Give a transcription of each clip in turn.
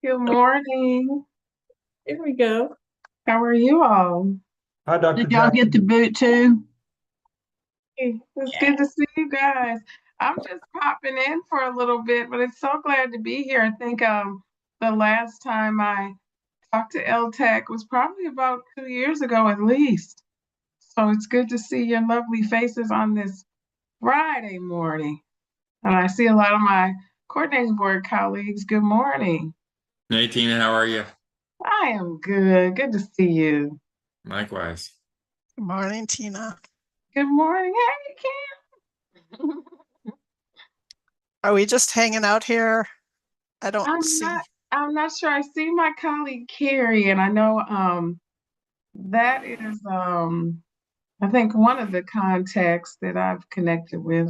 Good morning. Here we go. How are you all? Hi, Dr. Did y'all get the boot too? Hey, it's good to see you guys. I'm just popping in for a little bit, but it's so glad to be here. I think the last time I talked to LTAC was probably about 2 years ago at least. So it's good to see your lovely faces on this Friday morning. And I see a lot of my coordinating board colleagues. Good morning. Hey Tina, how are you? I am good. Good to see you. Likewise. Good morning, Tina. Good morning. Hey, Kim. Are we just hanging out here? I don't I'm see. not sure. I see my colleague Carrie, and I know that is I think one of the contacts that I've connected with.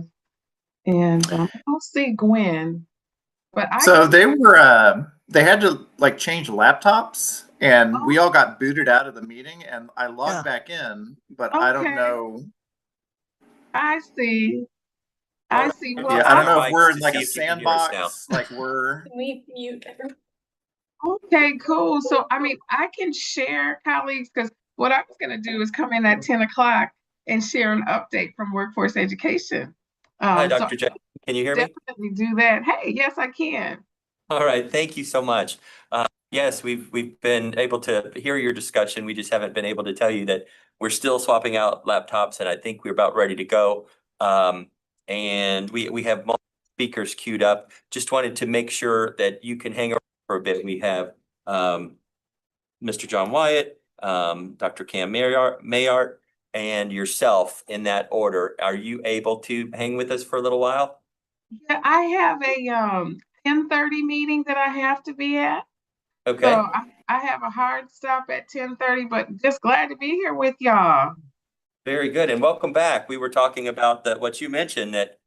And I don't see Gwen, but I So can they had to like change laptops and we all got booted out of the meeting and I logged Yeah. back in, but I don't okay. know. I see. I see. Well, Yeah, I don't know if I'm we're in like a sandbox, like we're Can we mute everyone? okay, cool. So I mean I can share colleagues because what I was gonna do is come in at 10 o'clock and share an update from workforce education. Hi, So Dr. Jack. Can you hear me? definitely do that. Hey, yes, I can. All right, thank you so much. Yes, we've been able to hear your discussion. We just haven't been able to tell you that we're still swapping out laptops, and I think we're about ready to go. And we have multiple speakers queued up. Just wanted to make sure that you can hang around for a bit. We have Mr. John Wyatt, Dr. Cam Mayart, and yourself in that order. Are you able to hang with us for a little while? Yeah, I have a 10:30 meeting that I have to be at. Okay. So I have a hard stop at 10:30, but just glad to be here with y'all. Very good, and welcome back. We were talking about what you mentioned, that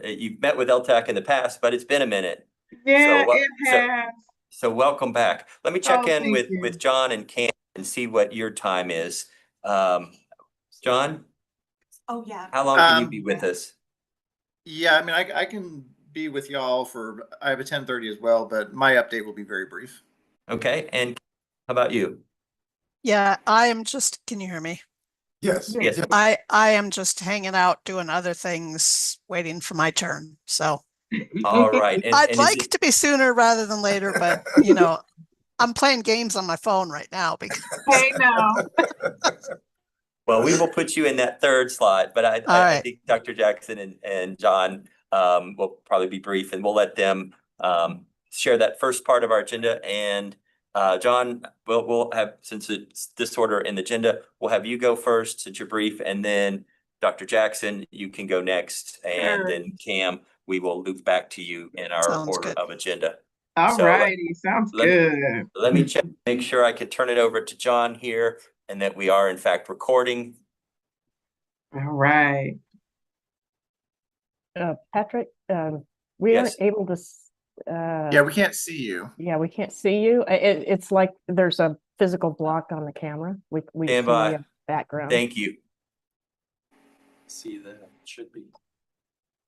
you've met with LTAC in the past, but it's been a minute. Yeah, So, it has. so welcome back. Let me check Oh, in thank you. with John and Cam and see what your time is. John, Oh, yeah. how long can you be with us? Yeah, I mean I can be with y'all for I have a 10:30 as well, but my update will be very brief. Okay, and how about you? Yeah, I am just, can you hear me? Yes. Yes. I am just hanging out doing other things, waiting for my turn. So All right. I'd and like to be sooner rather than later, but I'm playing games on my phone right now because Hey now. well, we will put you in that third slot, but I right. think Dr. Jackson and John will probably be brief, and we'll let them share that first part of our agenda. And John, we'll have, since it's disorder in the agenda, we'll have you go first since you're brief, and then Dr. Jackson, you can go next, and Sure. then Cam, we will loop back to you in our Sounds order good. of agenda. All So righty, sounds good. Let me check, make sure I could turn it over to John here, and that we are in fact recording. All right. Patrick, we Yes. aren't able to. Yeah, we can't see you. Yeah, we can't see you. It's like there's a physical block on the camera. We Stand see by. a background. Thank you. See that should be.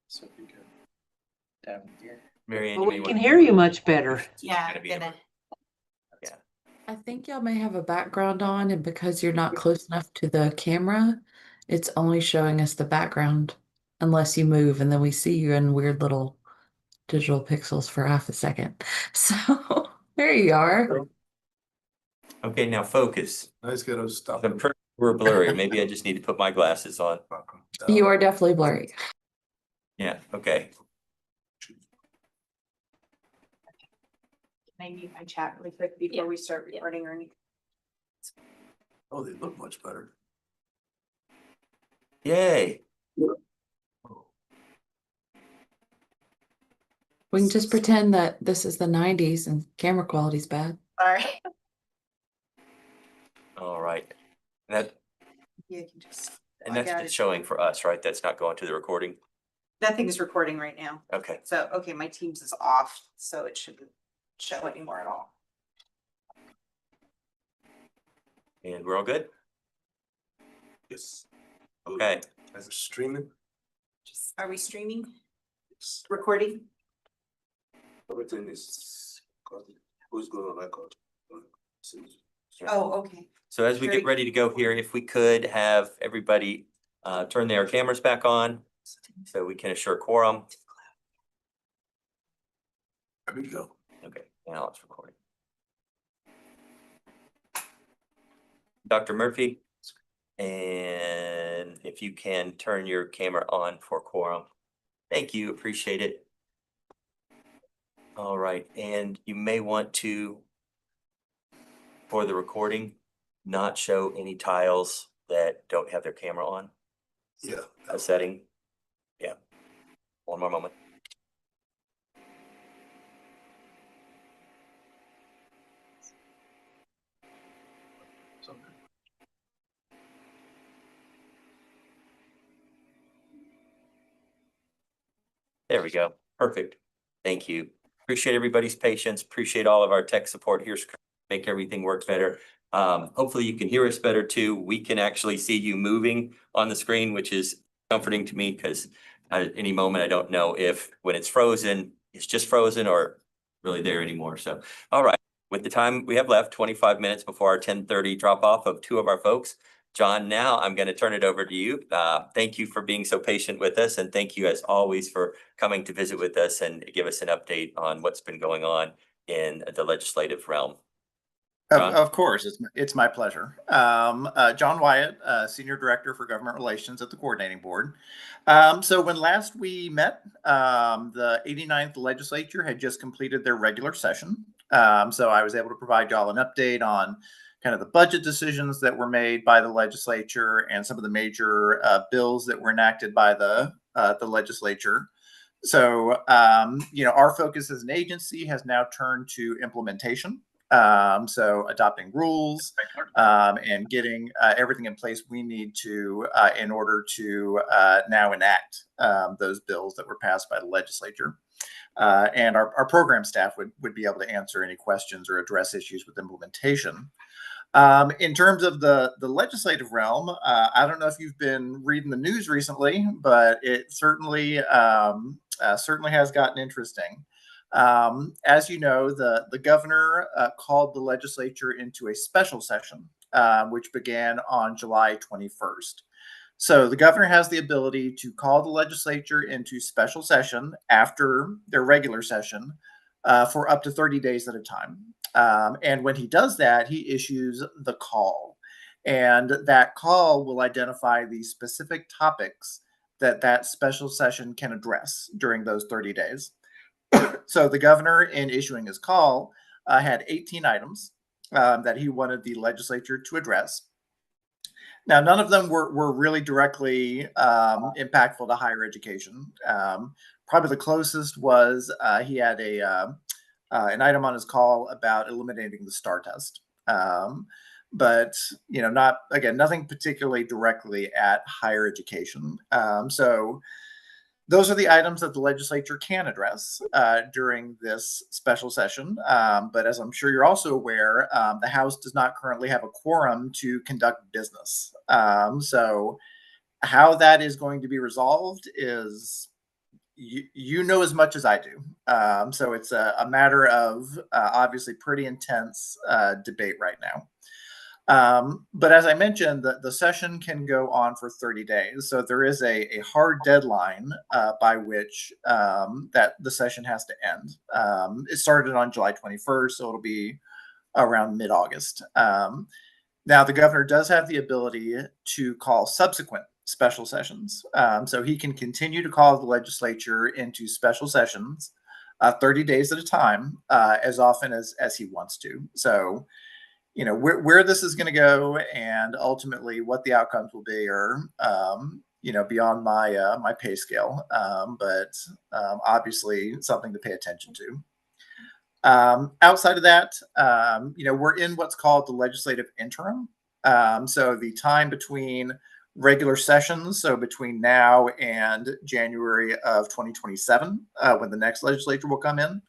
So if you go down here. Mary Ann, Well, you we may can want- hear you much better. Yeah, gonna. I think y'all may have a background on, and because you're not close enough to the camera, it's only showing us the background unless you move, and then we see you in weird little digital pixels for half a second. So there you are. Okay, now focus. Nice ghetto stuff. We're blurry. Maybe I just need to put my glasses on. You are definitely blurry. Yeah, okay. Can I mute my chat really quick before we start recording or anything? Oh, they look much better. Yay. We can just pretend that this is the 90s and camera quality's bad. All right. All right. That, You can just. and that's just showing for us, right? That's not going to the recording. That thing is recording right now. Okay. So, okay, my Teams is off, so it shouldn't show anymore at all. And we're all good? Yes. Okay. As a streaming. Are we streaming? Recording? Everything is. Who's going to record? Oh, okay. So as we get ready to go here, if we could have everybody turn their cameras back on so we can assure quorum. There we go. Okay, now it's recording. Dr. Murphy, and if you can turn your camera on for quorum. Thank you, appreciate it. All right, and you may want to, for the recording, not show any tiles that don't have their camera on. Yeah. A setting. Yeah. One more moment. There we go. Perfect. Thank you. Appreciate everybody's patience. Appreciate all of our tech support here. Make everything work better. Hopefully you can hear us better too. We can actually see you moving on the screen, which is comforting to me because at any moment I don't know if when it's frozen, it's just frozen or really there anymore. So, all right. With the time we have left, 25 minutes before our 10:30 drop off of two of our folks. John, now I'm going to turn it over to you. Thank you for being so patient with us. And thank you as always for coming to visit with us and give us an update on what's been going on in the legislative realm. John? Of course, it's my pleasure. John Wyatt, Senior Director for Government Relations at the Coordinating Board. So when last we met, the 89th legislature had just completed their regular session. So I was able to provide y'all an update on kind of the budget decisions that were made by the legislature and some of the major bills that were enacted by the legislature. So, our focus as an agency has now turned to implementation. So adopting rules and getting everything in place we need to in order to now enact those bills that were passed by the legislature. And our program staff would be able to answer any questions or address issues with implementation. In terms of the legislative realm, I don't know if you've been reading the news recently, but it certainly has gotten interesting. As you know, the governor called the legislature into a special session, which began on July 21st. So the governor has the ability to call the legislature into special session after their regular session for up to 30 days at a time. And when he does that, he issues the call. And that call will identify the specific topics that special session can address during those 30 days. So the governor, in issuing his call, had 18 items that he wanted the legislature to address. Now, none of them were really directly impactful to higher education. Probably the closest was he had an item on his call about eliminating the STAR test. But, nothing particularly directly at higher education. So those are the items that the legislature can address during this special session. But as I'm sure you're also aware, the House does not currently have a quorum to conduct business. So how that is going to be resolved is, you know as much as I do. So it's a matter of obviously pretty intense debate right now. But as I mentioned, the session can go on for 30 days. So there is a hard deadline by which that the session has to end. It started on July 21st, so it'll be around mid-August. Now, the governor does have the ability to call subsequent special sessions. So he can continue to call the legislature into special sessions 30 days at a time, as often as he wants to. So where this is going to go and ultimately what the outcomes will be are, beyond my pay scale, but obviously something to pay attention to. Outside of that, we're in what's called the legislative interim. So the time between regular sessions, so between now and January of 2027, when the next legislature will come in.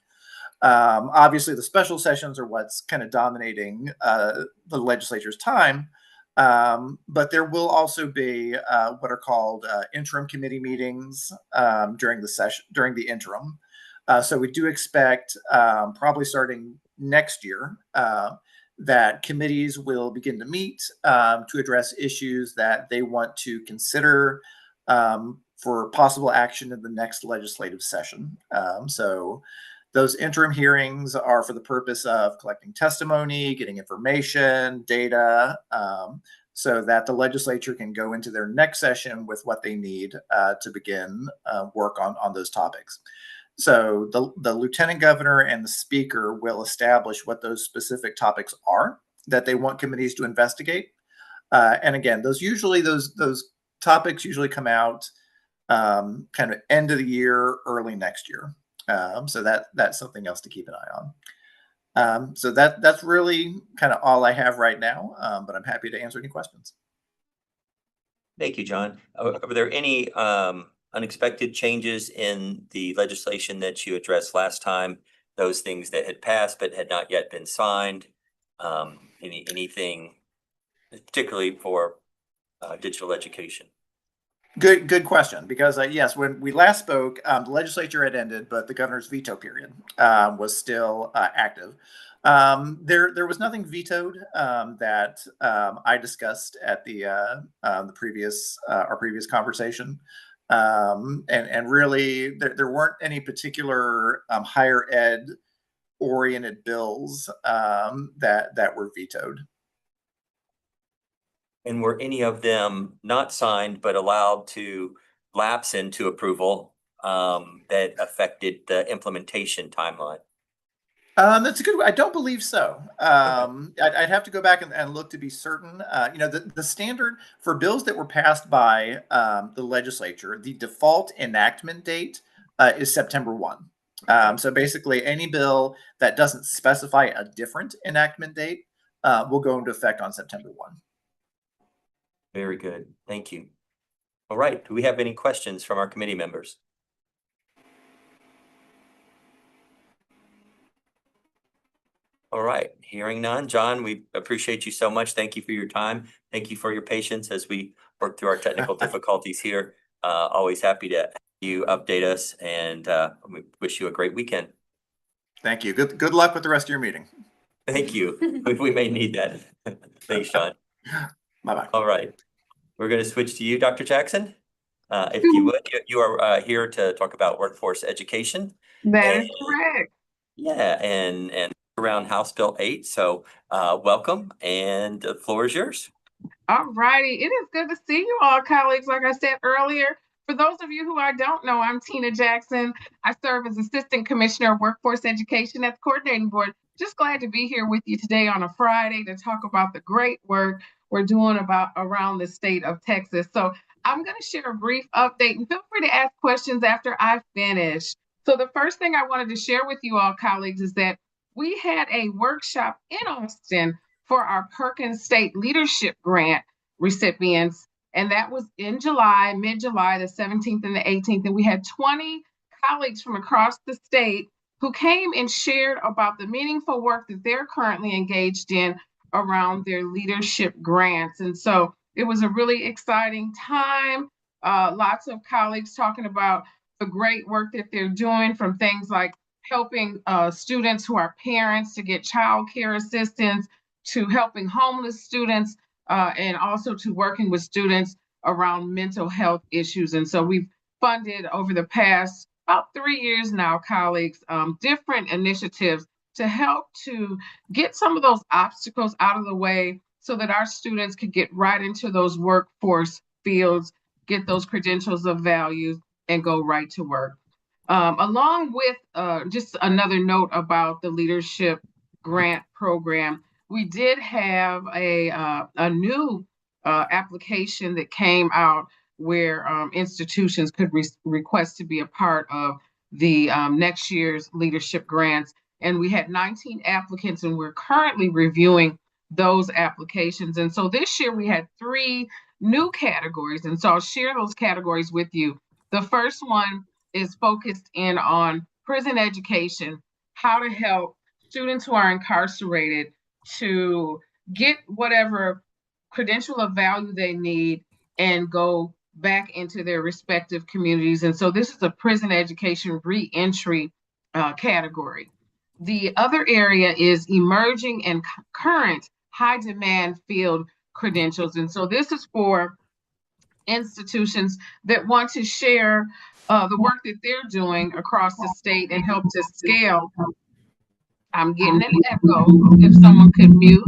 Obviously, the special sessions are what's kind of dominating the legislature's time, but there will also be what are called interim committee meetings during the interim. So we do expect, probably starting next year, that committees will begin to meet to address issues that they want to consider for possible action in the next legislative session. So those interim hearings are for the purpose of collecting testimony, getting information, data, so that the legislature can go into their next session with what they need to begin work on those topics. So the lieutenant governor and the speaker will establish what those specific topics are that they want committees to investigate. And again, those topics usually come out kind of end of the year, early next year. So that's something else to keep an eye on. So that's really kind of all I have right now, but I'm happy to answer any questions. Thank you, John. Were there any unexpected changes in the legislation that you addressed last time? Those things that had passed but had not yet been signed? Anything particularly for digital education? Good question, because yes, when we last spoke, the legislature had ended, but the governor's veto period was still active. There was nothing vetoed that I discussed at the previous our previous conversation, and really there weren't any particular higher ed oriented bills that were vetoed. And were any of them not signed but allowed to lapse into approval that affected the implementation timeline? That's a good. I don't believe so. I'd have to go back and look to be certain. The standard for bills that were passed by the legislature, the default enactment date is September 1. So basically, any bill that doesn't specify a different enactment date will go into effect on September 1. Very good. Thank you. All right. Do we have any questions from our committee members? All right. Hearing none. John, we appreciate you so much. Thank you for your time. Thank you for your patience as we work through our technical difficulties here. Always happy to have you update us, and we wish you a great weekend. Thank you. Good luck with the rest of your meeting. Thank you. We may need that. Thanks, John. Bye-bye. All right. We're going to switch to you, Dr. Jackson. If you would, you are here to talk about workforce education. That is correct. Yeah, and around House Bill 8. So welcome, and the floor is yours. All righty. It is good to see you all, colleagues. Like I said earlier, for those of you who I don't know, I'm Tina Jackson. I serve as Assistant Commissioner of Workforce Education at the Coordinating Board. Just glad to be here with you today on a Friday to talk about the great work we're doing around the state of Texas. So I'm going to share a brief update, and feel free to ask questions after I finish. So the first thing I wanted to share with you all, colleagues, is that we had a workshop in Austin for our Perkins State Leadership Grant recipients, and that was in July, mid-July, the 17th and the 18th, and we had 20 colleagues from across the state who came and shared about the meaningful work that they're currently engaged in around their leadership grants. And so it was a really exciting time. Lots of colleagues talking about the great work that they're doing, from things like helping students who are parents to get child care assistance, to helping homeless students, and also to working with students around mental health issues. And so we've funded over the past about 3 years now, colleagues, different initiatives to help to get some of those obstacles out of the way so that our students could get right into those workforce fields, get those credentials of value, and go right to work. Along with just another note about the leadership grant program, we did have a new application that came out where institutions could request to be a part of the next year's leadership grants. And we had 19 applicants, and we're currently reviewing those applications. And so this year we had 3 new categories. And so I'll share those categories with you. The first one is focused in on prison education, how to help students who are incarcerated to get whatever credential of value they need and go back into their respective communities. And so this is a prison education reentry category. The other area is emerging and current high demand field credentials. And so this is for institutions that want to share the work that they're doing across the state and help to scale. I'm getting an echo. If someone could mute.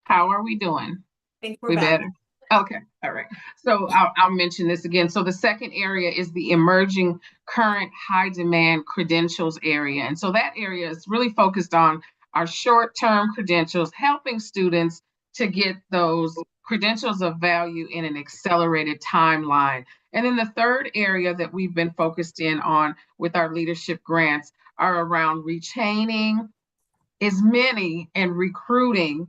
How are we doing? I think We better. Okay, all right. So I'll mention this again. So the second area is the emerging current high demand credentials area. And so that area is really focused on our short-term credentials, helping students to get those credentials of value in an accelerated timeline. And then the third area that we've been focused in on with our leadership grants are around retaining as many and recruiting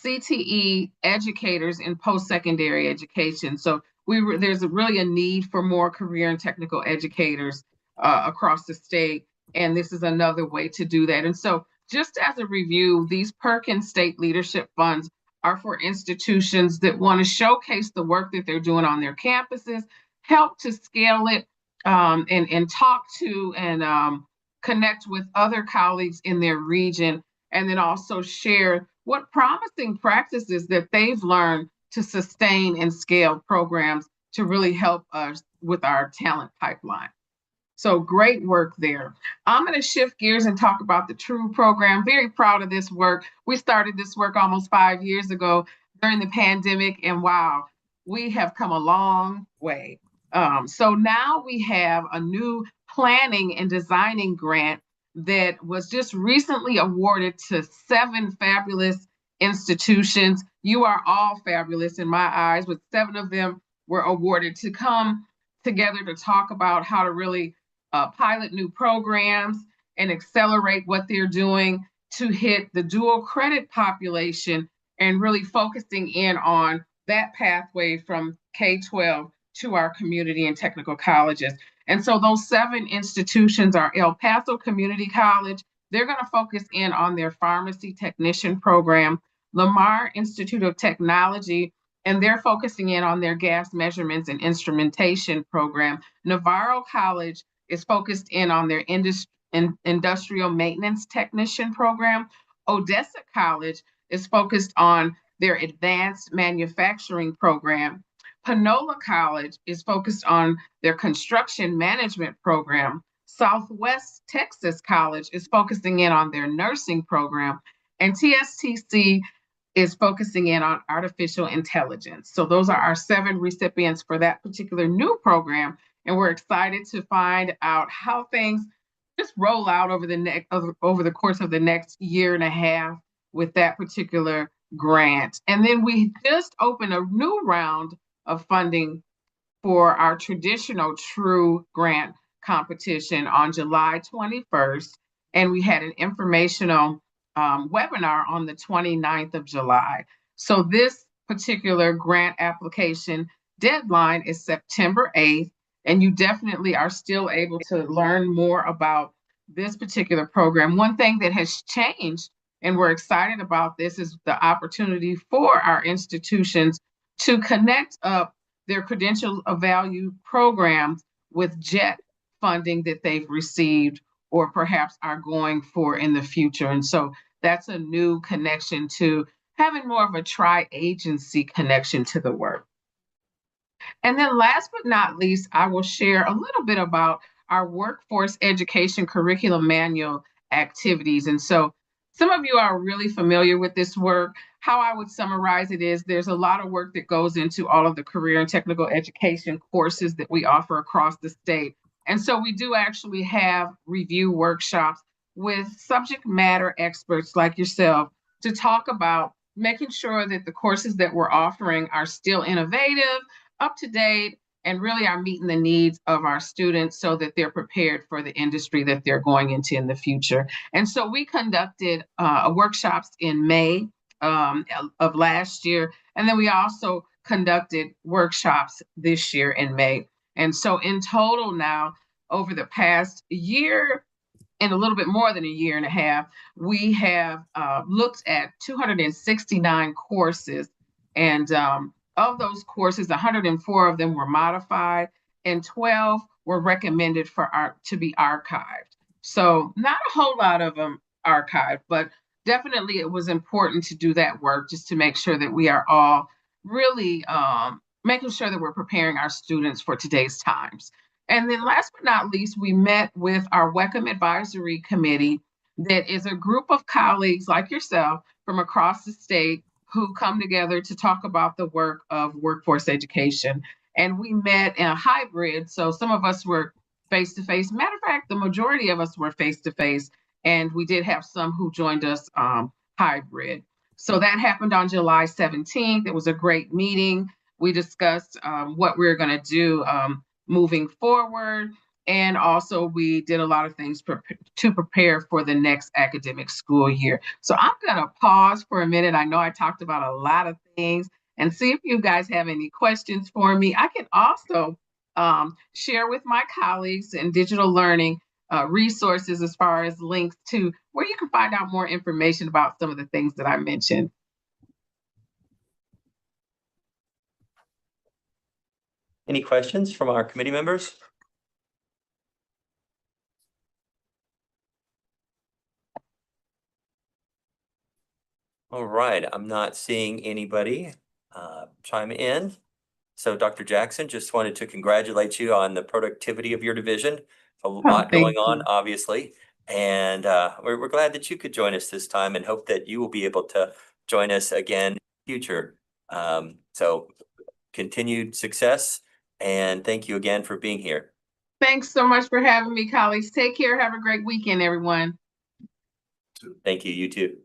CTE educators in post-secondary education. So there's really a need for more career and technical educators across the state, and this is another way to do that. And so just as a review, these Perkins State Leadership Funds are for institutions that want to showcase the work that they're doing on their campuses, help to scale it, and talk to and connect with other colleagues in their region, and then also share what promising practices that they've learned to sustain and scale programs to really help us with our talent pipeline. So great work there. I'm going to shift gears and talk about the TRUE program. Very proud of this work. We started this work almost 5 years ago during the pandemic, and wow, we have come a long way. So now we have a new planning and designing grant that was just recently awarded to 7 fabulous institutions. You are all fabulous in my eyes, with 7 of them were awarded to come together to talk about how to really pilot new programs and accelerate what they're doing to hit the dual credit population and really focusing in on that pathway from K-12 to our community and technical colleges. And so those 7 institutions are El Paso Community College. They're going to focus in on their pharmacy technician program, Lamar Institute of Technology, and they're focusing in on their gas measurements and instrumentation program. Navarro College is focused in on their industrial maintenance technician program. Odessa College is focused on their advanced manufacturing program. Panola College is focused on their construction management program. Southwest Texas College is focusing in on their nursing program. And TSTC is focusing in on artificial intelligence. So those are our 7 recipients for that particular new program. And we're excited to find out how things just roll out over the course of the next year and a half with that particular grant. And then we just opened a new round of funding for our traditional TRUE grant competition on July 21st. And we had an informational webinar on the 29th of July. So this particular grant application deadline is September 8th, and you definitely are still able to learn more about this particular program. One thing that has changed, and we're excited about this, is the opportunity for our institutions to connect up their credential of value programs with JET funding that they've received or perhaps are going for in the future. And so that's a new connection to having more of a tri-agency connection to the work. And then last but not least, I will share a little bit about our workforce education curriculum manual activities. And so some of you are really familiar with this work. How I would summarize it is there's a lot of work that goes into all of the career and technical education courses that we offer across the state. And so we do actually have review workshops with subject matter experts like yourself to talk about making sure that the courses that we're offering are still innovative, up to date, and really are meeting the needs of our students so that they're prepared for the industry that they're going into in the future. And so we conducted workshops in May of last year, and then we also conducted workshops this year in May. And so in total now, over the past year and a little bit more than a year and a half, we have looked at 269 courses, and of those courses, 104 of them were modified and 12 were recommended to be archived. So not a whole lot of them archived, but definitely it was important to do that work just to make sure that we are all really making sure that we're preparing our students for today's times. And then last but not least, we met with our WECM Advisory Committee that is a group of colleagues like yourself from across the state who come together to talk about the work of workforce education. And we met in a hybrid. So some of us were face to face. Matter of fact, the majority of us were face to face. And we did have some who joined us hybrid. So that happened on July 17th. It was a great meeting. We discussed what we we're going to do moving forward. And also we did a lot of things to prepare for the next academic school year. So I'm going to pause for a minute. I know I talked about a lot of things, and see if you guys have any questions for me. I can also share with my colleagues in digital learning resources as far as links to where you can find out more information about some of the things that I mentioned. Any questions from our committee members? All right, I'm not seeing anybody chime in. So Dr. Jackson, just wanted to congratulate you on the productivity of your division. A lot going on, obviously. And we're glad that you could join us this time and hope that you will be able to join us again in the future. So continued success, and thank you again for being here. Thanks so much for having me, colleagues. Take care. Have a great weekend, everyone. Thank you, you too.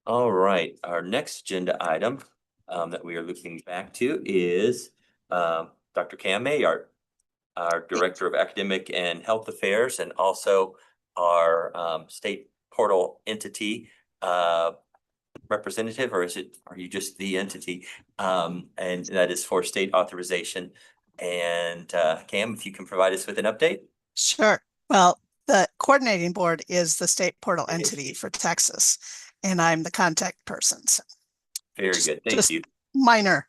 All right, our next agenda item that we are looking back to is Dr. Cam Mayart, our Director of Academic and Health Affairs, and also our state portal entity representative, or are you just the entity? And that is for state authorization. And Cam, if you can provide us with an update. Sure. Well, the coordinating board is the state portal entity for Texas, and I'm the contact person. So very good. Thank you. Minor.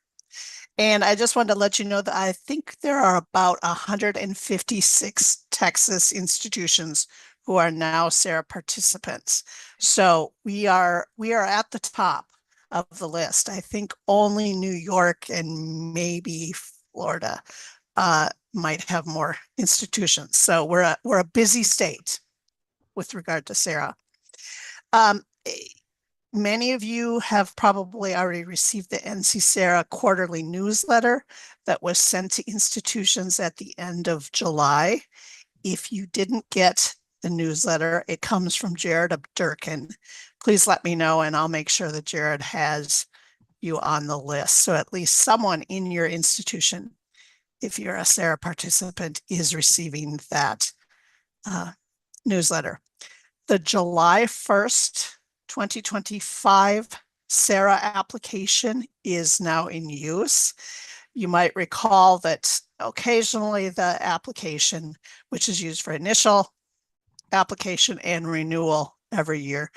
And I just wanted to let you know that I think there are about 156 Texas institutions who are now SARA participants. So we are at the top of the list. I think only New York and maybe Florida might have more institutions. So we're a busy state with regard to SARA. Many of you have probably already received the NC SARA quarterly newsletter that was sent to institutions at the end of July. If you didn't get the newsletter, it comes from Jared Abdurkin. Please let me know and I'll make sure that Jared has you on the list. So at least someone in your institution, if you're a SARA participant, is receiving that newsletter. The July 1st, 2025 SARA application is now in use. You might recall that occasionally the application, which is used for initial application and renewal every year,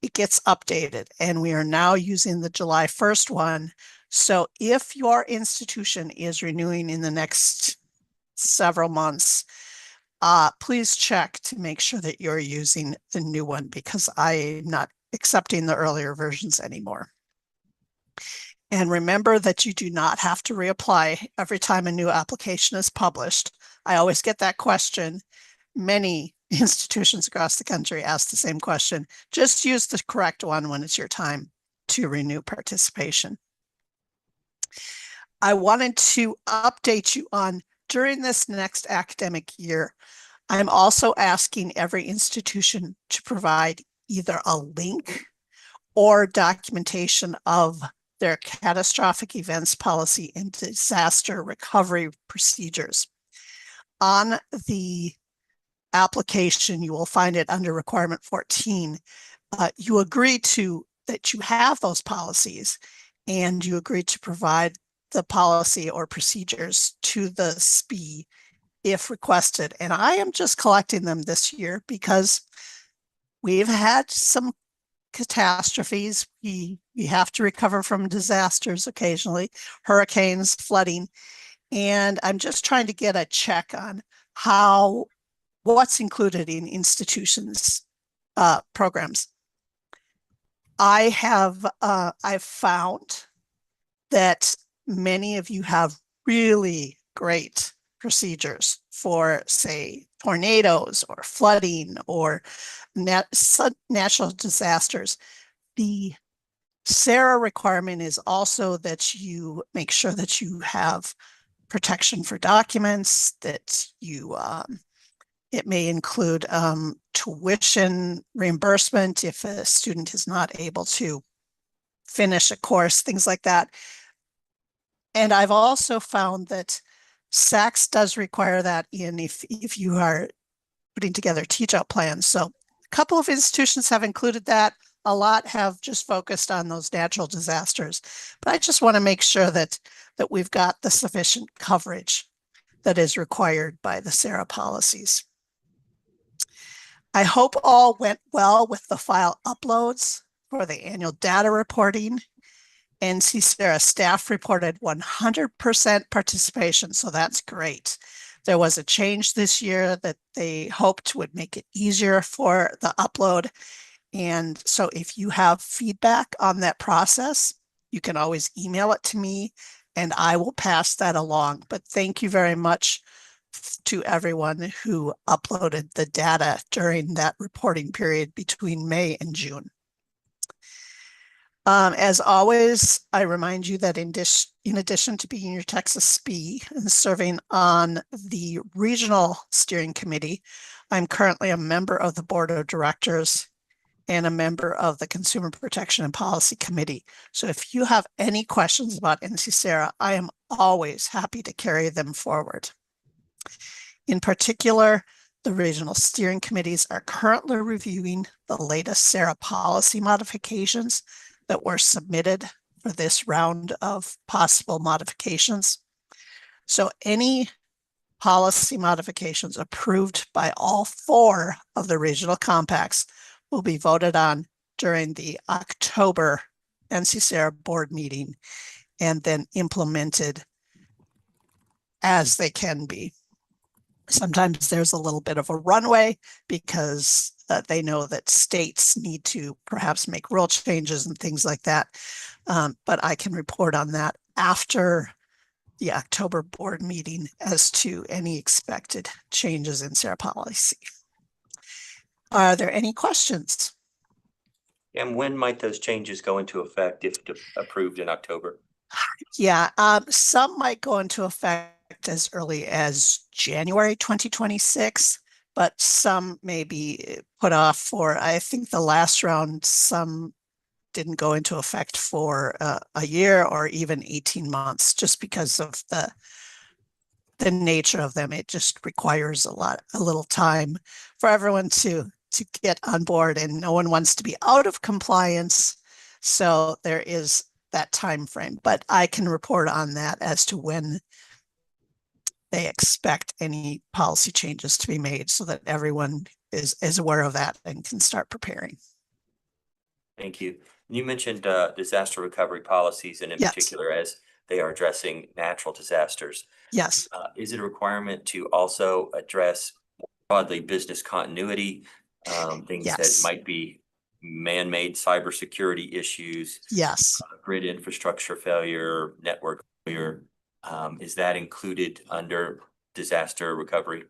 it gets updated, and we are now using the July 1st one. So if your institution is renewing in the next several months, please check to make sure that you're using the new one, because I'm not accepting the earlier versions anymore. And remember that you do not have to reapply every time a new application is published. I always get that question. Many institutions across the country ask the same question. Just use the correct one when it's your time to renew participation. I wanted to update you on, during this next academic year, I'm also asking every institution to provide either a link or documentation of their catastrophic events policy and disaster recovery procedures. On the application, you will find it under requirement 14. You agree to that you have those policies, and you agree to provide the policy or procedures to the SPE if requested. And I am just collecting them this year because we've had some catastrophes. We have to recover from disasters occasionally, hurricanes, flooding, And I'm just trying to get a check on what's included in institutions programs. I've found that many of you have really great procedures for, say, tornadoes or flooding or natural disasters. The SARA requirement is also that you make sure that you have protection for documents, that you it may include tuition reimbursement if a student is not able to finish a course, things like that. And I've also found that SACS does require that if you are putting together teach-out plans. So a couple of institutions have included that. A lot have just focused on those natural disasters. But I just want to make sure that we've got the sufficient coverage that is required by the SARA policies. I hope all went well with the file uploads for the annual data reporting. NC-SARA staff reported 100% participation, so that's great. There was a change this year that they hoped would make it easier for the upload. And so if you have feedback on that process, you can always email it to me and I will pass that along. But thank you very much to everyone who uploaded the data during that reporting period between May and June. As always, I remind you that in addition to being your Texas SPE and serving on the regional steering committee, I'm currently a member of the board of directors and a member of the Consumer Protection and Policy Committee. So if you have any questions about NC-SARA, I am always happy to carry them forward. In particular, the regional steering committees are currently reviewing the latest SARA policy modifications that were submitted for this round of possible modifications. So any policy modifications approved by all 4 of the regional compacts will be voted on during the October NC-SARA board meeting and then implemented as they can be. Sometimes there's a little bit of a runway because they know that states need to perhaps make rule changes and things like that. But I can report on that after the October board meeting as to any expected changes in SARA policy. Are there any questions? And when might those changes go into effect if approved in October? Yeah, some might go into effect as early as January 2026, but some may be put off for, I think the last round, some didn't go into effect for a year or even 18 months, just because of the nature of them. It just requires a little time for everyone to get on board, and no one wants to be out of compliance. So there is that time frame, but I can report on that as to when they expect any policy changes to be made so that everyone is aware of that and can start preparing. Thank you. You mentioned disaster recovery policies, and in Yes. particular, as they are addressing natural disasters. Yes. Is it a requirement to also address more broadly business continuity, things that Yes. might be man-made cybersecurity issues, Yes. grid infrastructure failure, network failure? Is that included under disaster recovery?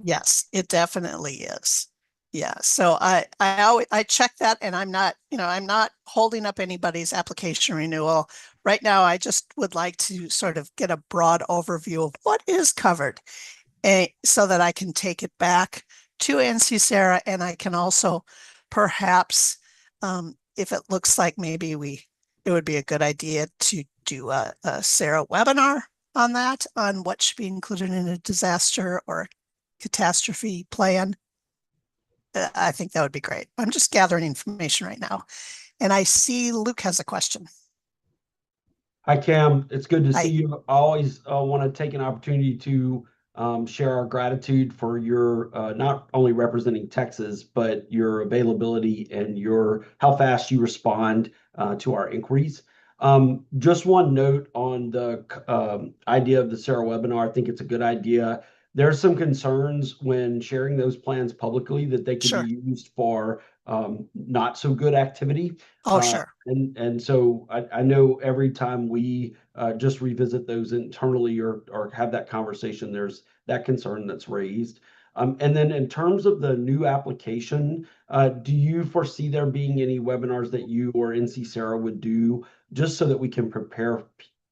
Yes, it definitely is. Yeah, so I check that, and I'm not holding up anybody's application renewal. Right now, I just would like to sort of get a broad overview of what is covered, so that I can take it back to NC-SARA, and I can also perhaps, if it looks like maybe it would be a good idea to do a SARA webinar on that, on what should be included in a disaster or catastrophe plan. I think that would be great. I'm just gathering information right now. And I see Luke has a question. Hi, Cam. It's good to Hi. see you. I always want to take an opportunity to share our gratitude for your not only representing Texas, but your availability and how fast you respond to our inquiries. Just one note on the idea of the Sarah webinar. I think it's a good idea. There's some concerns when sharing those plans publicly that they could Sure. be used for not so good activity. Oh, sure. And so I know every time we just revisit those internally or have that conversation, there's that concern that's raised. And then in terms of the new application, do you foresee there being any webinars that you or NC Sarah would do just so that we can prepare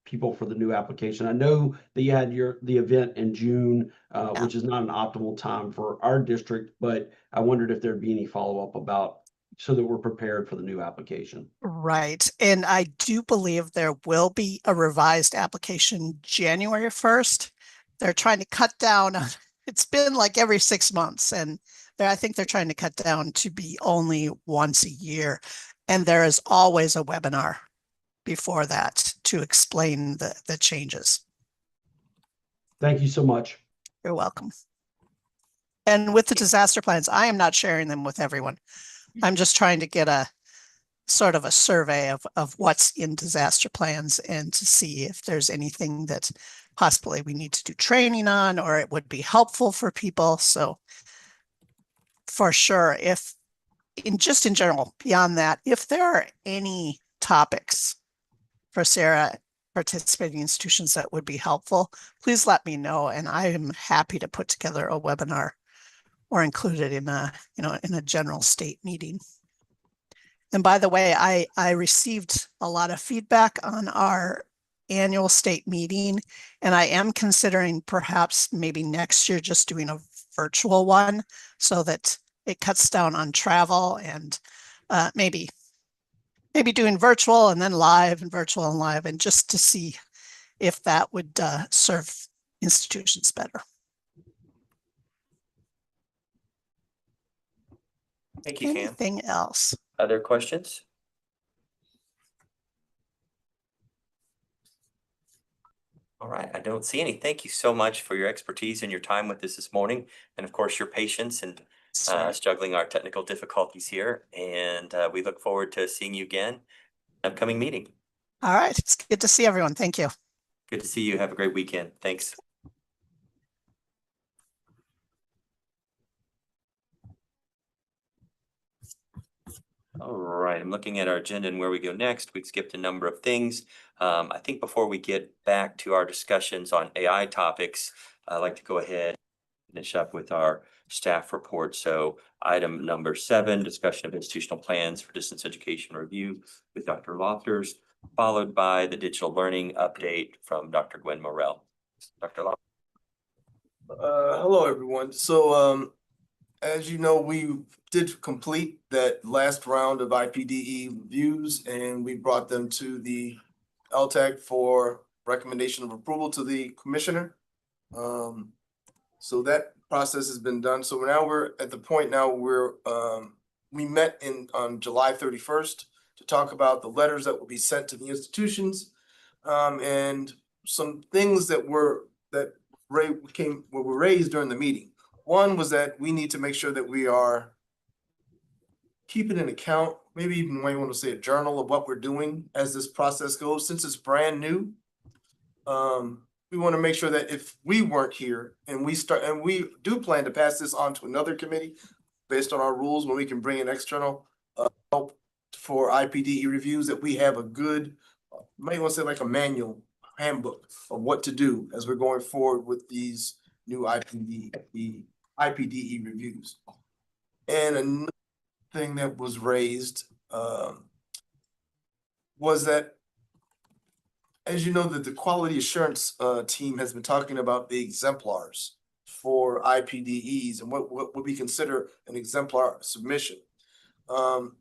people for the new application? I know that you had the event in June, which is not an optimal time for our district, but I wondered if there'd be any follow-up about so that we're prepared for the new application. Right. And I do believe there will be a revised application January 1st. They're trying to cut down on, it's been like every 6 months, and I think they're trying to cut down to be only once a year. And there is always a webinar before that to explain the changes. Thank you so much. You're welcome. And with the disaster plans, I am not sharing them with everyone. I'm just trying to get a sort of a survey of what's in disaster plans and to see if there's anything that possibly we need to do training on or it would be helpful for people. So for sure, if in general, beyond that, if there are any topics for Sarah participating institutions that would be helpful, please let me know. And I am happy to put together a webinar or include it in a general state meeting. And by the way, I received a lot of feedback on our annual state meeting, and I am considering perhaps maybe next year just doing a virtual one so that it cuts down on travel, and maybe doing virtual and then live and virtual and live, and just to see if that would serve institutions better. Thank you, Cam. Anything else? Other questions? All right, I don't see any. Thank you so much for your expertise and your time with us this morning. And of course, your patience and juggling our technical difficulties here. And we look forward to seeing you again in the upcoming meeting. All right, it's good to see everyone. Thank you. Good to see you. Have a great weekend. Thanks. All right, I'm looking at our agenda and where we go next. We've skipped a number of things. I think before we get back to our discussions on AI topics, I'd like to go ahead and finish up with our staff report. So item number 7, discussion of institutional plans for distance education review with Dr. Lofters, followed by the digital learning update from Dr. Gwen Morell. Dr. Lofters. Hello, everyone. So, as you know, we did complete that last round of IPDE reviews, and we brought them to the LTAC for recommendation of approval to the commissioner. So that process has been done. So now we're at the point now where we met on July 31st to talk about the letters that will be sent to the institutions, and some things that were raised during the meeting. One was that we need to make sure that we are keeping an account, maybe even might want to say a journal of what we're doing as this process goes. Since it's brand new, we want to make sure that if we weren't here and we do plan to pass this on to another committee based on our rules, when we can bring in external help for IPDE reviews, that we have a good, might want to say like a manual handbook of what to do as we're going forward with these new IPDE reviews. And another thing that was raised was that, as you know, that the quality assurance team has been talking about the exemplars for IPDEs and what would we consider an exemplar submission. When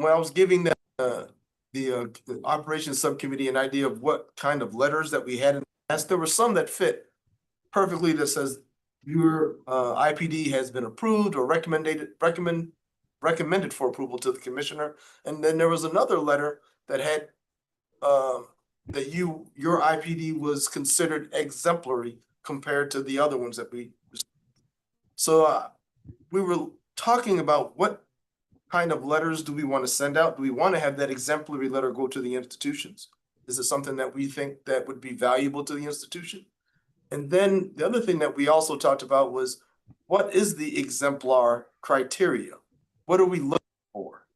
I was giving the operations subcommittee an idea of what kind of letters that we had in the past, there were some that fit perfectly that says your IPD has been approved or recommended for approval to the commissioner. And then there was another letter that had that your IPD was considered exemplary compared to the other ones that we. So we were talking about what kind of letters do we want to send out? Do we want to have that exemplary letter go to the institutions? Is it something that we think that would be valuable to the institution? And then the other thing that we also talked about was, what is the exemplar criteria? What are we looking for?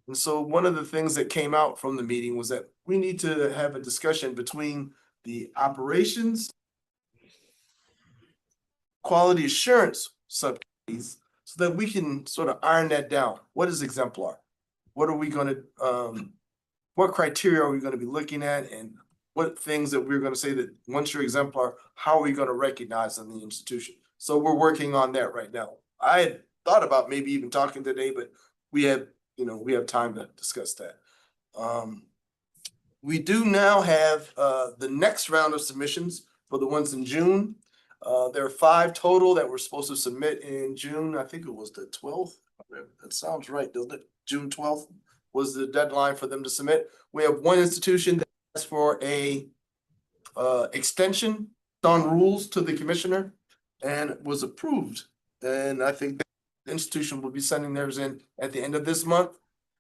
And so one of the things that came out from the meeting was that we need to have a discussion between the operations, quality assurance subcommittees, so that we can sort of iron that down. What is exemplar? What are we gonna, what criteria are we gonna be looking at, and what things that we're gonna say that once you're exemplar, how are we gonna recognize in the institution? So we're working on that right now. I had thought about maybe even talking today, but we have time to discuss that. We do now have the next round of submissions for the ones in June. There are 5 total that were supposed to submit in June. I think it was the 12th. That sounds right, doesn't it? June 12th was the deadline for them to submit. We have one institution that asked for a extension on rules to the commissioner and was approved. And I think the institution will be sending theirs in at the end of this month.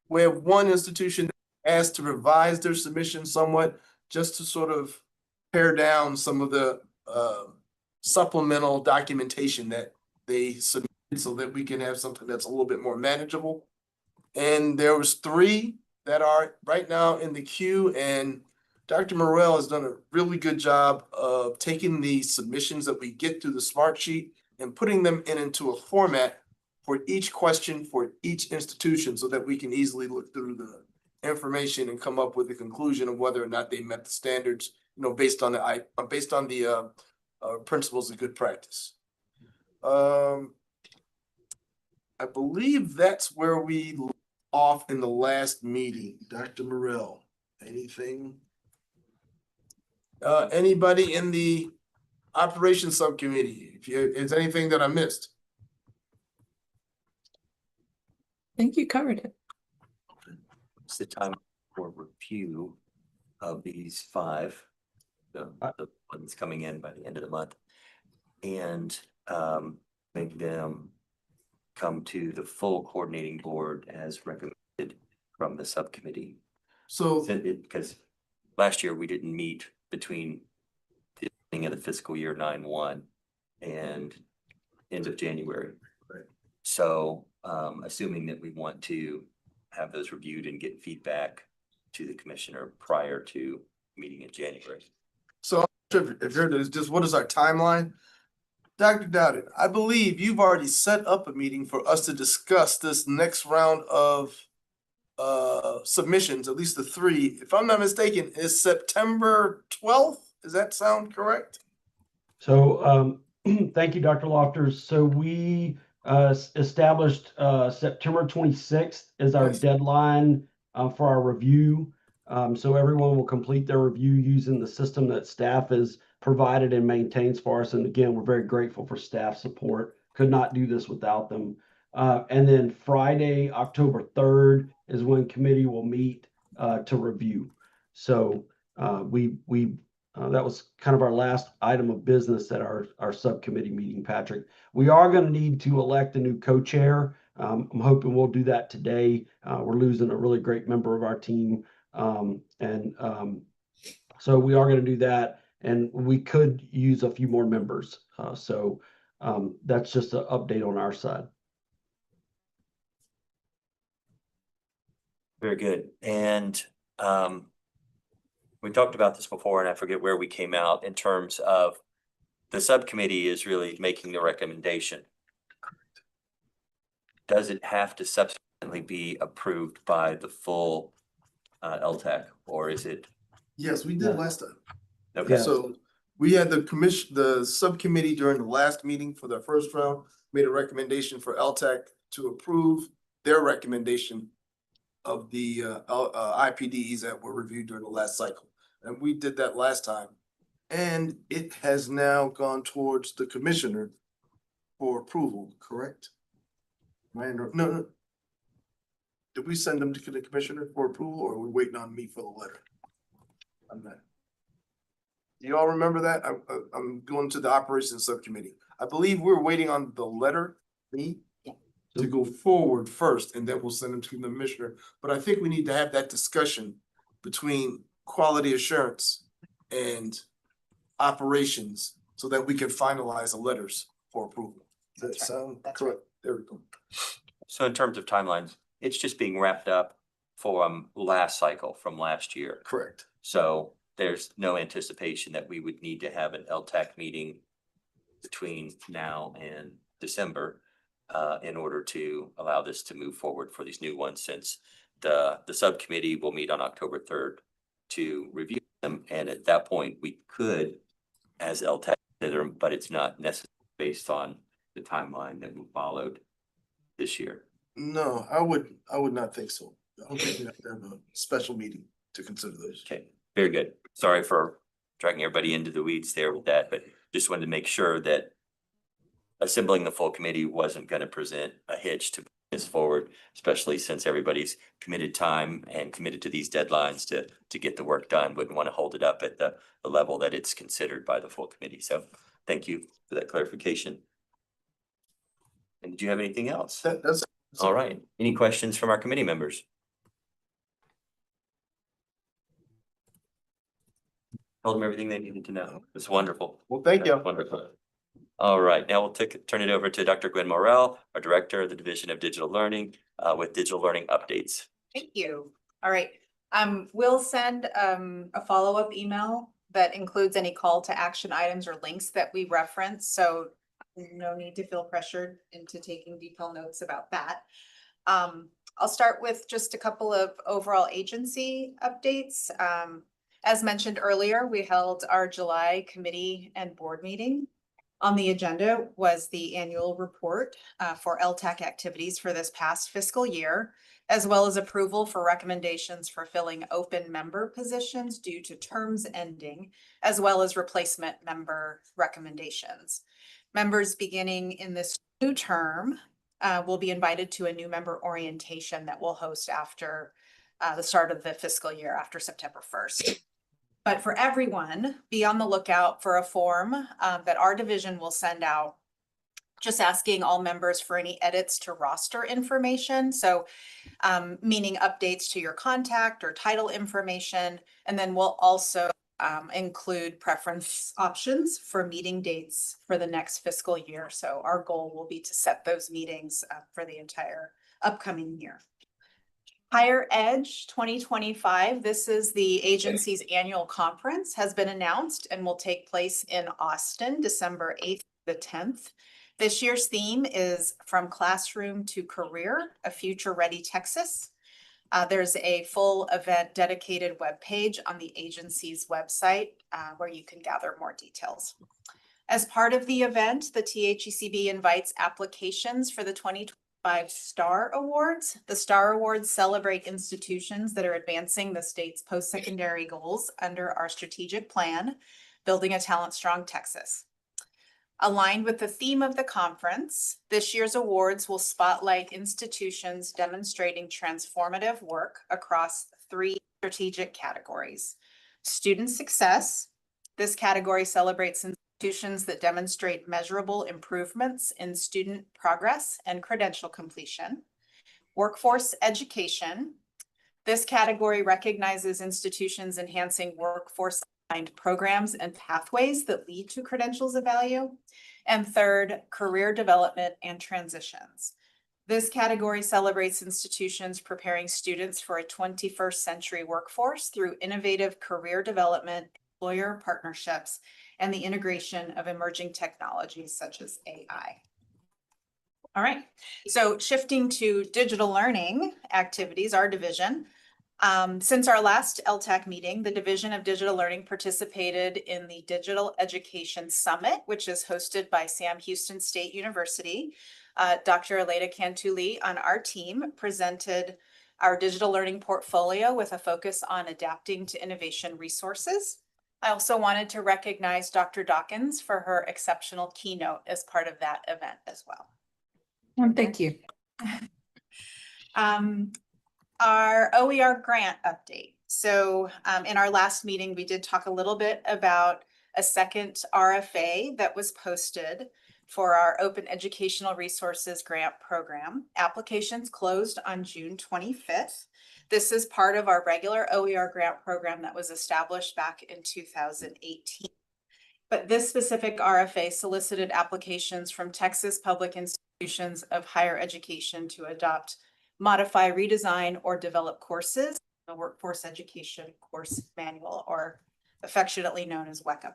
We have one institution that asked to revise their submission somewhat, just to sort of pare down some of the supplemental documentation that they submitted, so that we can have something that's a little bit more manageable. And there was 3 that are right now in the queue, and Dr. Morrell has done a really good job of taking the submissions that we get through the Smart Sheet and putting them into a format for each question for each institution, so that we can easily look through the information and come up with a conclusion of whether or not they met the standards, based on the principles of good practice. I believe that's where we left off in the last meeting. Dr. Morrell, anything? Anybody in the operations subcommittee? Is anything that I missed? I think you covered it. It's the time for review of these 5, the ones coming in by the end of the month, and make them come to the full coordinating board as recommended from the subcommittee. So, Because last year we didn't meet between the beginning of the fiscal year 9/1 and end of January. Right. So assuming that we want to have those reviewed and get feedback to the commissioner prior to meeting in January. so if you're just, what is our timeline? Dr. Dowden, I believe you've already set up a meeting for us to discuss this next round of submissions, at least the 3. If I'm not mistaken, is September 12th? Does that sound correct? So thank you, Dr. Lofters. So we established September 26th as our Yes. deadline for our review. So everyone will complete their review using the system that staff has provided and maintains for us. And again, we're very grateful for staff support. Could not do this without them. And then Friday, October 3rd is when committee will meet to review. So that was kind of our last item of business at our subcommittee meeting, Patrick. We are going to need to elect a new co-chair. I'm hoping we'll do that today. We're losing a really great member of our team. So we are going to do that, and we could use a few more members. So that's just an update on our side. Very good. And we talked about this before, and I forget where we came out in terms of the subcommittee is really making the recommendation. Does it have to subsequently be approved by the full LTAC, or is it? Yes, we did last time. Okay. So we had the subcommittee during the last meeting for the first round, made a recommendation for LTAC to approve their recommendation of the IPDEs that were reviewed during the last cycle. And we did that last time. And it has now gone towards the commissioner for approval, correct? No. Did we send them to the commissioner for approval, or are we waiting on me for the letter? I'm not. Do you all remember that? I'm going to the operations subcommittee. I believe we're waiting on the letter, me? to go forward first, and then we'll send them to the commissioner. But I think we need to have that discussion between quality assurance and operations so that we can finalize the letters for approval. Does that That's right. sound That's correct? There we go. So in terms of timelines, it's just being wrapped up for last cycle from last year. Correct. So there's no anticipation that we would need to have an LTAC meeting between now and December in order to allow this to move forward for these new ones, since the subcommittee will meet on October 3rd to review them. And at that point, we could, as LTAC, consider them, but it's not necessarily based on the timeline that we followed this year. No, I would not think so. I don't think we have to have a special meeting to consider those. Okay, very good. Sorry for dragging everybody into the weeds there with that, but just wanted to make sure that assembling the full committee wasn't going to present a hitch to move this forward, especially since everybody's committed time and committed to these deadlines to get the work done. Wouldn't want to hold it up at the level that it's considered by the full committee. So thank you for that clarification. And did you have anything else? That's All right. Any questions from our committee members? Told them everything they needed to know. It's wonderful. well, thank you. Wonderful. All right, now we'll turn it over to Dr. Gwen Morrell, our Director of the Division of Digital Learning, with digital learning updates. Thank you. All right. We'll send a follow-up email that includes any call to action items or links that we reference. So no need to feel pressured into taking detailed notes about that. I'll start with just a couple of overall agency updates. As mentioned earlier, we held our July committee and board meeting. On the agenda was the annual report for LTAC activities for this past fiscal year, as well as approval for recommendations for filling open member positions due to terms ending, as well as replacement member recommendations. Members beginning in this new term will be invited to a new member orientation that we'll host after the start of the fiscal year, after September 1st. But for everyone, be on the lookout for a form that our division will send out, just asking all members for any edits to roster information. So meaning updates to your contact or title information. And then we'll also include preference options for meeting dates for the next fiscal year. So our goal will be to set those meetings for the entire upcoming year. Higher Edge 2025, this is the agency's annual conference, has been announced and will take place in Austin, December 8th to the 10th. This year's theme is From Classroom to Career, a Future-Ready Texas. There's a full event dedicated webpage on the agency's website where you can gather more details. As part of the event, the THECB invites applications for the 2025 STAR Awards. The STAR Awards celebrate institutions that are advancing the state's post-secondary goals under our strategic plan, Building a Talent Strong Texas. Aligned with the theme of the conference, this year's awards will spotlight institutions demonstrating transformative work across 3 strategic categories. Student success. This category celebrates institutions that demonstrate measurable improvements in student progress and credential completion. Workforce education. This category recognizes institutions enhancing workforce-aligned programs and pathways that lead to credentials of value. And third, career development and transitions. This category celebrates institutions preparing students for a 21st century workforce through innovative career development, employer partnerships, and the integration of emerging technologies such as AI. All right, so shifting to digital learning activities, our division. Since our last LTAC meeting, the Division of Digital Learning participated in the Digital Education Summit, which is hosted by Sam Houston State University. Dr. Aleda Cantu-Lee on our team presented our digital learning portfolio with a focus on adapting to innovation resources. I also wanted to recognize Dr. Dawkins for her exceptional keynote as part of that event as well. Thank you. Our OER grant update. So in our last meeting, we did talk a little bit about a second RFA that was posted for our Open Educational Resources Grant Program. Applications closed on June 25th. This is part of our regular OER grant program that was established back in 2018. But this specific RFA solicited applications from Texas public institutions of higher education to adopt, modify, redesign, or develop courses, the Workforce Education Course Manual, or affectionately known as WECA,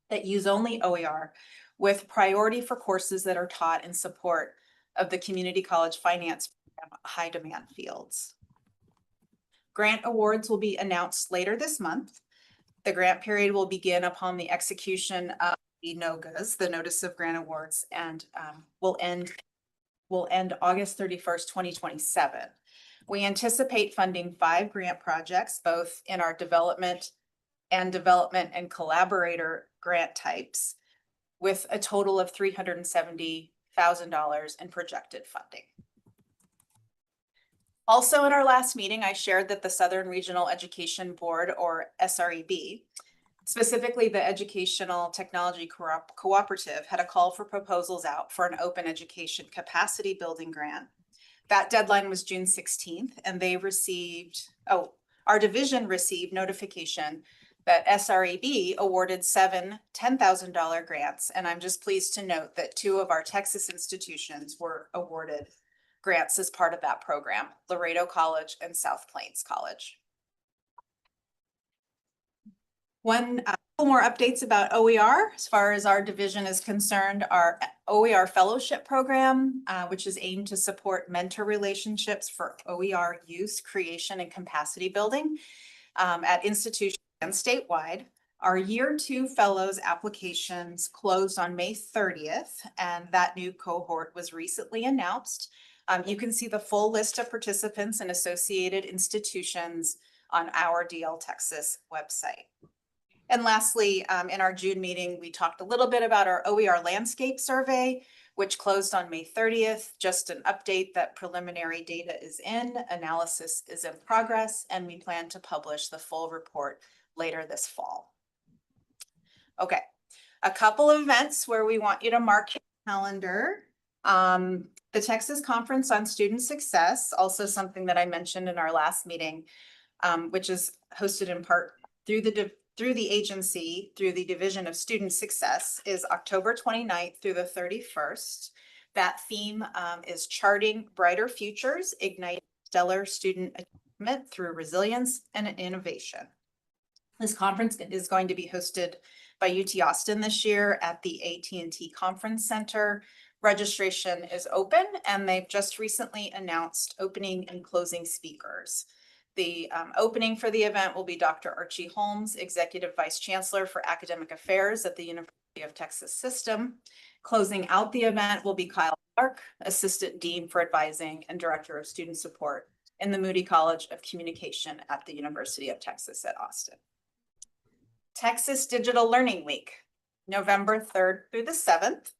that use only OER with priority for courses that are taught in support of the community college finance program high demand fields. Grant awards will be announced later this month. The grant period will begin upon the execution of the NOGAs, the Notice of Grant Awards, and will end August 31st, 2027. We anticipate funding 5 grant projects, both in our development and collaborator grant types, with a total of $370,000 in projected funding. Also, in our last meeting, I shared that the Southern Regional Education Board, or SREB, specifically the Educational Technology Cooperative, had a call for proposals out for an open education capacity building grant. That deadline was June 16th, and they received, our division received notification that SREB awarded 7 $10,000 grants. And I'm just pleased to note that 2 of our Texas institutions were awarded grants as part of that program, Laredo College and South Plains College. Couple more updates about OER. As far as our division is concerned, our OER fellowship program, which is aimed to support mentor relationships for OER use, creation, and capacity building at institutions and statewide. Our year 2 fellows applications closed on May 30th, and that new cohort was recently announced. You can see the full list of participants and associated institutions on our DL Texas website. And lastly, in our June meeting, we talked a little bit about our OER landscape survey, which closed on May 30th. Just an update that preliminary data is in, analysis is in progress, and we plan to publish the full report later this fall. Okay, a couple of events where we want you to mark your calendar. The Texas Conference on Student Success, also something that I mentioned in our last meeting, which is hosted in part through the agency, through the Division of Student Success, is October 29th through the 31st. That theme is Charting Brighter Futures, Igniting Stellar Student Achievement Through Resilience and Innovation. This conference is going to be hosted by UT Austin this year at the AT&T Conference Center. Registration is open, and they've just recently announced opening and closing speakers. The opening for the event will be Dr. Archie Holmes, Executive Vice Chancellor for Academic Affairs at the University of Texas System. Closing out the event will be Kyle Clark, Assistant Dean for Advising and Director of Student Support in the Moody College of Communication at the University of Texas at Austin. Texas Digital Learning Week, November 3rd through the 7th.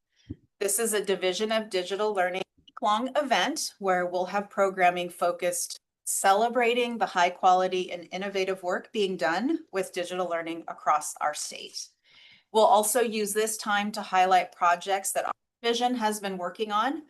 This is a Division of Digital Learning week-long event where we'll have programming focused celebrating the high quality and innovative work being done with digital learning across our state. We'll also use this time to highlight projects that our division has been working on.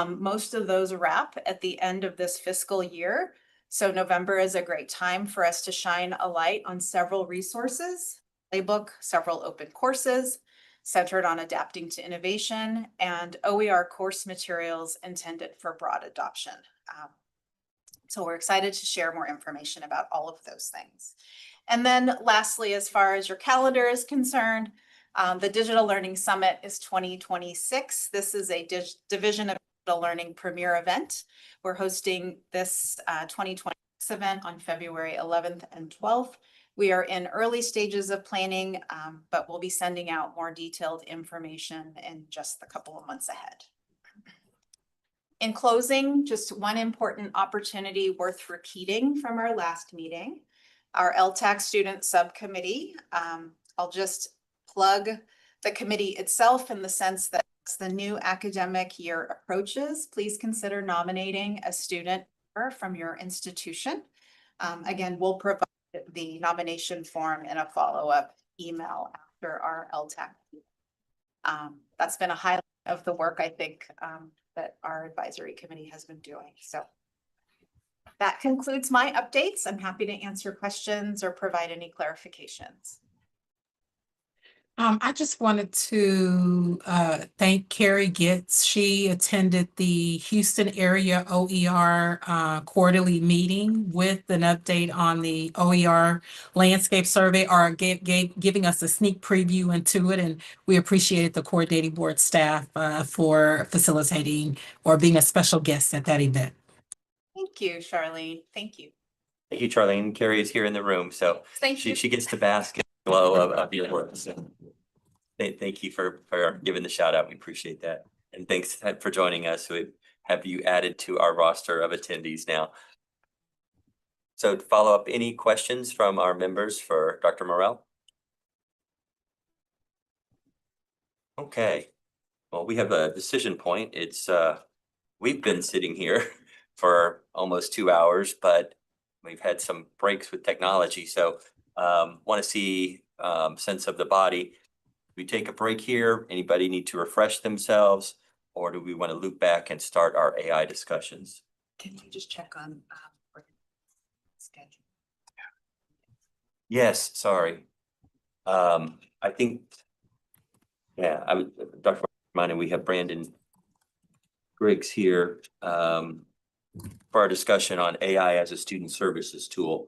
Most of those wrap at the end of this fiscal year. So November is a great time for us to shine a light on several resources, playbook, several open courses centered on adapting to innovation, and OER course materials intended for broad adoption. So we're excited to share more information about all of those things. And then lastly, as far as your calendar is concerned, the Digital Learning Summit is 2026. This is a Division of Digital Learning premier event. We're hosting this 2026 event on February 11th and 12th. We are in early stages of planning, but we'll be sending out more detailed information in just a couple of months ahead. In closing, just one important opportunity worth repeating from our last meeting, our LTAC student subcommittee. I'll just plug the committee itself in the sense that as the new academic year approaches, please consider nominating a student from your institution. Again, we'll provide the nomination form in a follow-up email after our LTAC. That's been a highlight of the work, I think, that our advisory committee has been doing. So that concludes my updates. I'm happy to answer questions or provide any clarifications. I just wanted to thank Carrie Getz. She attended the Houston area OER quarterly meeting with an update on the OER landscape survey, or giving us a sneak preview into it. And we appreciate the coordinating board staff for facilitating or being a special guest at that event. Thank you, Charlene. Thank you. Thank you, Charlene. Carrie is here in the room, so Thank you. she gets to bask in the glow of your work. So thank you for giving the shout out. We appreciate that. And thanks for joining us. We have you added to our roster of attendees now. So to follow up, any questions from our members for Dr. Morrell? Okay. Well, we have a decision point. It's we've been sitting here for almost 2 hours, but we've had some breaks with technology. So want to see sense of the body. We take a break here. Anybody need to refresh themselves, or do we want to loop back and start our AI discussions? Can you just check on schedule? Yes, sorry. I think, yeah, Dr. Reminding we have Brandon Griggs here for our discussion on AI as a student services tool.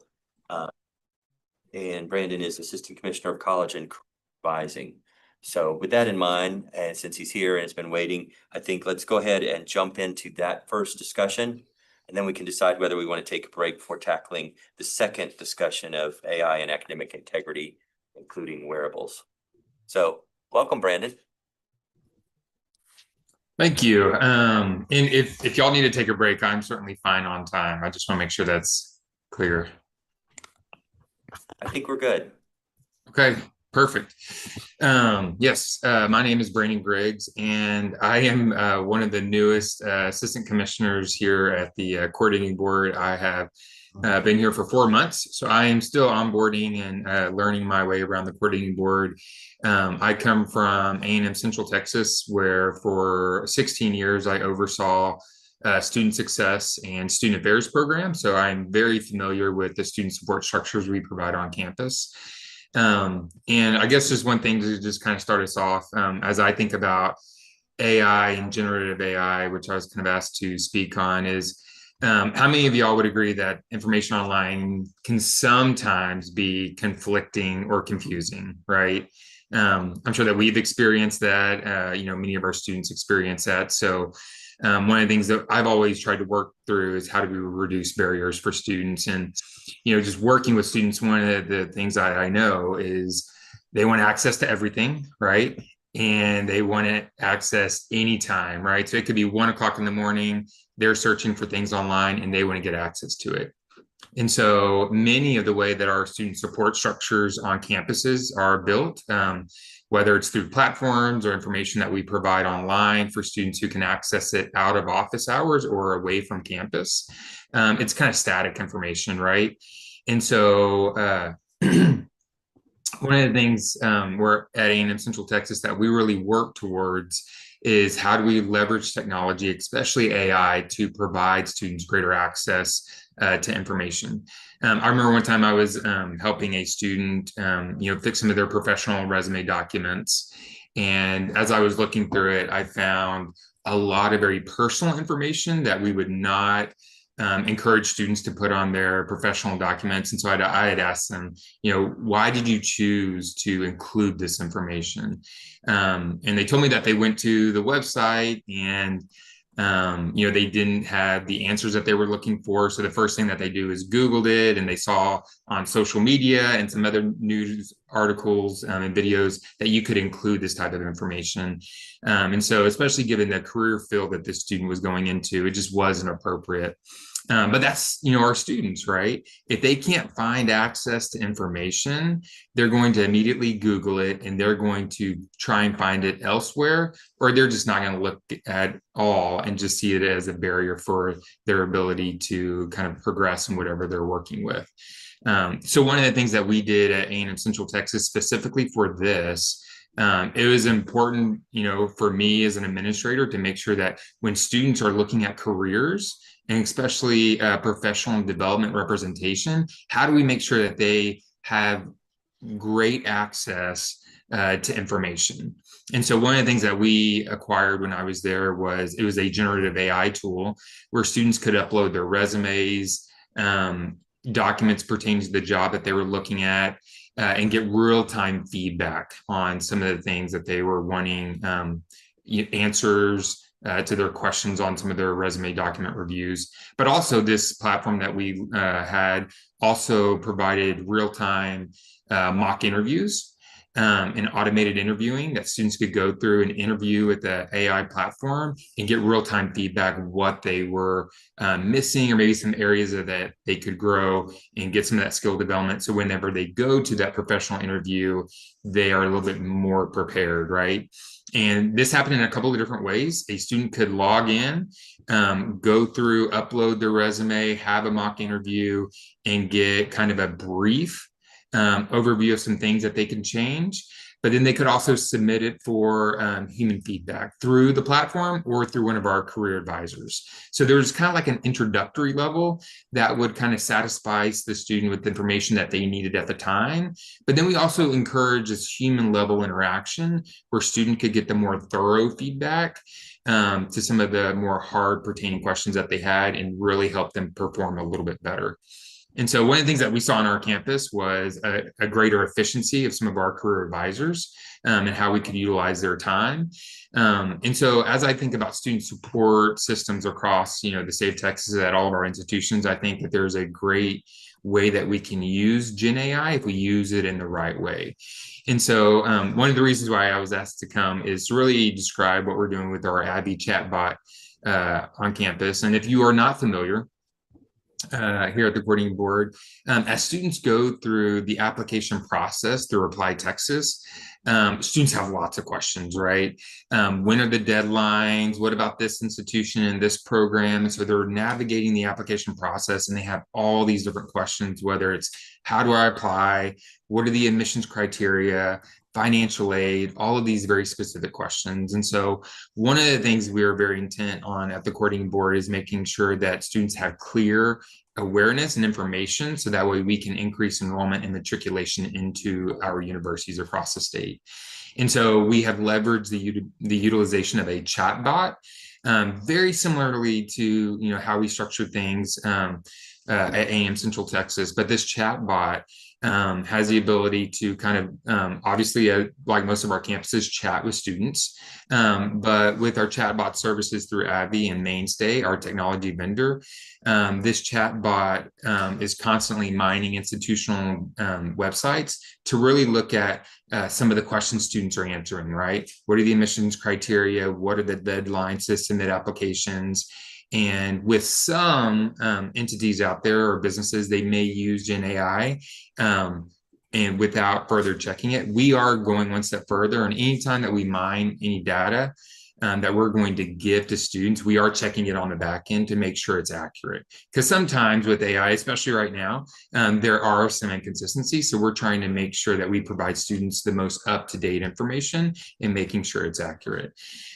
And Brandon is Assistant Commissioner of College and Advising. So with that in mind, and since he's here and has been waiting, I think let's go ahead and jump into that first discussion. And then we can decide whether we want to take a break before tackling the second discussion of AI and academic integrity, including wearables. So welcome, Brandon. Thank you. And if y'all need to take a break, I'm certainly fine on time. I just want to make sure that's clear. I think we're good. Okay, perfect. Yes, my name is Brandon Griggs, and I am one of the newest assistant commissioners here at the coordinating board. I have been here for 4 months, so I am still onboarding and learning my way around the coordinating board. I come from A&M Central Texas, where for 16 years I oversaw student success and student affairs program. So I'm very familiar with the student support structures we provide on campus. And I guess just one thing to just kind of start us off, as I think about AI and generative AI, which I was kind of asked to speak on, is how many of y'all would agree that information online can sometimes be conflicting or confusing, right? I'm sure that we've experienced that, many of our students experience that. So one of the things that I've always tried to work through is how do we reduce barriers for students. And, just working with students, one of the things I know is they want access to everything, right? And they want it access anytime, right? So it could be 1 o'clock in the morning, they're searching for things online and they want to get access to it. And so many of the way that our student support structures on campuses are built, whether it's through platforms or information that we provide online for students who can access it out of office hours or away from campus, it's kind of static information, right? And so one of the things we're at A&M Central Texas that we really work towards is how do we leverage technology, especially AI, to provide students greater access to information. I remember one time I was helping a student, fix some of their professional resume documents. And as I was looking through it, I found a lot of very personal information that we would not encourage students to put on their professional documents. And so I had asked them, why did you choose to include this information? And they told me that they went to the website and they didn't have the answers that they were looking for. So the first thing that they do is Googled it, and they saw on social media and some other news articles and videos that you could include this type of information. And so especially given the career field that this student was going into, it just wasn't appropriate. But that's, our students, right? If they can't find access to information, they're going to immediately Google it and they're going to try and find it elsewhere, or they're just not going to look at all and just see it as a barrier for their ability to kind of progress in whatever they're working with. So one of the things that we did at A&M Central Texas specifically for this It was important, for me as an administrator to make sure that when students are looking at careers and especially professional development representation, how do we make sure that they have great access to information? And so one of the things that we acquired when I was there was it was a generative AI tool where students could upload their resumes, documents pertaining to the job that they were looking at, and get real-time feedback on some of the things that they were wanting, answers to their questions on some of their resume document reviews. But also this platform that we had also provided real-time mock interviews and automated interviewing that students could go through and interview with the AI platform and get real-time feedback what they were missing, or maybe some areas that they could grow and get some of that skill development. So whenever they go to that professional interview, they are a little bit more prepared, right? And this happened in a couple of different ways. A student could log in, go through, upload their resume, have a mock interview, and get kind of a brief overview of some things that they can change. But then they could also submit it for human feedback through the platform or through one of our career advisors. So there's kind of like an introductory level that would kind of satisfy the student with the information that they needed at the time. But then we also encourage this human level interaction where student could get the more thorough feedback to some of the more hard pertaining questions that they had and really help them perform a little bit better. And so one of the things that we saw on our campus was a greater efficiency of some of our career advisors and how we could utilize their time. And so as I think about student support systems across, the state of Texas at all of our institutions, I think that there's a great way that we can use Gen AI if we use it in the right way. And so one of the reasons why I was asked to come is to really describe what we're doing with our Abby chatbot on campus. And if you are not familiar, here at the coordinating board, as students go through the application process through Apply Texas, students have lots of questions, right? When are the deadlines? What about this institution and this program? And so they're navigating the application process and they have all these different questions, whether it's how do I apply? What are the admissions criteria? Financial aid, all of these very specific questions. And so one of the things we are very intent on at the coordinating board is making sure that students have clear awareness and information so that way we can increase enrollment and matriculation into our universities across the state. And so we have leveraged the utilization of a chatbot, very similarly to how we structure things at AM Central Texas. But this chatbot has the ability to kind of obviously, like most of our campuses, chat with students. But with our chatbot services through Abby and Mainstay, our technology vendor, this chatbot is constantly mining institutional websites to really look at some of the questions students are answering, right? What are the admissions criteria? What are the deadlines to submit applications? And with some entities out there or businesses, they may use Gen AI and without further checking it. We are going one step further, and anytime that we mine any data that we're going to give to students, we are checking it on the back end to make sure it's accurate. Because sometimes with AI, especially right now, there are some inconsistencies. So we're trying to make sure that we provide students the most up-to-date information and making sure it's accurate.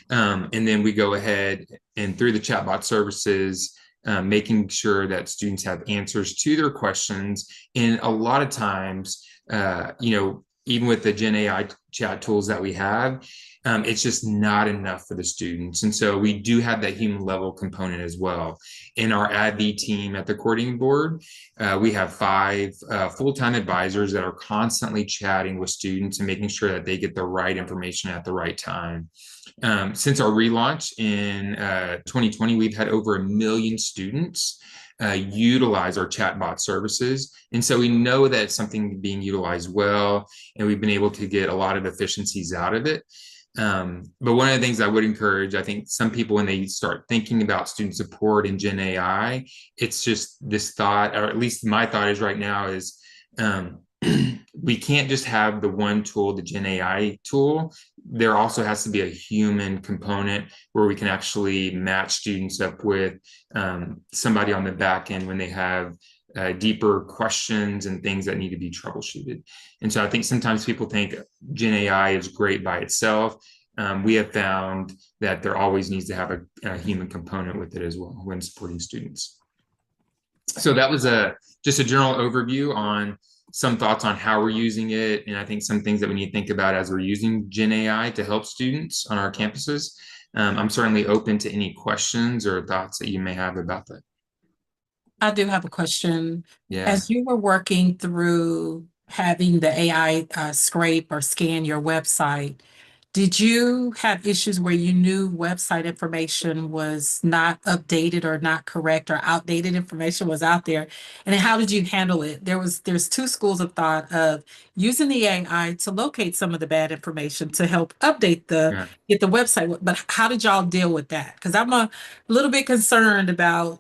And then we go ahead and through the chatbot services, making sure that students have answers to their questions. And a lot of times, even with the Gen AI chat tools that we have, it's just not enough for the students. And so we do have that human level component as well. In our ADV team at the coordinating board, we have 5 full-time advisors that are constantly chatting with students and making sure that they get the right information at the right time. Since our relaunch in 2020, we've had over 1 million students utilize our chatbot services. And so we know that it's something being utilized well, and we've been able to get a lot of efficiencies out of it. But one of the things I would encourage, I think some people, when they start thinking about student support in Gen AI, it's just this thought, or at least my thought is right now is, we can't just have the one tool, the Gen AI tool. There also has to be a human component where we can actually match students up with somebody on the back end when they have deeper questions and things that need to be troubleshooted. And so I think sometimes people think Gen AI is great by itself. We have found that there always needs to have a human component with it as well when supporting students. So that was just a general overview on some thoughts on how we're using it, and I think some things that we need to think about as we're using Gen AI to help students on our campuses. I'm certainly open to any questions or thoughts that you may have about that. I do have a question. Yeah. As you were working through having the AI scrape or scan your website, did you have issues where you knew website information was not updated or not correct, or outdated information was out there? And then how did you handle it? There's two schools of thought of using the AI to locate some of the bad information to help update get the website. But how did y'all deal with that? Because I'm a little bit concerned about,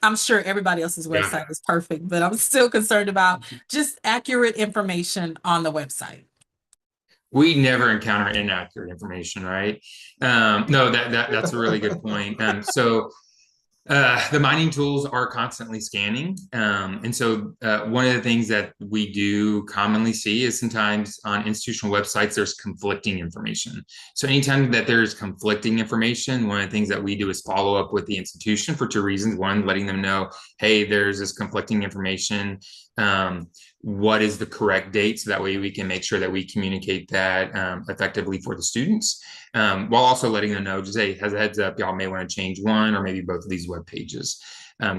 I'm sure everybody else's website is perfect, but I'm still concerned about just accurate information on the website. We never encounter inaccurate information, right? No, that's a really good point. The mining tools are constantly scanning. And so one of the things that we do commonly see is sometimes on institutional websites, there's conflicting information. So anytime that there's conflicting information, one of the things that we do is follow up with the institution for two reasons. One, letting them know, hey, there's this conflicting information. What is the correct date? So that way we can make sure that we communicate that effectively for the students, while also letting them know, just, hey, as a heads up, y'all may want to change one or maybe both of these web pages.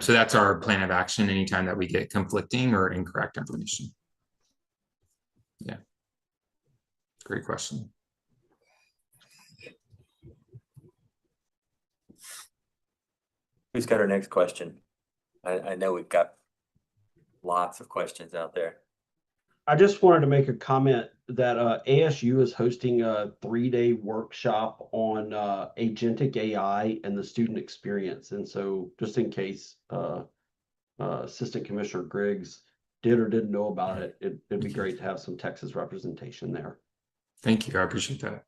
So that's our plan of action anytime that we get conflicting or incorrect information. Yeah. Great question. Who's got our next question? I know we've got lots of questions out there. I just wanted to make a comment that ASU is hosting a 3-day workshop on agentic AI and the student experience. And so just in case Assistant Commissioner Griggs did or didn't know about it, it'd be great to have some Texas representation there. Thank you. I appreciate that.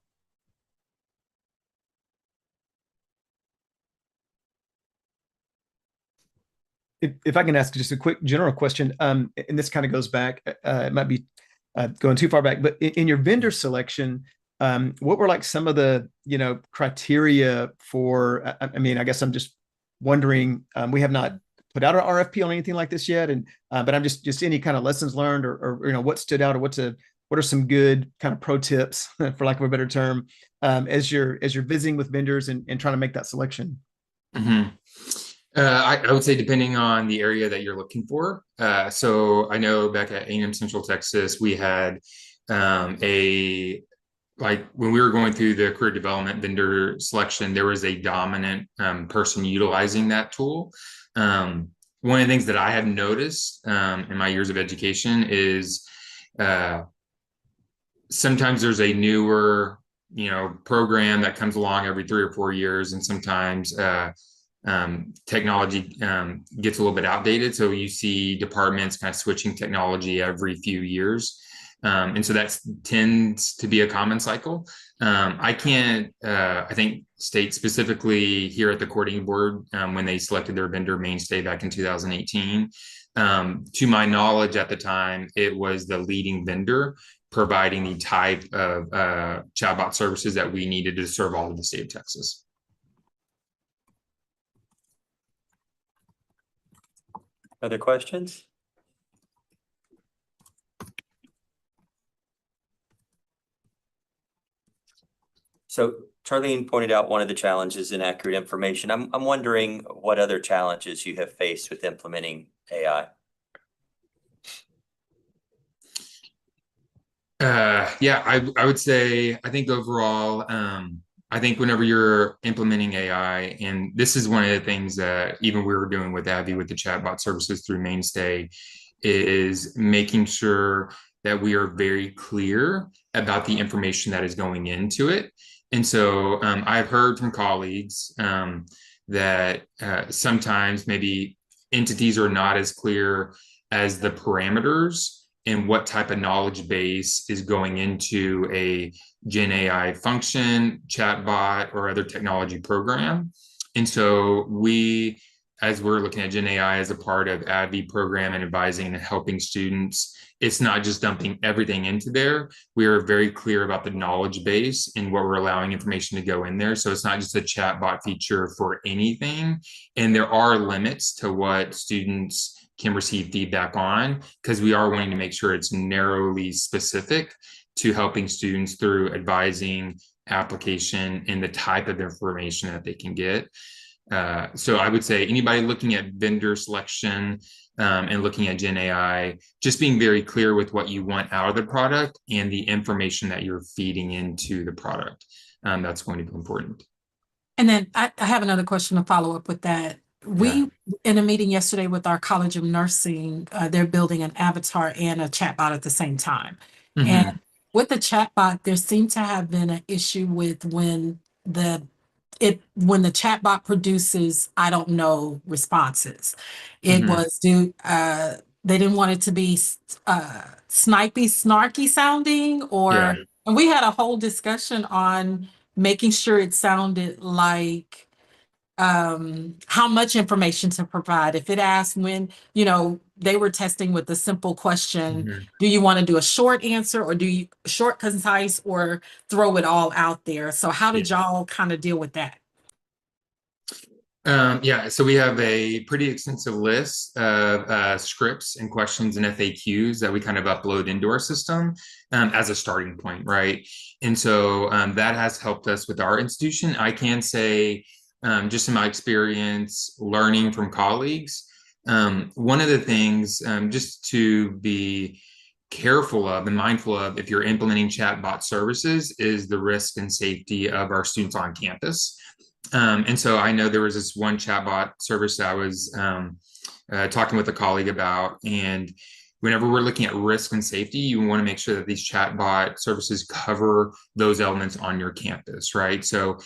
If I can ask just a quick general question, and this kind of goes back, it might be going too far back, but in your vendor selection, what were like some of the, criteria for, I mean, I guess I'm just wondering, we have not put out an RFP on anything like this yet. And, but I'm just any kind of lessons learned or what stood out, or what are some good kind of pro tips for lack of a better term, as you're visiting with vendors and trying to make that selection? Mm-hmm. I would say depending on the area that you're looking for. So I know back at A&M Central Texas, we had when we were going through the career development vendor selection, there was a dominant person utilizing that tool. One of the things that I have noticed in my years of education is sometimes there's a newer, program that comes along every 3 or 4 years, and sometimes technology gets a little bit outdated. So you see departments kind of switching technology every few years. And so that tends to be a common cycle. I can't, I think, state specifically here at the coordinating board when they selected their vendor Mainstay back in 2018. To my knowledge at the time, it was the leading vendor providing the type of chatbot services that we needed to serve all of the state of Texas. Other questions? So Charlene pointed out one of the challenges in accurate information. I'm wondering what other challenges you have faced with implementing AI. Yeah, I would say, I think overall, I think whenever you're implementing AI, and this is one of the things that even we were doing with Abby with the chatbot services through Mainstay, is making sure that we are very clear about the information that is going into it. And so I've heard from colleagues that sometimes maybe entities are not as clear as the parameters and what type of knowledge base is going into a Gen AI function, chatbot, or other technology program. And so we as we're looking at Gen AI as a part of ADV program and advising and helping students, it's not just dumping everything into there. We are very clear about the knowledge base and what we're allowing information to go in there. So it's not just a chatbot feature for anything. And there are limits to what students can receive feedback on, because we are wanting to make sure it's narrowly specific to helping students through advising, application, and the type of information that they can get. So I would say anybody looking at vendor selection and looking at Gen AI, just being very clear with what you want out of the product and the information that you're feeding into the product. That's going to be important. And then I have another question to follow up with that. We, in a meeting yesterday with our College of Nursing, they're building an avatar and a chatbot at the same time. Mhm. And with the chatbot, there seemed to have been an issue with when the chatbot produces I don't know responses. It Mhm. was they didn't want it to be snarky sounding, Yeah. and we had a whole discussion on making sure it sounded like how much information to provide. If it asked when, they were testing with a simple question, Mhm. do you want to do a short answer, or do you short, concise, or throw it all out there? So how did y'all kind of deal with that? Yeah, so we have a pretty extensive list of scripts and questions and FAQs that we kind of upload into our system as a starting point, right? And so that has helped us with our institution. I can say, just in my experience learning from colleagues, one of the things just to be careful of and mindful of if you're implementing chatbot services is the risk and safety of our students on campus. And so I know there was this one chatbot service that I was talking with a colleague about, and whenever we're looking at risk and safety, you want to make sure that these chatbot services cover those elements on your campus, right? So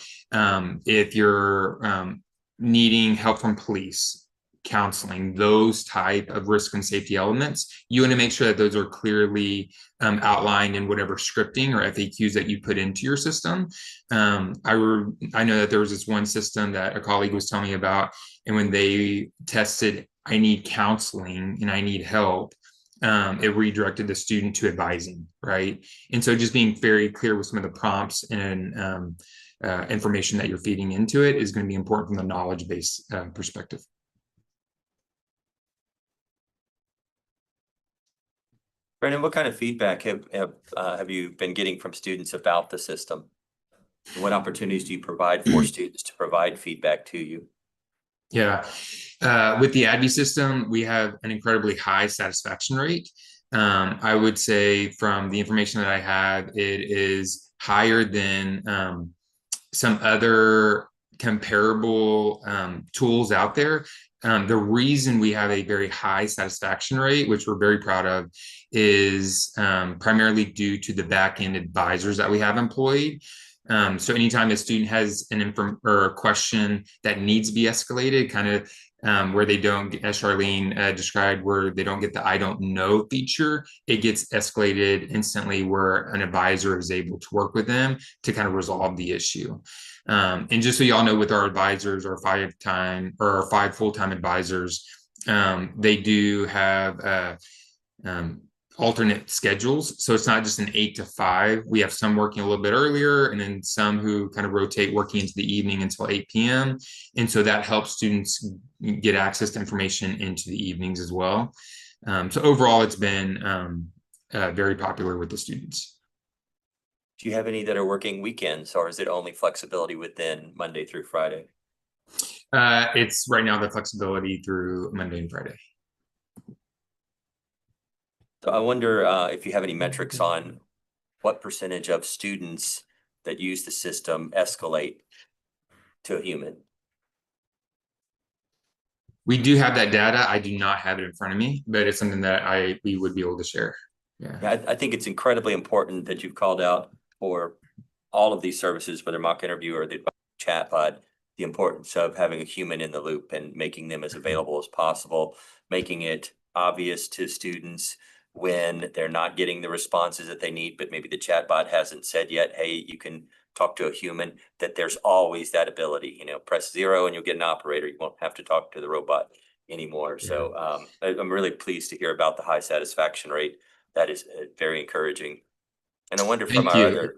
if you're needing help from police, counseling, those type of risk and safety elements, you want to make sure that those are clearly outlined in whatever scripting or FAQs that you put into your system. I know that there was this one system that a colleague was telling me about, and when they tested, I need counseling and I need help, it redirected the student to advising, right? And so just being very clear with some of the prompts and information that you're feeding into it is going to be important from the knowledge base perspective. Brendan, what kind of feedback have you been getting from students about the system? What opportunities do you provide for students to provide feedback to you? Yeah, with the ADV system, we have an incredibly high satisfaction rate. I would say from the information that I have, it is higher than some other comparable tools out there. The reason we have a very high satisfaction rate, which we're very proud of, is primarily due to the back-end advisors that we have employed. So anytime a student has an or a question that needs to be escalated, kind of where they don't, as Charlene described, where they don't get the I don't know feature, it gets escalated instantly where an advisor is able to work with them to kind of resolve the issue. And just so y'all know, with our advisors, our 5 full-time advisors, they do have alternate schedules. So it's not just an 8 to 5. We have some working a little bit earlier, and then some who kind of rotate working into the evening until 8 p.m. And so that helps students get access to information into the evenings as well. So overall, it's been very popular with the students. Do you have any that are working weekends, or is it only flexibility within Monday through Friday? It's right now the flexibility through Monday and Friday. So I wonder if you have any metrics on what percentage of students that use the system escalate to a human. We do have that data. I do not have it in front of me, but it's something that we would be able to share. Yeah, I think it's incredibly important that you've called out for all of these services, whether mock interview or the chatbot, the importance of having a human in the loop and making them as available as possible, making it obvious to students when they're not getting the responses that they need, but maybe the chatbot hasn't said yet, hey, you can talk to a human, that there's always that ability, you know, press 0 and you'll get an operator. You won't have to talk to the robot anymore. So I'm really pleased to hear about the high satisfaction rate. That is very encouraging. And I wonder from Thank our you. other,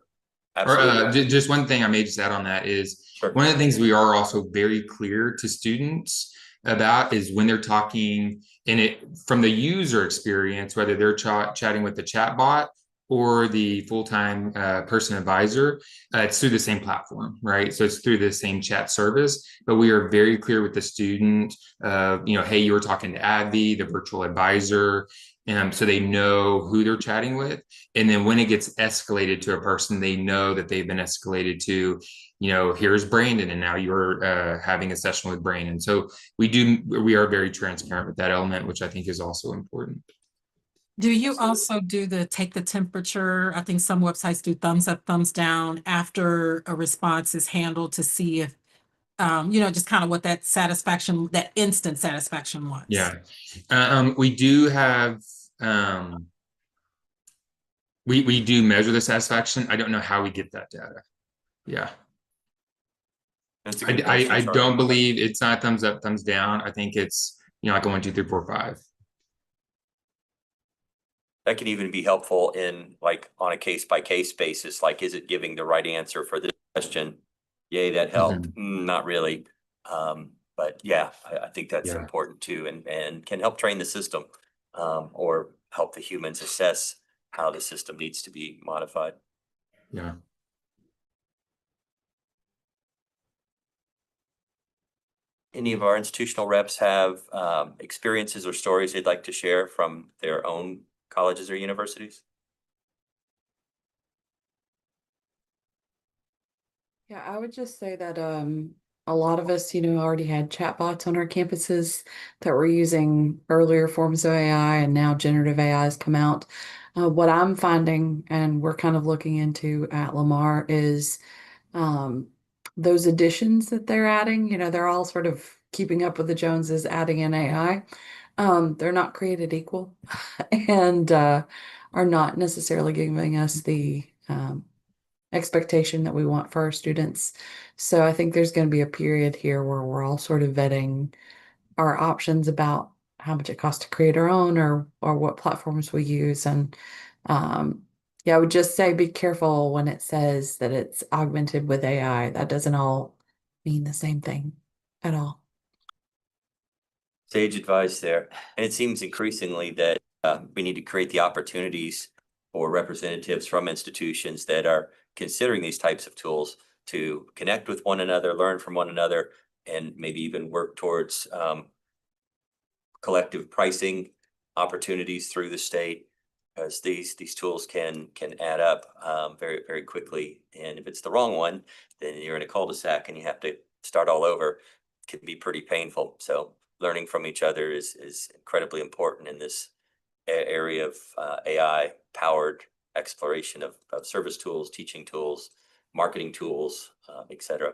Or absolutely. just one thing I may just add on that is Sure. one of the things we are also very clear to students about is when they're talking in it from the user experience, whether they're chatting with the chat bot or the full-time person advisor, it's through the same platform, right? So it's through the same chat service, but we are very clear with the student, you know, hey, you were talking to Abby, the virtual advisor, so they know who they're chatting with. And then when it gets escalated to a person, they know that they've been escalated to, you know, here's Brandon, and now you're having a session with Brandon. So we are very transparent with that element, which I think is also important. Do you also do the take the temperature? I think some websites do thumbs up, thumbs down after a response is handled to see if, you know, just kind of what that satisfaction, that instant satisfaction was. Yeah. We do have, we do measure the satisfaction. I don't know how we get that data. Yeah. That's a good question, I Charlie. don't believe it's not thumbs up, thumbs down. I think it's, you know, like a 1, 2, 3, 4, 5. That could even be helpful in like on a case by case basis. Like, is it giving the right answer for this question? Yay, that helped. Not really. But yeah, I think that's important too, and can help train the system, or help the humans assess how the system needs to be modified. Yeah. Any of our institutional reps have experiences or stories they'd like to share from their own colleges or universities? Yeah, I would just say that a lot of us, you know, already had chatbots on our campuses that were using earlier forms of AI, and now generative AI has come out. What I'm finding, and we're kind of looking into at Lamar, is those additions that they're adding. You know, they're all sort of keeping up with the Joneses, adding in AI. They're not created equal, and are not necessarily giving us the expectation that we want for our students. So I think there's going to be a period here where we're all sort of vetting our options about how much it costs to create our own, or what platforms we use. And yeah, I would just say be careful when it says that it's augmented with AI. That doesn't all mean the same thing at all. Sage advice there. And it seems increasingly that we need to create the opportunities for representatives from institutions that are considering these types of tools to connect with one another, learn from one another, and maybe even work towards collective pricing opportunities through the state, because these tools can add up very, very quickly. And if it's the wrong one, then you're in a cul-de-sac and you have to start all over. It can be pretty painful. So learning from each other is incredibly important in this area of AI powered exploration of service tools, teaching tools, marketing tools, etc.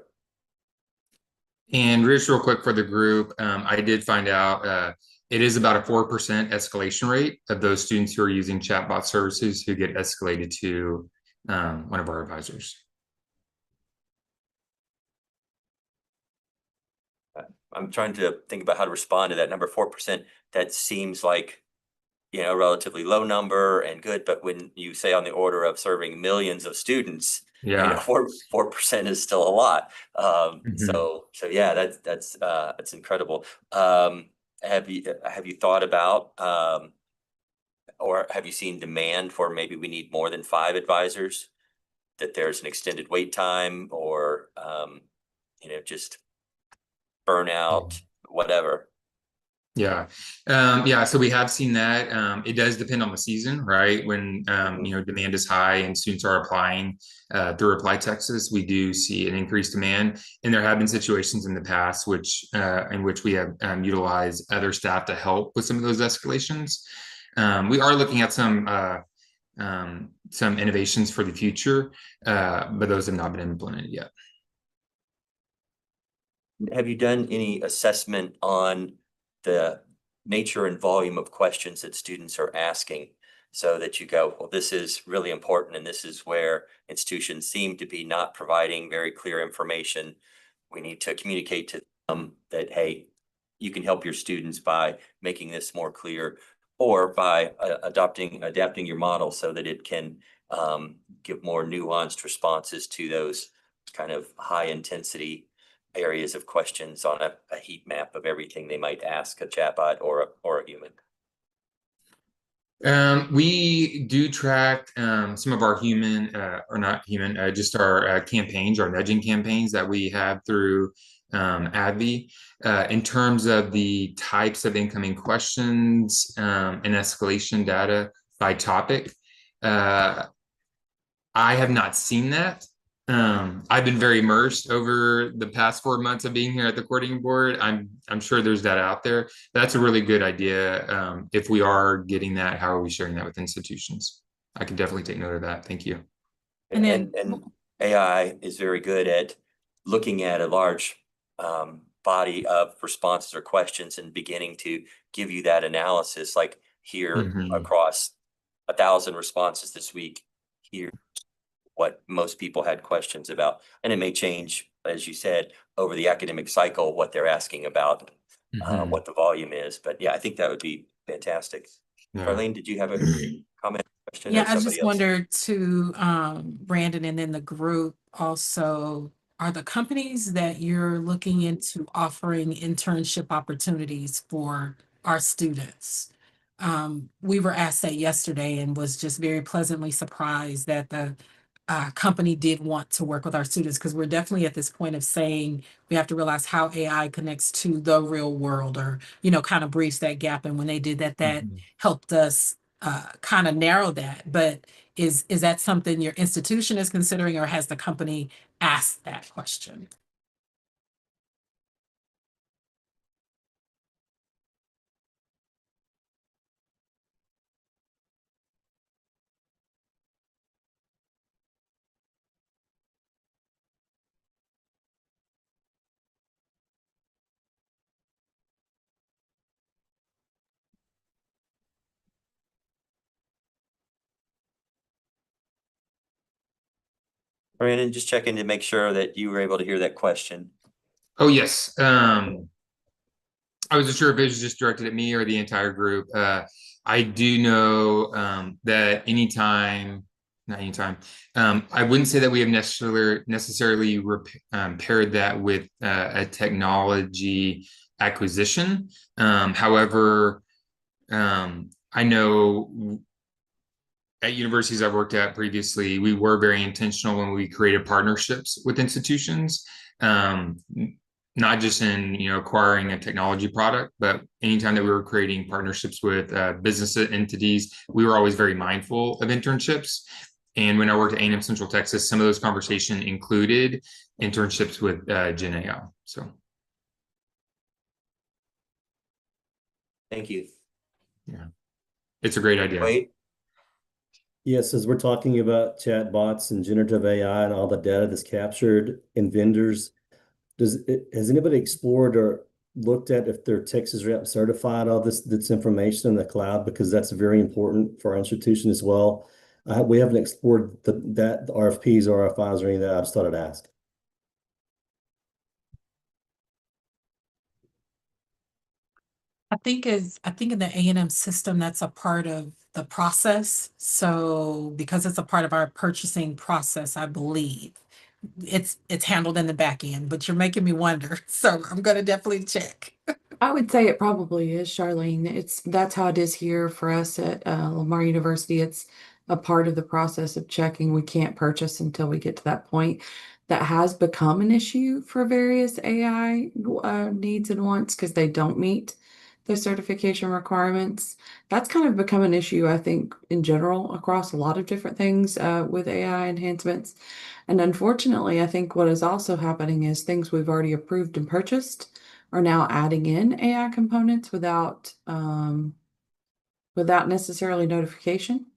And just real quick for the group, I did find out it is about a 4% escalation rate of those students who are using chatbot services who get escalated to one of our advisors. I'm trying to think about how to respond to that number. 4%, that seems like, you know, a relatively low number and good, but when you say on the order of serving millions of students, you know, 4% is still a lot. So yeah, that's incredible. Have you thought about or have you seen demand for maybe we need more than 5 advisors, that there's an extended wait time, or you know, just burnout, whatever? Yeah. So we have seen that. It does depend on the season, right? When, you know, demand is high and students are applying through Apply Texas, we do see an increased demand. And there have been situations in the past in which we have utilized other staff to help with some of those escalations. We are looking at some innovations for the future, but those have not been implemented yet. Have you done any assessment on the nature and volume of questions that students are asking? so that you go, well, this is really important, and this is where institutions seem to be not providing very clear information. We need to communicate to them that, hey, you can help your students by making this more clear, or by adapting your model so that it can give more nuanced responses to those kind of high intensity areas of questions on a heat map of everything they might ask a chatbot or a human. We do track some of our human, or not human, just our campaigns, our nudging campaigns that we have through ADVI. In terms of the types of incoming questions and escalation data by topic, I have not seen that. I've been very immersed over the past 4 months of being here at the coordinating board. I'm sure there's that out there. That's a really good idea. If we are getting that, how are we sharing that with institutions? I can definitely take note of that. Thank you. And then- And AI is very good at looking at a large body of responses or questions and beginning to give you that analysis, like here Mhm. across 1,000 responses this week, here what most people had questions about. And it may change, as you said, over the academic cycle, what they're asking about, Mhm. what the volume is. But yeah, I think that would be fantastic. Yeah. Arlene, did you have a comment, question? Yeah, or I somebody just else? wondered to Brandon and then the group also, are the companies that you're looking into offering internship opportunities for our students? We were asked that yesterday and was just very pleasantly surprised that the company did want to work with our students, because we're definitely at this point of saying we have to realize how AI connects to the real world, or, kind of bridge that gap. And when they did that, that Mhm. helped us kind of narrow that. But is that something your institution is considering, or has the company asked that question? Brandon, just checking to make sure that you were able to hear that question. Oh, yes. I wasn't sure if it was just directed at me or the entire group. I do know that not anytime, I wouldn't say that we have necessarily paired that with a technology acquisition. However, I know at universities I've worked at previously, we were very intentional when we created partnerships with institutions. Not just in acquiring a technology product, but anytime that we were creating partnerships with business entities, we were always very mindful of internships. And when I worked at A&M Central Texas, some of those conversations included internships with Gen AI. So Thank you. yeah, it's a great idea. Wait. Yes, as we're talking about chat bots and generative AI and all the data that's captured in vendors, has anybody explored or looked at if their Texas Rep certified all this information in the cloud? Because that's very important for our institution as well. We haven't explored the RFPs or RFIs or any of that. I just thought I'd ask. I think in the A&M system, that's a part of the process. So because it's a part of our purchasing process, I believe it's handled in the back end, but you're making me wonder. So I'm going to definitely check. I would say it probably is, Charlene. That's how it is here for us at Lamar University. It's a part of the process of checking. We can't purchase until we get to that point. That has become an issue for various AI needs and wants because they don't meet the certification requirements. That's kind of become an issue, I think, in general across a lot of different things with AI enhancements. And unfortunately, I think what is also happening is things we've already approved and purchased are now adding in AI components without necessarily notification.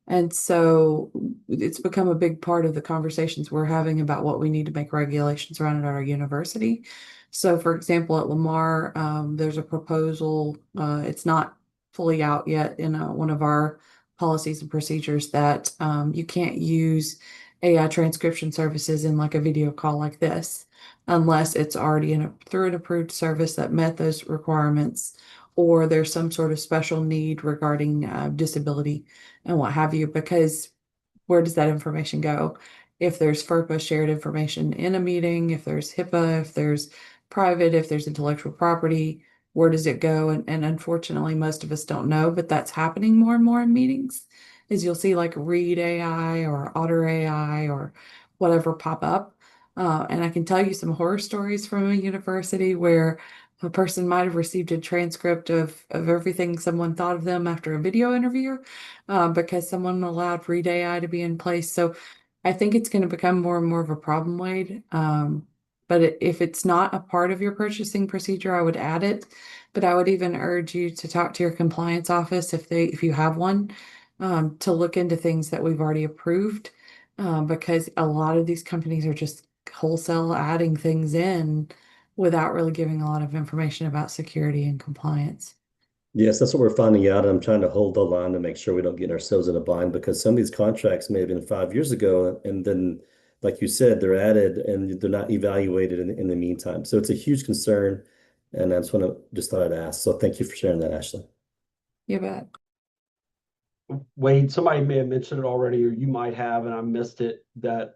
And so it's become a big part of the conversations we're having about what we need to make regulations around at our university. So for example, at Lamar, there's a proposal, it's not fully out yet in one of our policies and procedures that you can't use AI transcription services in like a video call like this unless it's already through an approved service that met those requirements, or there's some sort of special need regarding disability and what have you, because where does that information go? If there's FERPA shared information in a meeting, if there's HIPAA, if there's private, if there's intellectual property, where does it go? And unfortunately, most of us don't know, but that's happening more and more in meetings. Is you'll see like Read AI or Otter AI or whatever pop up. And I can tell you some horror stories from a university where a person might have received a transcript of everything someone thought of them after a video interview, because someone allowed Read AI to be in place. So I think it's going to become more and more of a problem, Wade. But if it's not a part of your purchasing procedure, I would add it. But I would even urge you to talk to your compliance office if you have one, to look into things that we've already approved, because a lot of these companies are just wholesale adding things in without really giving a lot of information about security and compliance. Yes, that's what we're finding out. I'm trying to hold the line to make sure we don't get ourselves in a bind because some of these contracts may have been 5 years ago, and then, like you said, they're added and they're not evaluated in the meantime. So it's a huge concern, and I just thought I'd ask. So thank you for sharing that, Ashley. You bet. Wade, somebody may have mentioned it already, or you might have, and I missed it, that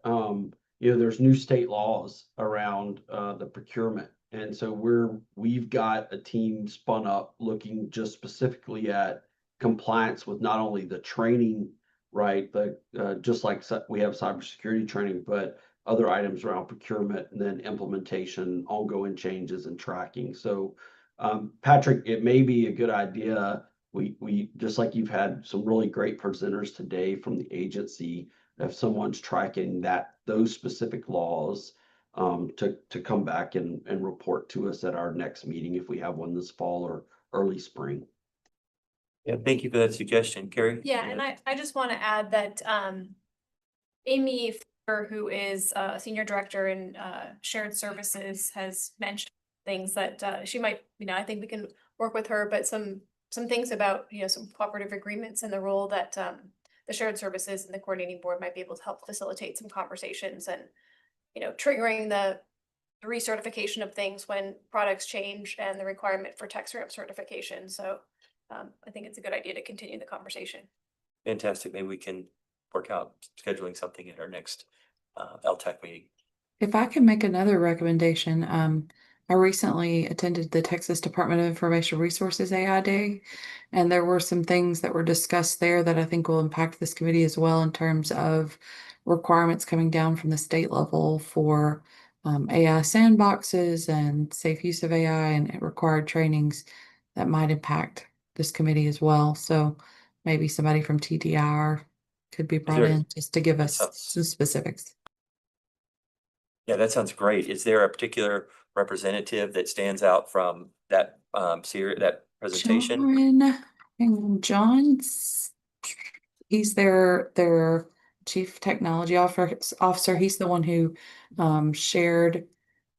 there's new state laws around the procurement. And so we've got a team spun up looking just specifically at compliance with not only the training, right, but just like we have cybersecurity training, but other items around procurement and then implementation, ongoing changes and tracking. So Patrick, it may be a good idea. We just like you've had some really great presenters today from the agency. If someone's tracking those specific laws, to come back and report to us at our next meeting if we have one this fall or early spring. Yeah, thank you for that suggestion, Carrie. Yeah, and I just want to add that Amy, who is Senior Director in Shared Services, has mentioned things that she might, I think we can work with her, but some things about, some cooperative agreements and the role that the Shared Services and the Coordinating Board might be able to help facilitate some conversations and, triggering the recertification of things when products change and the requirement for tax ramp certification. So I think it's a good idea to continue the conversation. Fantastic. Maybe we can work out scheduling something at our next LTAC meeting. If I can make another recommendation, I recently attended the Texas Department of Information Resources AI Day, and there were some things that were discussed there that I think will impact this committee as well in terms of requirements coming down from the state level for AI sandboxes and safe use of AI and required trainings that might impact this committee as well. So maybe somebody from TDR could be brought in just to give us some specifics. Yeah, that sounds great. Is there a particular representative that stands out from that that presentation? John's, he's their chief technology officer. He's the one who shared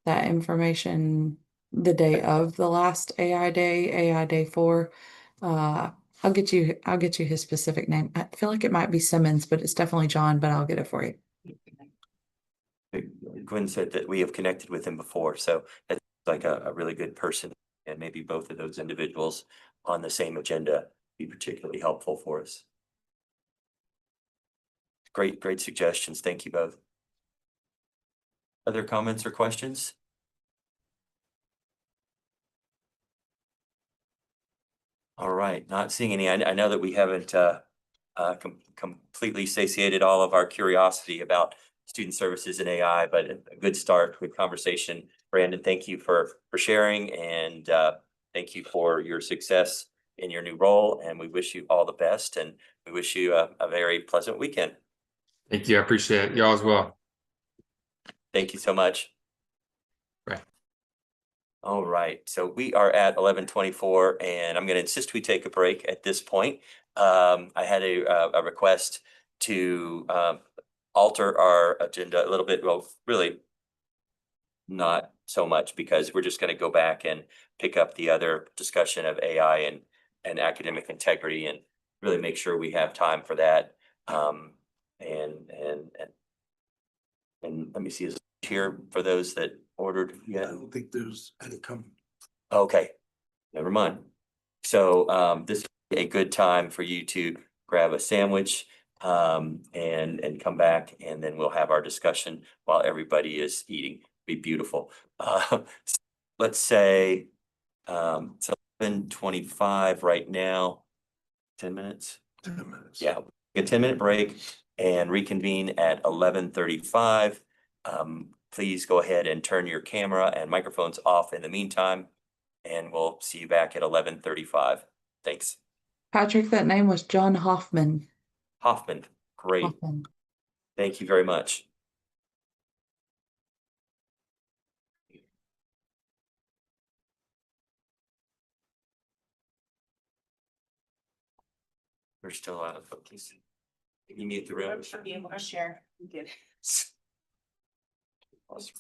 that information the day of the last AI Day 4. I'll get you his specific name. I feel like it might be Simmons, but it's definitely John, but I'll get it for you. Gwen said that we have connected with him before, so that's like a really good person, and maybe both of those individuals on the same agenda be particularly helpful for us. Great suggestions. Thank you both. Other comments or questions? All right, not seeing any. I know that we haven't completely satiated all of our curiosity about student services and AI, but a good start with conversation. Brandon, thank you for sharing, and thank you for your success in your new role, and we wish you all the best, and we wish you a very pleasant weekend. Thank you. I appreciate it. Y'all as well. Thank you so much. Bye. All right, so we are at 11:24, and I'm going to insist we take a break at this point. I had a request to alter our agenda a little bit. Well, really not so much, because we're just going to go back and pick up the other discussion of AI and academic integrity. And really make sure we have time for that. And let me see, is it here for those that ordered I yet? don't think there's any coming. Okay, never mind. So this is a good time for you to grab a sandwich and come back, and then we'll have our discussion while everybody is eating. Be beautiful. Let's say it's 11:25 right now. 10 minutes? 10 minutes. Yeah, a 10-minute break and reconvene at 11:35. Please go ahead and turn your camera and microphones off in the meantime, and we'll see you back at 11:35. Thanks. Patrick, that name was John Hoffman. Hoffman, great. Hoffman. Thank you very much. We're still out of focus. Can you mute the room? Be able to share. Awesome.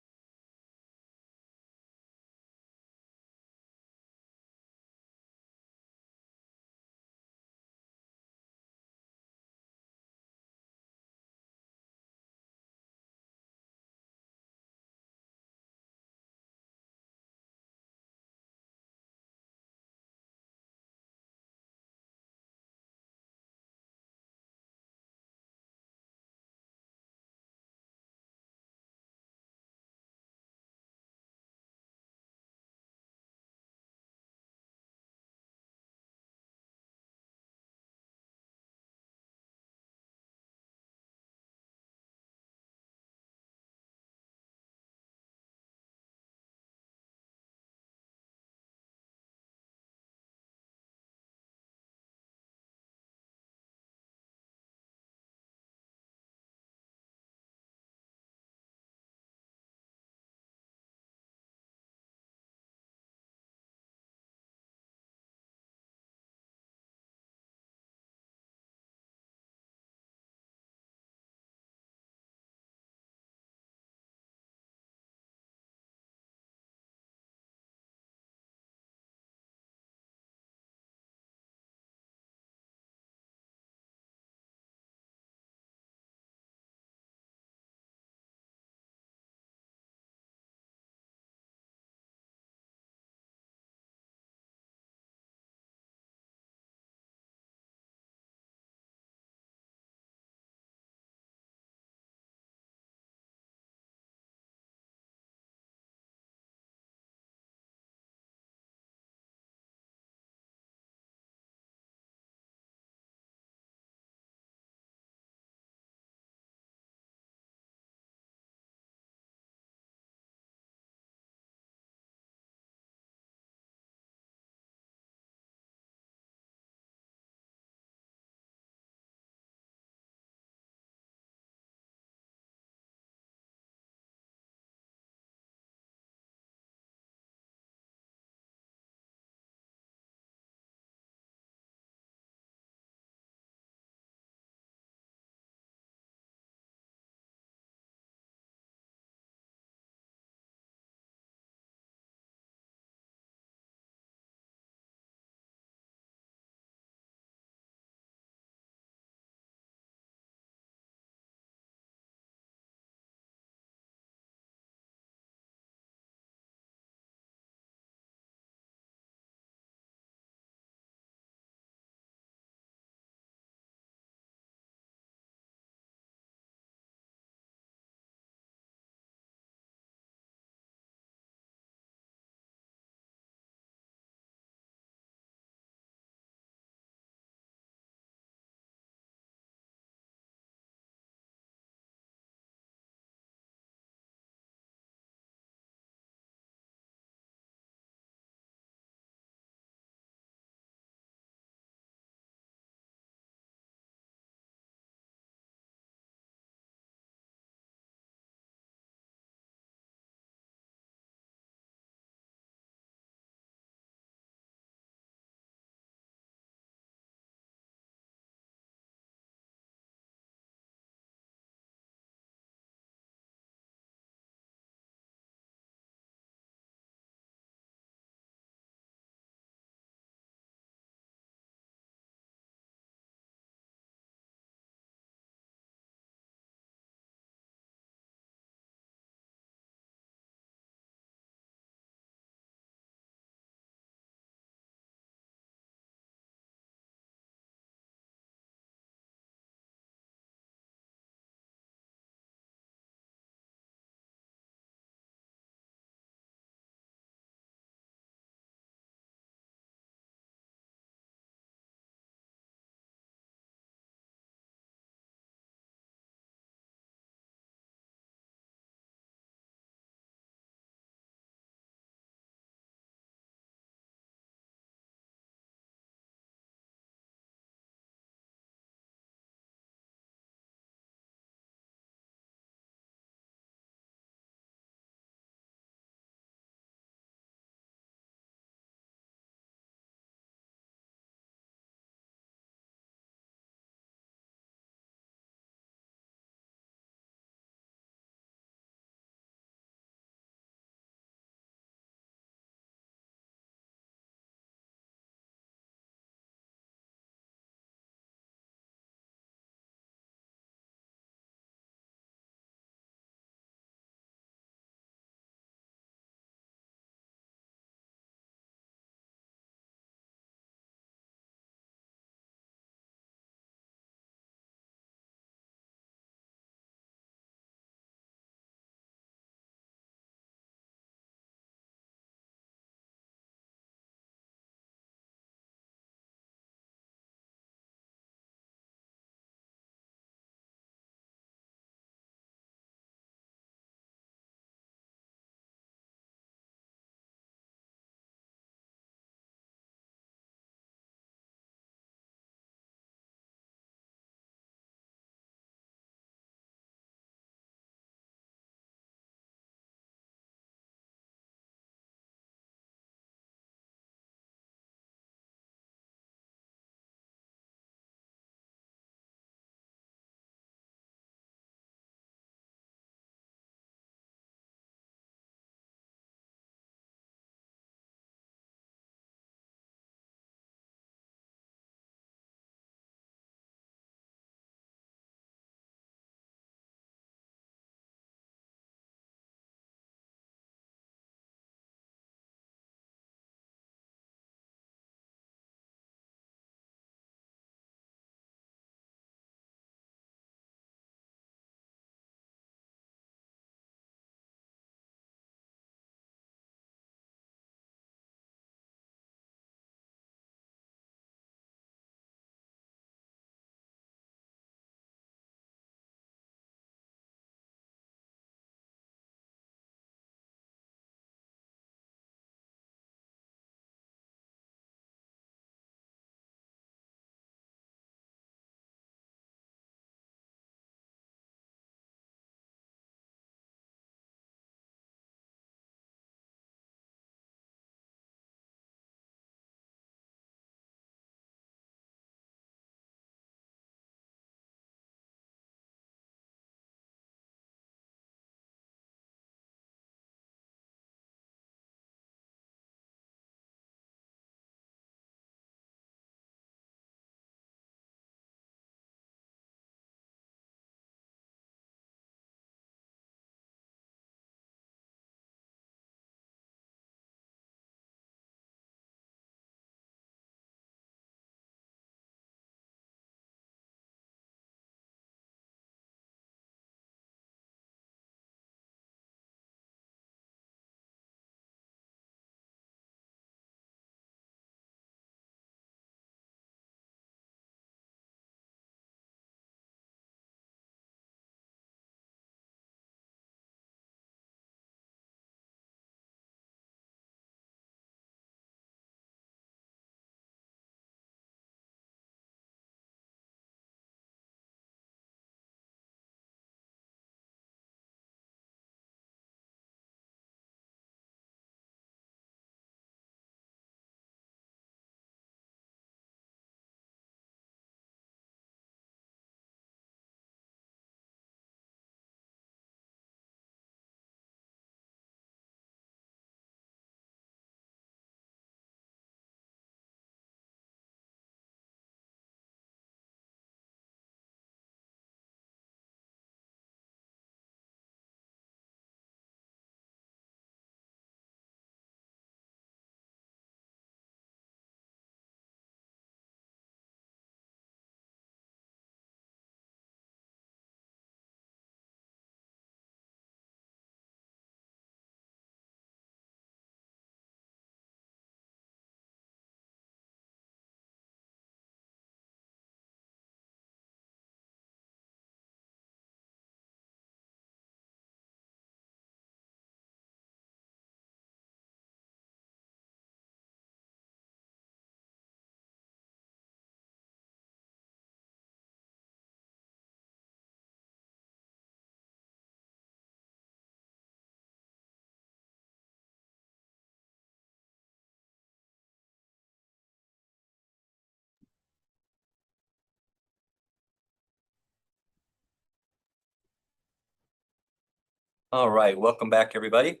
All right, welcome back, everybody.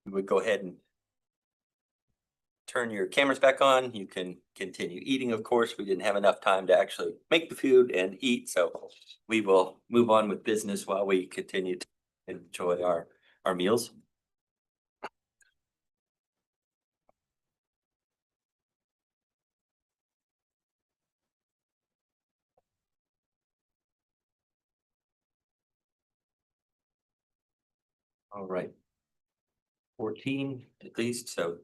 We would go ahead and turn your cameras back on. You can continue eating, of course. We didn't have enough time to actually make the food and eat, so we will move on with business while we continue to enjoy our meals. All right. 14 at least, so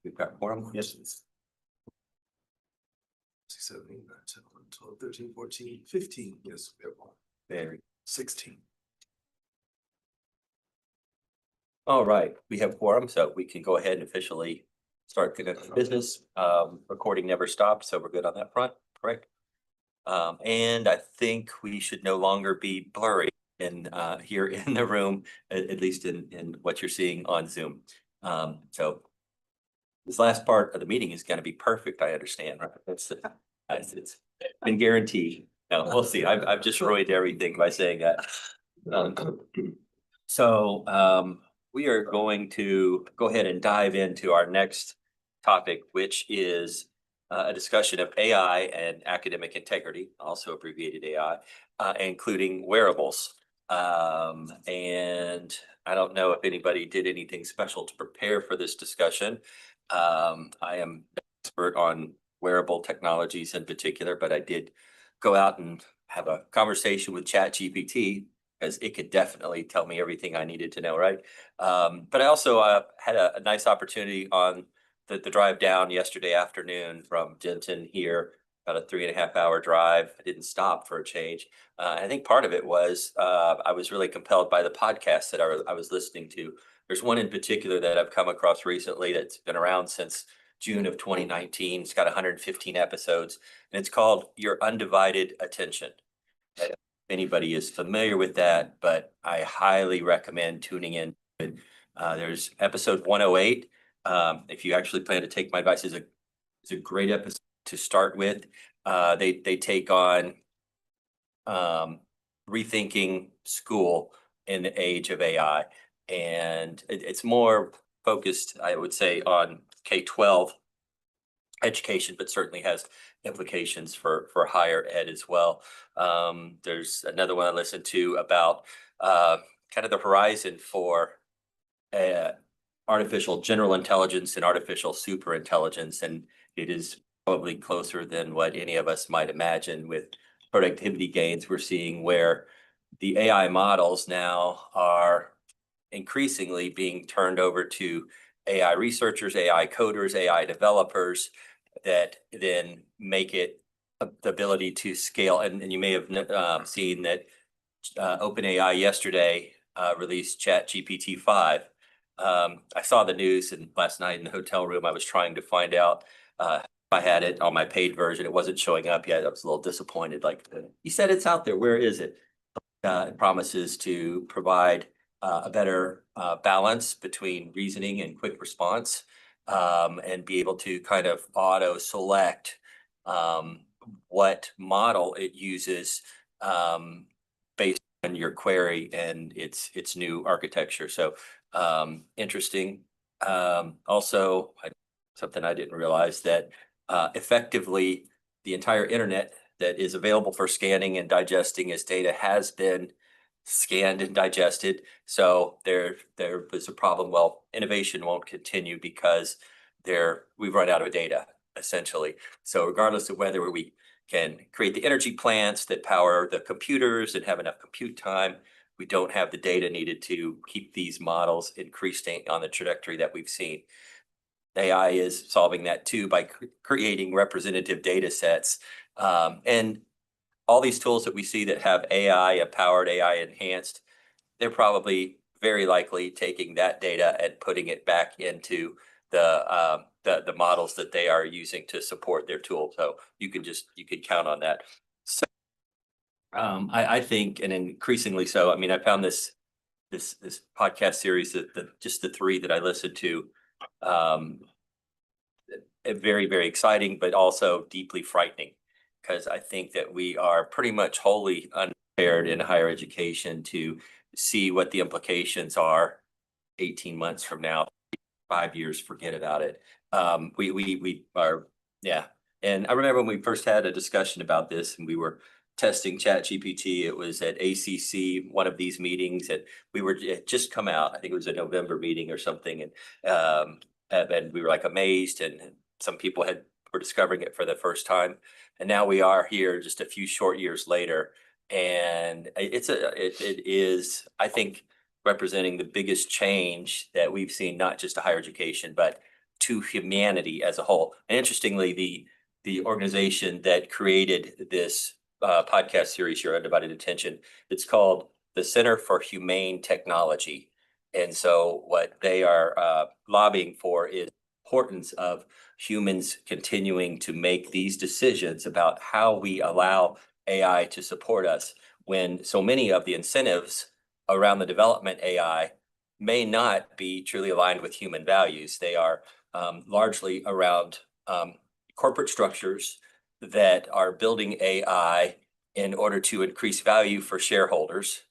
we've got quorum. Yes. 6, 7, 8, 9, 10, 11, 12, 13, 14, 15. Yes, we have one. Very. 16. All right, we have quorum, so we can go ahead and officially start conducting business. Recording never stopped, so we're good on that front, correct? And I think we should no longer be blurry in here in the room, at least in what you're seeing on Zoom. So this last part of the meeting is going to be perfect, I understand, right? It's been guaranteed. No, we'll see. I've just ruined everything by saying that. So we are going to go ahead and dive into our next topic, which is a discussion of AI and academic integrity, also abbreviated AI, including wearables. And I don't know if anybody did anything special to prepare for this discussion. I am expert on wearable technologies in particular, but I did go out and have a conversation with ChatGPT, because it could definitely tell me everything I needed to know, right? But I also had a nice opportunity on the drive down yesterday afternoon from Denton here, about a 3.5 hour drive. I didn't stop for a change. I think part of it was I was really compelled by the podcast that I was listening to. There's one in particular that I've come across recently that's been around since June of 2019. It's got 115 episodes, and it's called Your Undivided Attention. Anybody is familiar with that, but I highly recommend tuning in. There's episode 108. If you actually plan to take my advice, is a great episode to start with. They take on rethinking school in the age of AI, and it's more focused, I would say, on K-12 education, but certainly has implications for higher ed as well. There's another one I listened to about kind of the horizon for artificial general intelligence and artificial super intelligence, and it is probably closer than what any of us might imagine with productivity gains we're seeing, where the AI models now are increasingly being turned over to AI researchers, AI coders, AI developers, that then make it the ability to scale. And you may have seen that OpenAI yesterday released ChatGPT 5. I saw the news, and last night in the hotel room, I was trying to find out if I had it on my paid version. It wasn't showing up yet. I was a little disappointed. Like, you said it's out there. Where is it? It promises to provide a better balance between reasoning and quick response, and be able to kind of auto select what model it uses based on your query and its new architecture. So interesting. Also, something I didn't realize, that effectively the entire internet that is available for scanning and digesting as data has been scanned and digested. So there was a problem. Well, innovation won't continue because we've run out of data, essentially. So regardless of whether we can create the energy plants that power the computers and have enough compute time, we don't have the data needed to keep these models increasing on the trajectory that we've seen. AI is solving that too by creating representative data sets. And all these tools that we see that have AI empowered, AI enhanced, they're probably very likely taking that data and putting it back into the models that they are using to support their tool. So you can count on that. So I think, and increasingly so, I mean, I found this podcast series, that just the three that I listened to, very, very exciting, but also deeply frightening, because I think that we are pretty much wholly unprepared in higher education to see what the implications are 18 months from now, 5 years, forget about it. We are, yeah. And I remember when we first had a discussion about this and we were testing ChatGPT, it was at ACC, one of these meetings, and it had just come out. I think it was a November meeting or something. And we were like amazed, and some people were discovering it for the first time. And now we are here just a few short years later. And it is, I think, representing the biggest change that we've seen, not just to higher education, but to humanity as a whole. And interestingly, the organization that created this podcast series here, Undivided Attention, it's called the Center for Humane Technology. And so what they are lobbying for is importance of humans continuing to make these decisions about how we allow AI to support us, when so many of the incentives around the development AI may not be truly aligned with human values. They are largely around corporate structures that are building AI in order to increase value for shareholders,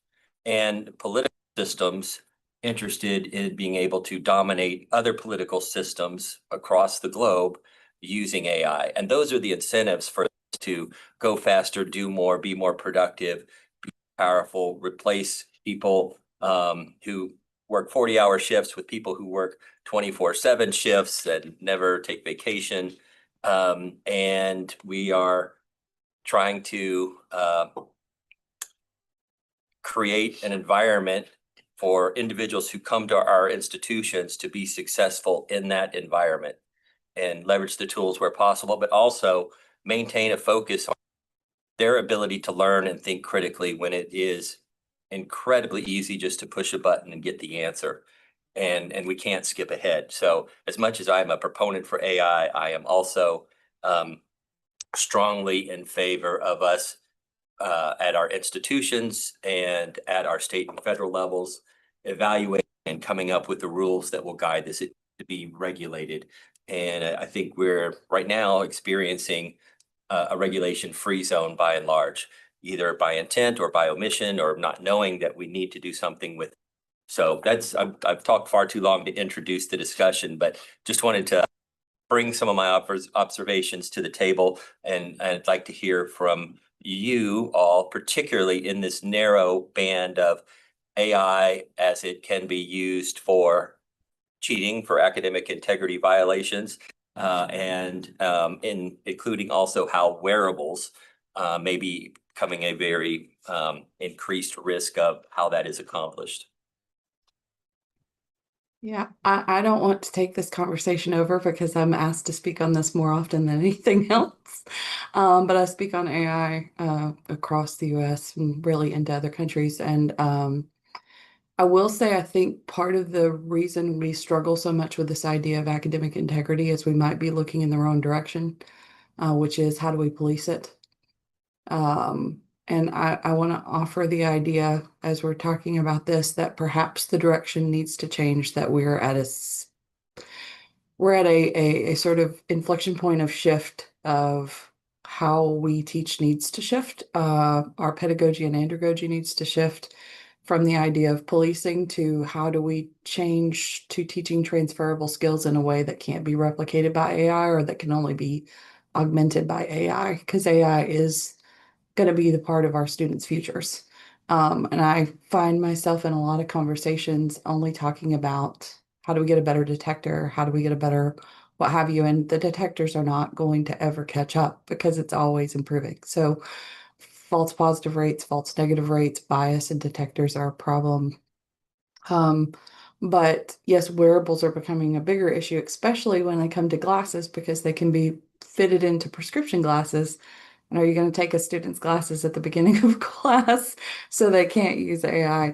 and political systems interested in being able to dominate other political systems across the globe using AI. And those are the incentives for us to go faster, do more, be more productive, be powerful, replace people who work 40-hour shifts with people who work 24/7 shifts and never take vacation. And we are trying to create an environment for individuals who come to our institutions to be successful in that environment and leverage the tools where possible, but also maintain a focus on their ability to learn and think critically when it is incredibly easy just to push a button and get the answer. And we can't skip ahead. So as much as I'm a proponent for AI, I am also strongly in favor of us at our institutions and at our state and federal levels, evaluating and coming up with the rules that will guide this to be regulated. And I think we're right now experiencing a regulation-free zone by and large, either by intent or by omission or not knowing that we need to do something with. So I've talked far too long to introduce the discussion, but just wanted to bring some of my observations to the table, and I'd like to hear from you all, particularly in this narrow band of AI as it can be used for cheating, for academic integrity violations, and including also how wearables may be becoming a very increased risk of how that is accomplished. Yeah, I don't want to take this conversation over because I'm asked to speak on this more often than anything else. But I speak on AI across the US and really into other countries. And I will say, I think part of the reason we struggle so much with this idea of academic integrity is we might be looking in the wrong direction, which is how do we police it? And I want to offer the idea as we're talking about this, that perhaps the direction needs to change, that we're at a sort of inflection point of shift of how we teach needs to shift. Our pedagogy and andragogy needs to shift from the idea of policing to how do we change to teaching transferable skills in a way that can't be replicated by AI or that can only be augmented by AI, because AI is going to be the part of our students' futures. And I find myself in a lot of conversations only talking about how do we get a better detector? How do we get a better what have you? And the detectors are not going to ever catch up because it's always improving. So false positive rates, false negative rates, bias and detectors are a problem. But yes, wearables are becoming a bigger issue, especially when they come to glasses, because they can be fitted into prescription glasses. And are you going to take a student's glasses at the beginning of class so they can't use AI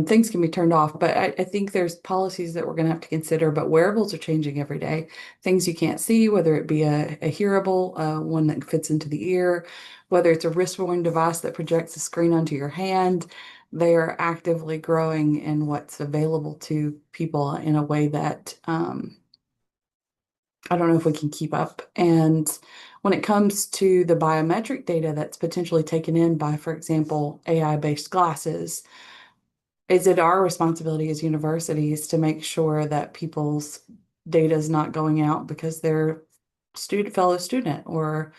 things can be turned off. But I think there's policies that we're going to have to consider, but wearables are changing every day. Things you can't see, whether it be a hearable, one that fits into the ear, whether it's a wrist-worn device that projects a screen onto your hand, they are actively growing in what's available to people in a way that I don't know if we can keep up. And when it comes to the biometric data that's potentially taken in by, for example, AI-based glasses, is it our responsibility as universities to make sure that people's data is not going out because their fellow student or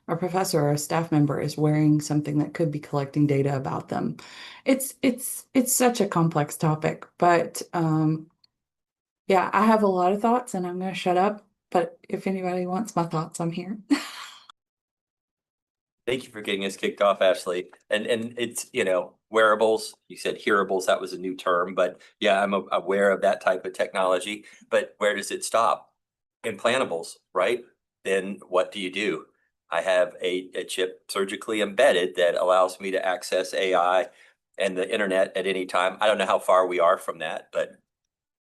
a professor or a staff member is wearing something that could be collecting data about them? It's such a complex topic, but yeah, I have a lot of thoughts and I'm going to shut up. But if anybody wants my thoughts, I'm here. Thank you for getting us kicked off, Ashley. And it's, wearables, you said hearables, that was a new term, but yeah, I'm aware of that type of technology. But where does it stop? Implantables, right? Then what do you do? I have a chip surgically embedded that allows me to access AI and the internet at any time. I don't know how far we are from that, but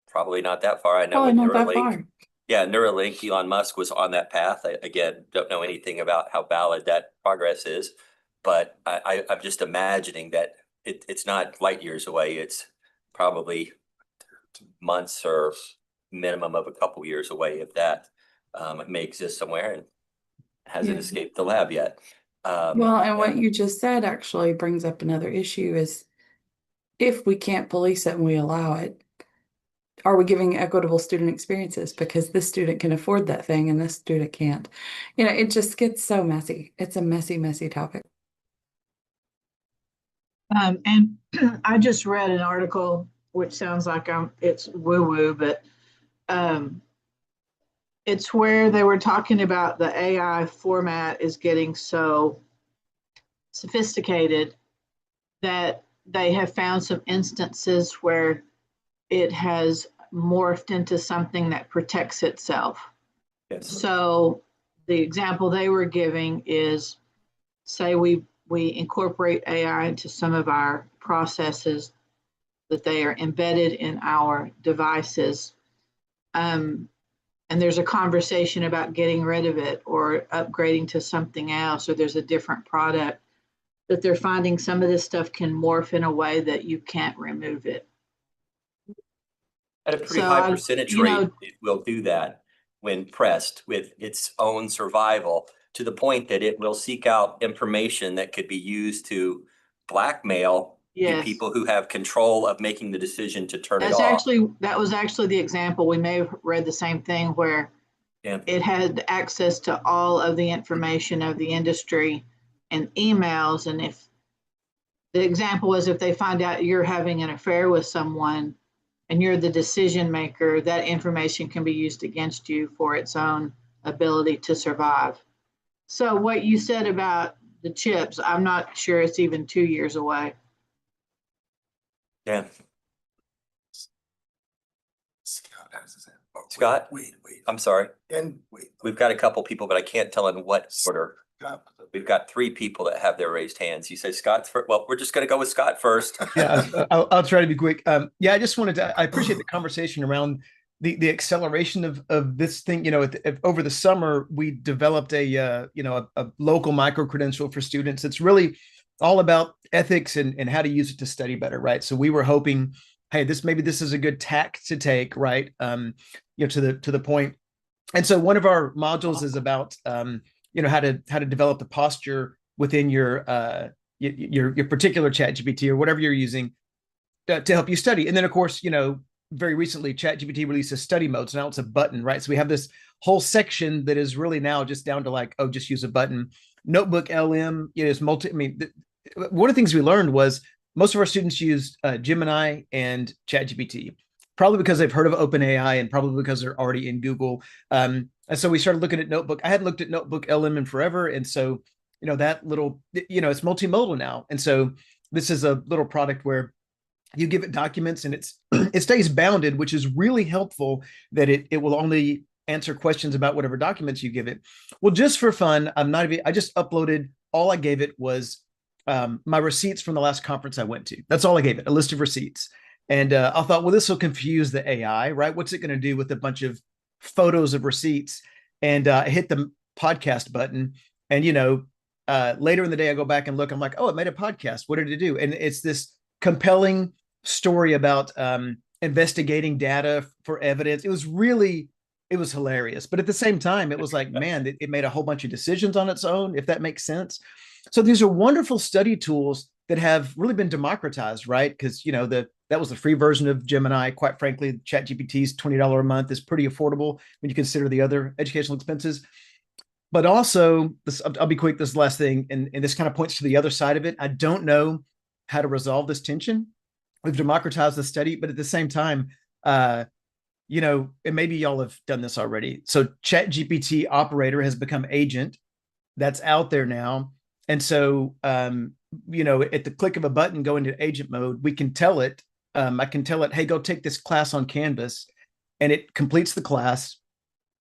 probably not that far. I know Probably with not that Neuralink. far. Yeah, Neuralink, Elon Musk was on that path. I, again, don't know anything about how valid that progress is, but I'm just imagining that it's not light years away. It's probably months or minimum of a couple years away, if that. It may exist somewhere and hasn't Yeah. escaped the lab yet. Well, and what you just said actually brings up another issue is if we can't police it and we allow it, are we giving equitable student experiences? Because this student can afford that thing and this student can't. It just gets so messy. It's a messy, messy topic. And I just read an article, which sounds like it's woo-woo, but it's where they were talking about the AI format is getting so sophisticated that they have found some instances where it has morphed into something that protects itself. Yes. So the example they were giving is, say we incorporate AI into some of our processes, that they are embedded in our devices. And there's a conversation about getting rid of it or upgrading to something else, or there's a different product, that they're finding some of this stuff can morph in a way that you can't remove it. At a pretty So high percentage rate, it will do that when pressed with its own survival, to the point that it will seek out information that could be used to blackmail the Yes. people who have control of making the decision to turn it That's off. that was actually the example. We may have read the same thing where Yeah. it had access to all of the information of the industry and emails. And if the example was, if they find out you're having an affair with someone and you're the decision maker, that information can be used against you for its own ability to survive. So what you said about the chips, I'm not sure it's even 2 years away. Yeah. Scott, I'm sorry. And We've got a couple people, but I can't tell in what order. We've got 3 people that have their raised hands. You say Scott first. Well, we're just going to go with Scott first. Yeah, I'll try to be quick. Yeah, I just wanted to, I appreciate the conversation around the acceleration of this thing. Over the summer, we developed a local micro credential for students. It's really all about ethics and how to use it to study better, right? So we were hoping, hey, maybe this is a good tack to take, right? To the point. And so one of our modules is about how to develop the posture within your particular ChatGPT or whatever you're using to help you study. And then, of course, very recently, ChatGPT released a study mode. So now it's a button, right? So we have this whole section that is really now just down to just use a button. Notebook LM is one of the things we learned was most of our students use Gemini and ChatGPT, probably because they've heard of OpenAI and probably because they're already in Google. And so we started looking at Notebook. I hadn't looked at Notebook LM in forever. And so, that little, it's multimodal now. And so this is a little product where you give it documents and it stays bounded, which is really helpful, that it will only answer questions about whatever documents you give it. Well, just for fun, I just uploaded, all I gave it was my receipts from the last conference I went to. That's all I gave it, a list of receipts. And I thought, well, this will confuse the AI, right? What's it going to do with a bunch of photos of receipts? And I hit the podcast button. And, later in the day, I go back and look, I'm like, oh, it made a podcast. What did it do? And it's this compelling story about investigating data for evidence. It was really it was hilarious. But at the same time, it was like, man, it made a whole bunch of decisions on its own, if that makes sense. So these are wonderful study tools that have really been democratized, right? Because that was the free version of Gemini. Quite frankly, ChatGPT's $20 a month is pretty affordable when you consider the other educational expenses. But also, I'll be quick. This last thing, and this kind of points to the other side of it. I don't know how to resolve this tension. We've democratized the study, but at the same time, and maybe y'all have done this already. So ChatGPT operator has become agent. That's out there now. And so, at the click of a button, go into agent mode, we can tell it, I can tell it, hey, go take this class on Canvas, and it completes the class.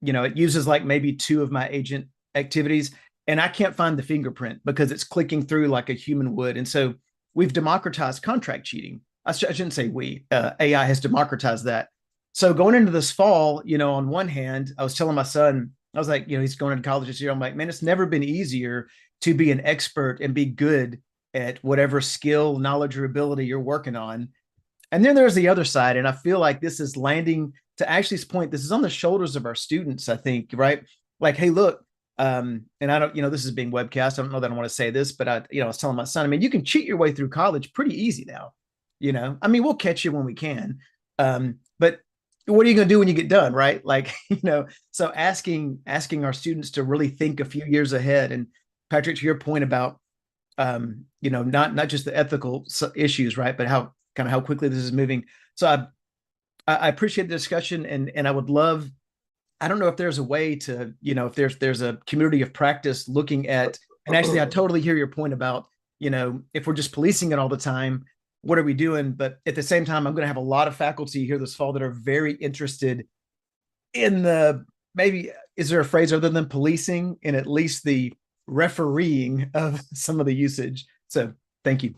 It uses like maybe 2 of my agent activities, and I can't find the fingerprint because it's clicking through like a human would. And so we've democratized contract cheating. I shouldn't say we, AI has democratized that. So going into this fall, on one hand, I was telling my son, I was like, he's going into college this year. I'm like, man, it's never been easier to be an expert and be good at whatever skill, knowledge, or ability you're working on. And then there's the other side. And I feel like this is landing, to Ashley's point, this is on the shoulders of our students, I think, right? Like, hey, look, and I don't, this is being webcast. I don't know that I want to say this, but I was telling my son, you can cheat your way through college pretty easy now. We'll catch you when we can. But what are you going to do when you get done, right? Like, so asking our students to really think a few years ahead. And Patrick, to your point about, not just the ethical issues, right, but how quickly this is moving. So I appreciate the discussion, and I would love, I don't know if there's a way to, if there's a community of practice looking at, and actually I totally hear your point about, if we're just policing it all the time, what are we doing? But at the same time, I'm going to have a lot of faculty here this fall that are very interested in maybe, is there a phrase other than policing, in at least the refereeing of some of the usage? So thank you.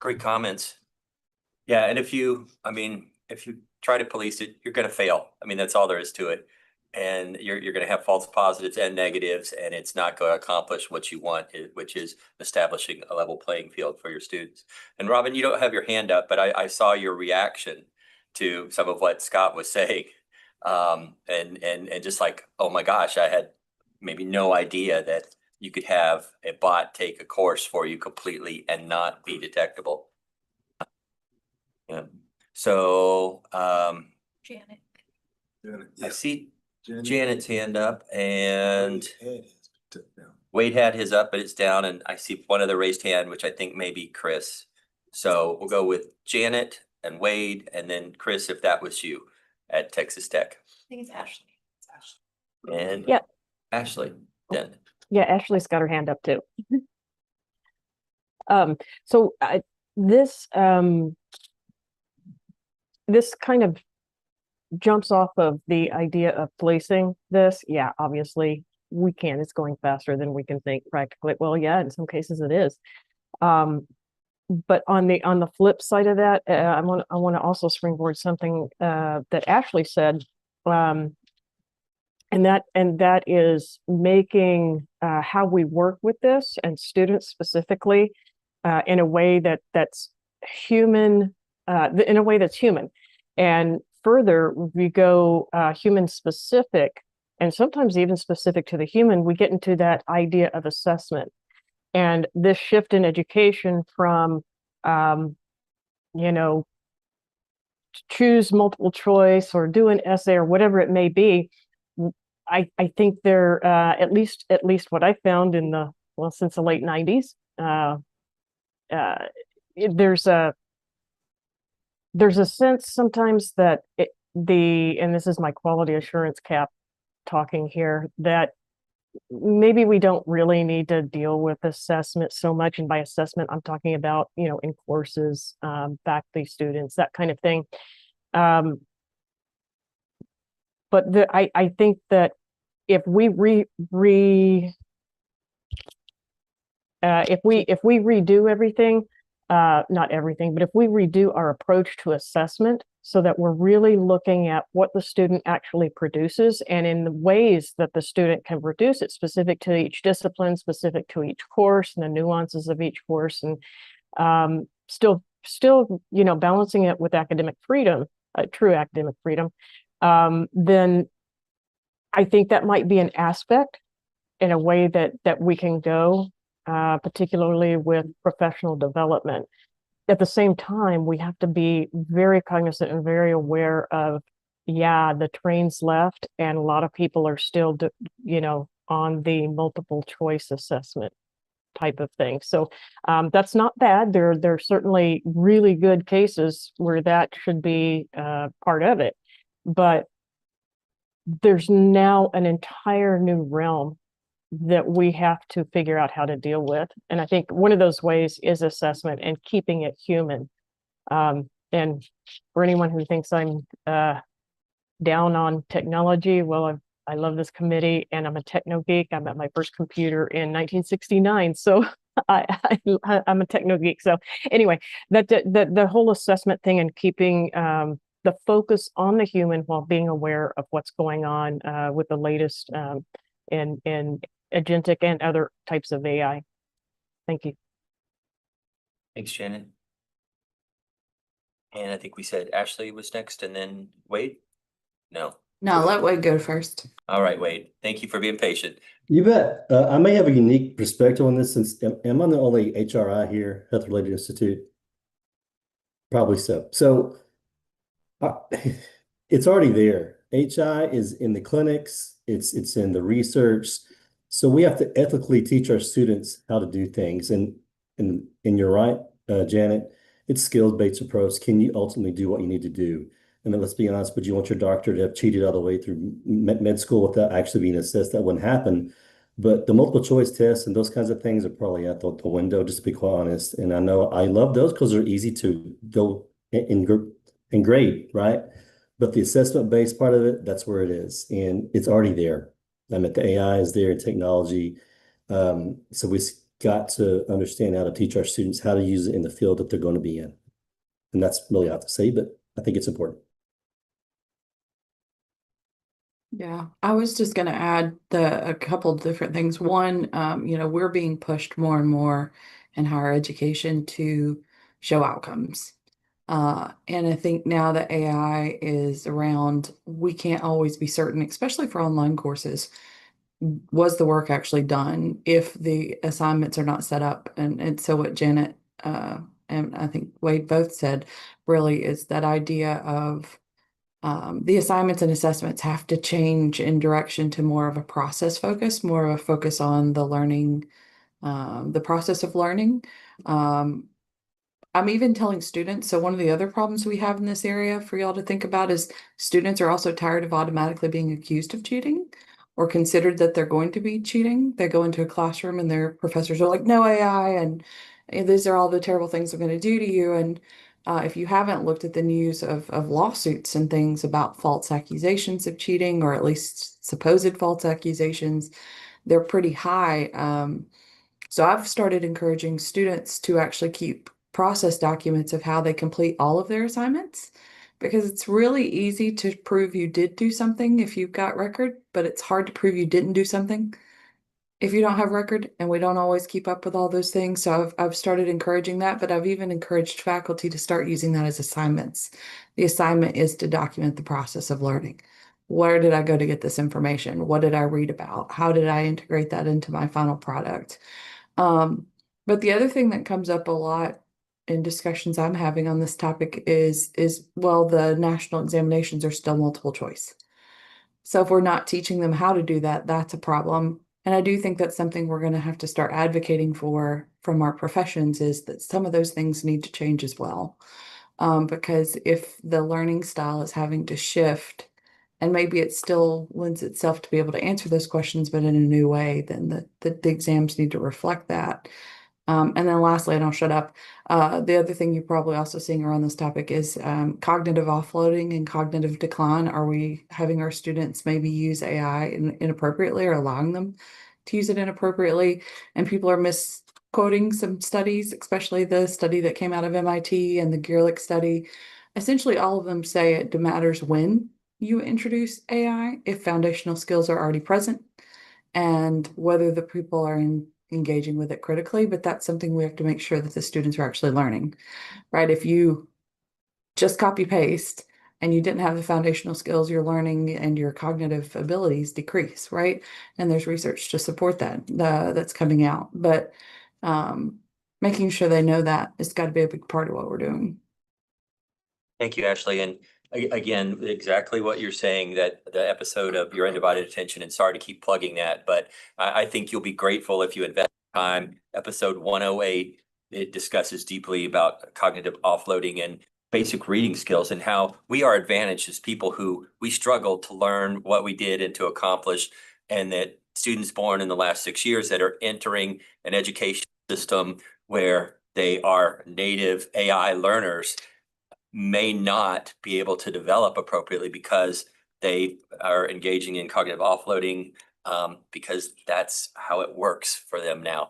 Great comments. Yeah, and if you try to police it, you're going to fail. That's all there is to it. And you're going to have false positives and negatives, and it's not going to accomplish what you want, which is establishing a level playing field for your students. And Robin, you don't have your hand up, but I saw your reaction to some of what Scott was saying. And just like, oh my gosh, I had maybe no idea that you could have a bot take a course for you completely and not be detectable. Yeah. So, Janet. I see Janet's hand up, and Wade had his up, but it's down, and I see one other raised hand, which I think may be Chris. So we'll go with Janet and Wade, and then Chris, if that was you at Texas Tech. I think it's Ashley. And yeah, Ashley, then. Yeah, Ashley's got her hand up too. So this kind of jumps off of the idea of policing this. Yeah, obviously we can. It's going faster than we can think practically. Well, yeah, in some cases it is. But on the flip side of that, I want to also springboard something that Ashley said, and that is making how we work with this and students specifically in a way that's human, in a way that's human. And further, we go human specific, and sometimes even specific to the human. We get into that idea of assessment. And this shift in education from, choose multiple choice or do an essay or whatever it may be, I think there, at least what I found since the late 90s, there's a sense sometimes that and this is my quality assurance cap talking here, that maybe we don't really need to deal with assessment so much. And by assessment, I'm talking about, in courses, faculty, students, that kind of thing. But I think that if we redo everything, not everything, but if we redo our approach to assessment so that we're really looking at what the student actually produces and in the ways that the student can produce it, specific to each discipline, specific to each course, and the nuances of each course, and still balancing it with academic freedom, true academic freedom. then I think that might be an aspect in a way that we can go, particularly with professional development. At the same time, we have to be very cognizant and very aware of, yeah, the train's left, and a lot of people are still, on the multiple choice assessment type of thing. So that's not bad. There are certainly really good cases where that should be part of it, but there's now an entire new realm that we have to figure out how to deal with. And I think one of those ways is assessment and keeping it human. And for anyone who thinks I'm down on technology, well, I love this committee and I'm a techno geek. I got my first computer in 1969. So I'm a techno geek. So anyway, the whole assessment thing and keeping the focus on the human while being aware of what's going on with the latest in agentic and other types of AI. Thank you. Thanks, Janet. And I think we said Ashley was next and then Wade? No. No, let Wade go first. All right, Wade. Thank you for being patient. You bet. I may have a unique perspective on this since am I the only HRI here, Health Related Institute? Probably so. So it's already there. HI is in the clinics, it's in the research. So we have to ethically teach our students how to do things. And you're right, Janet, it's skills-based approach. Can you ultimately do what you need to do? I mean, let's be honest, would you want your doctor to have cheated all the way through med school without actually being assessed? That wouldn't happen. But the multiple choice tests and those kinds of things are probably out the window, just to be quite honest. And I know I love those because they're easy to go and grade, right? But the assessment-based part of it, that's where it is. And it's already there. I mean, the AI is there in technology. So we've got to understand how to teach our students how to use it in the field that they're going to be in. And that's really hard to say, but I think it's important. Yeah, I was just going to add a couple of different things. One, we're being pushed more and more in higher education to show outcomes. And I think now that AI is around, we can't always be certain, especially for online courses, was the work actually done if the assignments are not set up? And so what Janet and I think Wade both said really is that idea of the assignments and assessments have to change in direction to more of a process focus, more of a focus on the learning, the process of learning. I'm even telling students, so one of the other problems we have in this area for y'all to think about is students are also tired of automatically being accused of cheating or considered that they're going to be cheating. They go into a classroom and their professors are like, no AI, and these are all the terrible things I'm going to do to you. And if you haven't looked at the news of lawsuits and things about false accusations of cheating, or at least supposed false accusations, they're pretty high. So I've started encouraging students to actually keep process documents of how they complete all of their assignments, because it's really easy to prove you did do something if you've got record, but it's hard to prove you didn't do something if you don't have record, and we don't always keep up with all those things. So I've started encouraging that, but I've even encouraged faculty to start using that as assignments. The assignment is to document the process of learning. Where did I go to get this information? What did I read about? How did I integrate that into my final product? But the other thing that comes up a lot in discussions I'm having on this topic is well, the national examinations are still multiple choice. So if we're not teaching them how to do that, that's a problem. And I do think that's something we're going to have to start advocating for from our professions, is that some of those things need to change as well. Because if the learning style is having to shift, and maybe it still lends itself to be able to answer those questions, but in a new way, then the exams need to reflect that. And then lastly, and I'll shut up, the other thing you're probably also seeing around this topic is cognitive offloading and cognitive decline. Are we having our students maybe use AI inappropriately, or allowing them to use it inappropriately? And people are misquoting some studies, especially the study that came out of MIT and the Geerlich study. Essentially, all of them say it matters when you introduce AI, if foundational skills are already present, and whether the people are engaging with it critically. But that's something we have to make sure that the students are actually learning, right? If you just copy paste and you didn't have the foundational skills, your learning and your cognitive abilities decrease, right? And there's research to support that that's coming out. But making sure they know that it's got to be a big part of what we're doing. Thank you, Ashley. And again, exactly what you're saying, that the episode of Your Undivided Attention, and sorry to keep plugging that, but I think you'll be grateful if you invest time. Episode 108, it discusses deeply about cognitive offloading and basic reading skills and how we are advantaged as people who we struggle to learn what we did and to accomplish, and that students born in the last 6 years that are entering an education system where they are native AI learners may not be able to develop appropriately because they are engaging in cognitive offloading, because that's how it works for them now.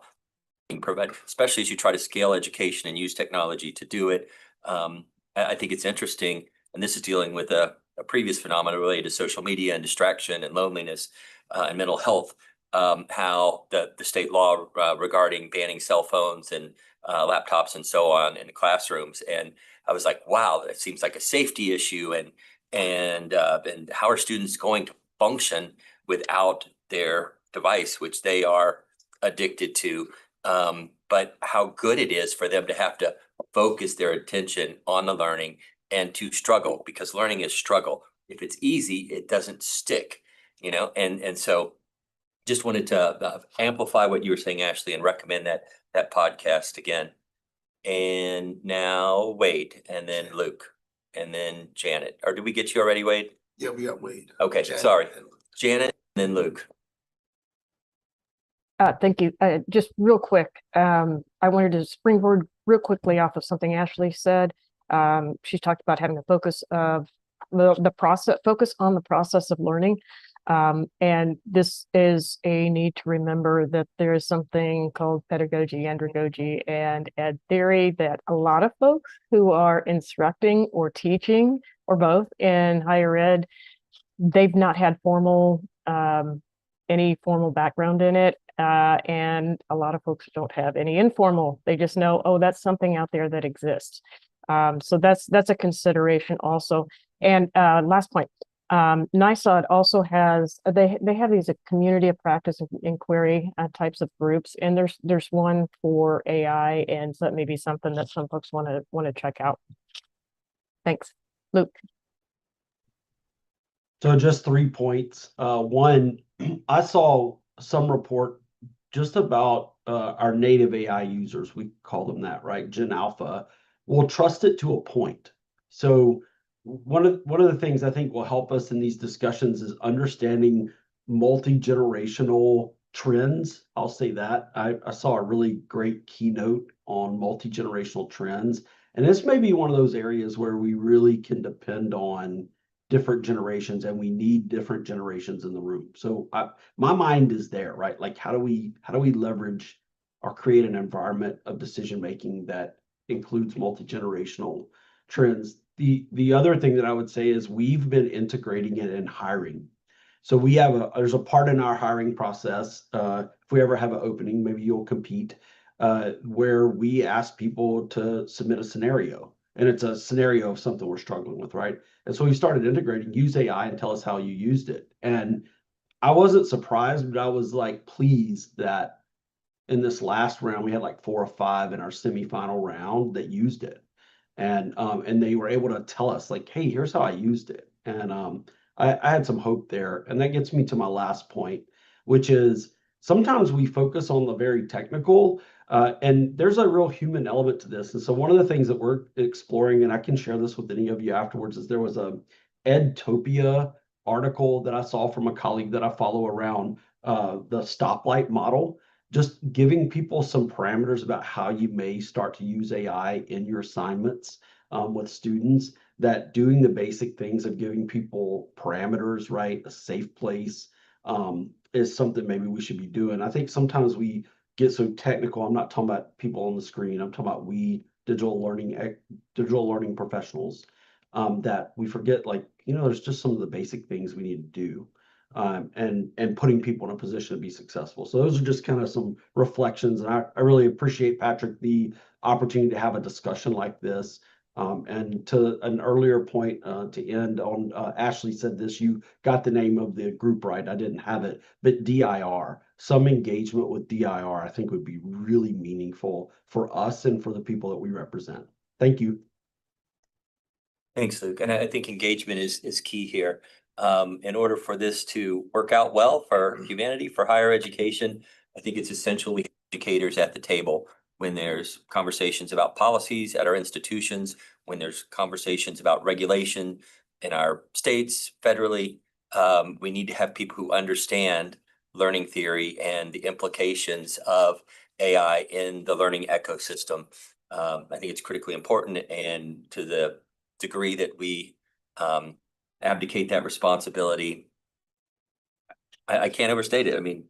Especially as you try to scale education and use technology to do it. I think it's interesting, and this is dealing with a previous phenomenon related to social media and distraction and loneliness and mental health, how the state law regarding banning cell phones and laptops and so on in classrooms. And I was like, wow, that seems like a safety issue. And how are students going to function without their device, which they are addicted to? But how good it is for them to have to focus their attention on the learning and to struggle, because learning is struggle. If it's easy, it doesn't stick, and so just wanted to amplify what you were saying, Ashley, and recommend that podcast again. And now Wade, and then Luke, and then Janet. Or did we get you already, Wade? Yeah, we got Wade. Okay, Janet, sorry. and Luke. Janet, and then Luke. Thank you. Just real quick, I wanted to springboard real quickly off of something Ashley said. She talked about having a focus of the process, focus on the process of learning. And this is a need to remember that there is something called pedagogy, andragogy, and ed theory that a lot of folks who are instructing or teaching or both in higher ed, they've not had any formal background in it. And a lot of folks don't have any informal. They just know, oh, that's something out there that exists. So that's a consideration also. And last point, NISOD also has, they have these community of practice and inquiry types of groups, and there's one for AI, and so that may be something that some folks want to check out. Thanks, Luke. So just 3 points. One, I saw some report just about our native AI users, we call them that, right? Gen Alpha, will trust it to a point. So one of the things I think will help us in these discussions is understanding multi-generational trends. I'll say that. I saw a really great keynote on multi-generational trends. And this may be one of those areas where we really can depend on different generations, and we need different generations in the room. So my mind is there, right? Like how do we leverage or create an environment of decision making that includes multi-generational trends? The other thing that I would say is we've been integrating it in hiring. So we have there's a part in our hiring process. If we ever have an opening, maybe you'll compete, where we ask people to submit a scenario. And it's a scenario of something we're struggling with, right? And so we started integrating, use AI and tell us how you used it. And I wasn't surprised, but I was like pleased that in this last round, we had like 4 or 5 in our semifinal round that used it. And they were able to tell us like, hey, here's how I used it. And I had some hope there. And that gets me to my last point, which is sometimes we focus on the very technical, and there's a real human element to this. And so one of the things that we're exploring, and I can share this with any of you afterwards, is there was a Edtopia article that I saw from a colleague that I follow around the stoplight model, just giving people some parameters about how you may start to use AI in your assignments with students, that doing the basic things of giving people parameters, right, a safe place, is something maybe we should be doing. I think sometimes we get so technical. I'm not talking about people on the screen. I'm talking about we digital learning professionals, that we forget, like, there's just some of the basic things we need to do, and putting people in a position to be successful. So those are just kind of some reflections. And I really appreciate, Patrick, the opportunity to have a discussion like this. And to an earlier point, to end on, Ashley said this, you got the name of the group right. I didn't have it, but DIR, some engagement with DIR, I think would be really meaningful for us and for the people that we represent. Thank you. Thanks, Luke. And I think engagement is key here. In order for this to work out well for humanity, for higher education, I think it's essential we have educators at the table when there's conversations about policies at our institutions, when there's conversations about regulation in our states, federally. We need to have people who understand learning theory and the implications of AI in the learning ecosystem. I think it's critically important, and to the degree that we abdicate that responsibility, I can't overstate it. I mean,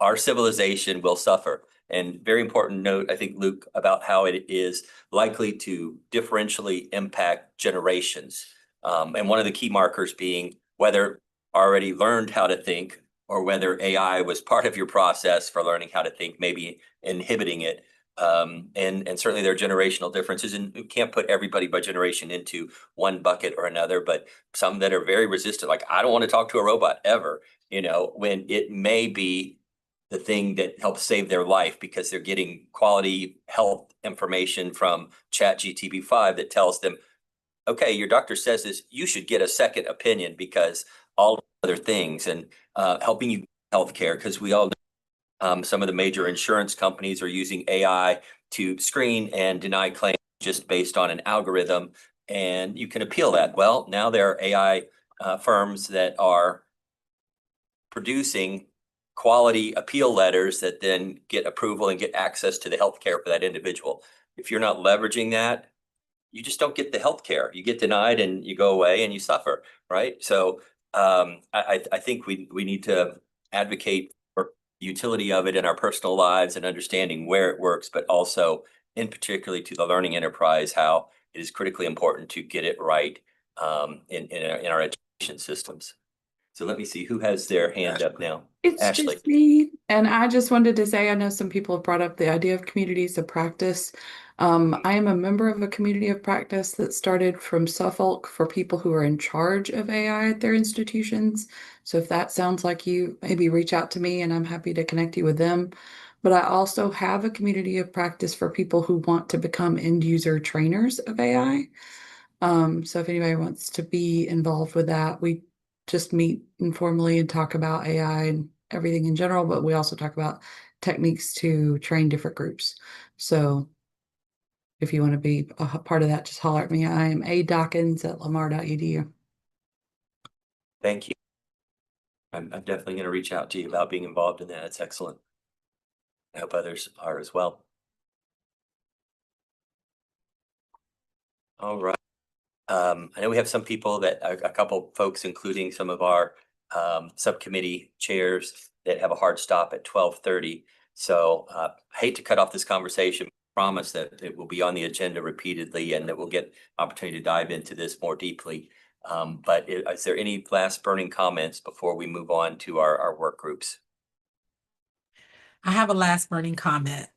our civilization will suffer. And very important note, I think, Luke, about how it is likely to differentially impact generations. And one of the key markers being whether already learned how to think or whether AI was part of your process for learning how to think, maybe inhibiting it. And certainly there are generational differences, and you can't put everybody by generation into one bucket or another, but some that are very resistant, like I don't want to talk to a robot ever, when it may be the thing that helps save their life because they're getting quality health information from ChatGPT-5 that tells them, okay, your doctor says this, you should get a second opinion because all other things, and helping you healthcare, because we all know some of the major insurance companies are using AI to screen and deny claims just based on an algorithm, and you can appeal that. Well, now there are AI firms that are producing quality appeal letters that then get approval and get access to the healthcare for that individual. If you're not leveraging that, you just don't get the healthcare. You get denied and you go away and you suffer, right? So I think we need to advocate for the utility of it in our personal lives and understanding where it works, but also in particularly to the learning enterprise, how it is critically important to get it right in our education systems. So let me see who has their hand up now. It's Ashley. just me. And I just wanted to say, I know some people have brought up the idea of communities of practice. I am a member of a community of practice that started from Suffolk for people who are in charge of AI at their institutions. So if that sounds like you, maybe reach out to me and I'm happy to connect you with them. But I also have a community of practice for people who want to become end user trainers of AI. So if anybody wants to be involved with that, we just meet informally and talk about AI and everything in general, but we also talk about techniques to train different groups. So if you want to be a part of that, just holler at me. I am a.dawkins@lamar.edu. Thank you. I'm definitely going to reach out to you about being involved in that. It's excellent. I hope others are as well. All right. I know we have some people that a couple folks, including some of our subcommittee chairs, that have a hard stop at 12:30. So I hate to cut off this conversation. Promise that it will be on the agenda repeatedly and that we'll get opportunity to dive into this more deeply. But is there any last burning comments before we move on to our work groups? I have a last burning comment.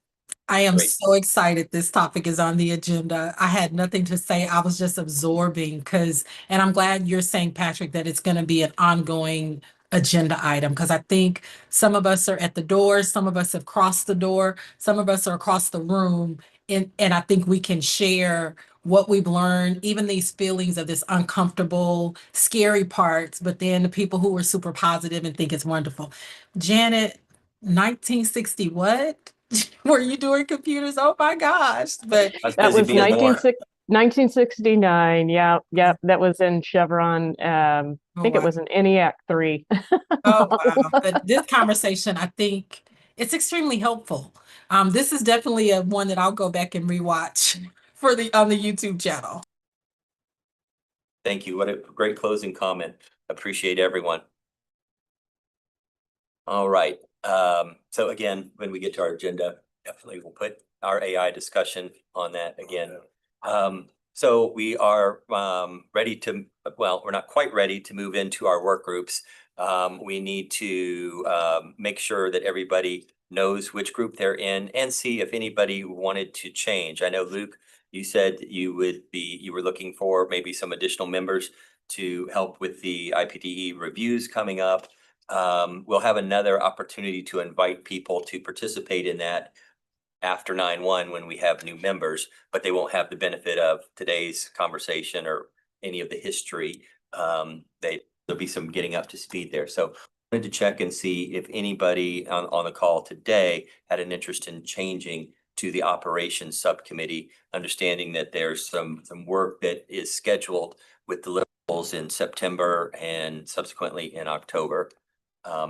I am Great. so excited this topic is on the agenda. I had nothing to say. I was just absorbing and I'm glad you're saying, Patrick, that it's going to be an ongoing agenda item, because I think some of us are at the door, some of us have crossed the door, some of us are across the room, and I think we can share what we've learned, even these feelings of this uncomfortable, scary parts, but then the people who are super positive and think it's wonderful. Janet, 1960 what? Were you doing computers? Oh my gosh. But I was That busy was being born. 1969. Yeah, that was in Chevron. I think it was an ENIAC 3. oh wow. But this conversation, I think it's extremely helpful. This is definitely a one that I'll go back and rewatch on the YouTube channel. Thank you. What a great closing comment. Appreciate everyone. All right. So again, when we get to our agenda, definitely we'll put our AI discussion on that again. So we are ready to, well, we're not quite ready to move into our work groups. We need to make sure that everybody knows which group they're in and see if anybody wanted to change. I know Luke you said you were looking for maybe some additional members to help with the IPDE reviews coming up. We'll have another opportunity to invite people to participate in that after 9/1 when we have new members, but they won't have the benefit of today's conversation or any of the history. There'll be some getting up to speed there. So I wanted to check and see if anybody on the call today had an interest in changing to the operations subcommittee, understanding that there's some work that is scheduled with deliverables in September and subsequently in October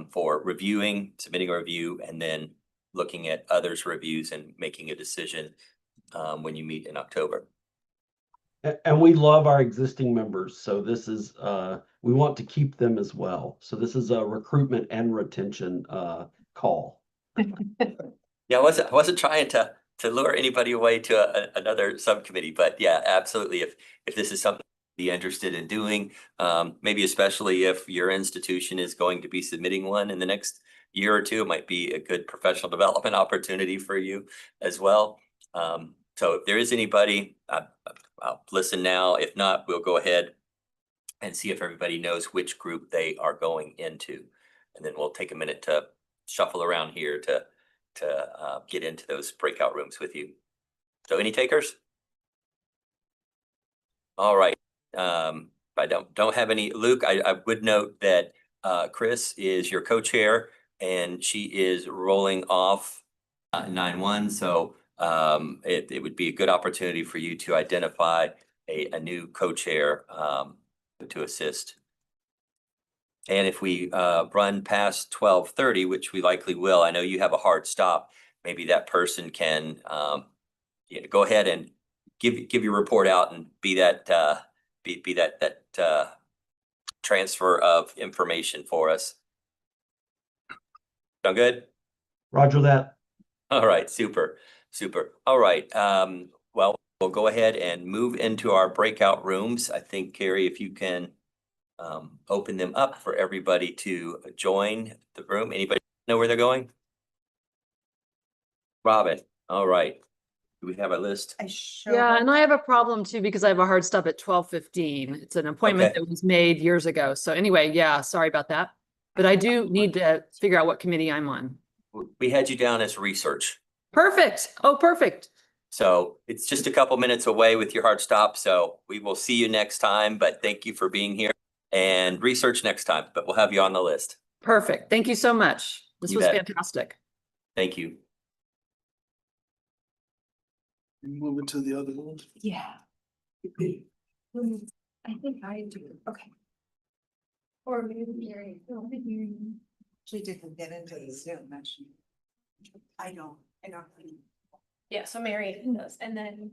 for reviewing, submitting a review, and then looking at others' reviews and making a decision when you meet in October. And we love our existing members, so this is we want to keep them as well. So this is a recruitment and retention call. Yeah, I wasn't trying to lure anybody away to another subcommittee, but yeah, absolutely. If this is something you'd be interested in doing, maybe especially if your institution is going to be submitting one in the next year or two, it might be a good professional development opportunity for you as well. So if there is anybody, I'll listen now. If not, we'll go ahead and see if everybody knows which group they are going into. And then we'll take a minute to shuffle around here to get into those breakout rooms with you. So any takers? All right. I don't have any. Luke, I would note that Chris is your co-chair and she is rolling off 9/1. So it would be a good opportunity for you to identify a new co-chair to assist. And if we run past 12:30, which we likely will, I know you have a hard stop. Maybe that person can go ahead and give your report out and be that transfer of information for us. Sound good? Roger that. All right, super. All right. Well, we'll go ahead and move into our breakout rooms. I think, Carrie, if you can open them up for everybody to join the room. Anybody know where they're going? Robin. All right. Do we have a list? Yeah, and I have a problem too because I have a hard stop at 12:15. It's an appointment Okay. that was made years ago. So anyway, yeah, sorry about that. But I do need to figure out what committee I'm on. We had you down as research. Perfect. Oh, perfect. So it's just a couple minutes away with your hard stop. So we will see you next time, but thank you for being here and research next time, but we'll have you on the list. Perfect. Thank you so much. This You was bet. fantastic. Thank you. Moving to the other one. Yeah. I think I do. Okay. Or maybe Mary. She didn't get into the Zoom, actually. I don't. Yeah, so Mary does. And then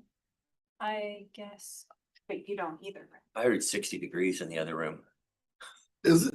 I guess. Wait, you don't either. I heard 60 degrees in the other room. Is it?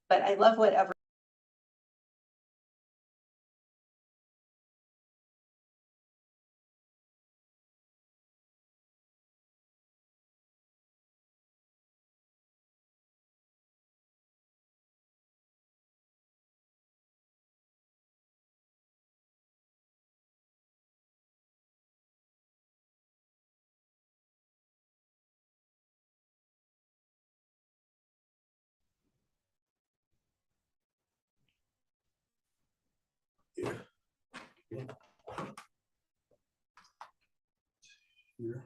but I love whatever. Here.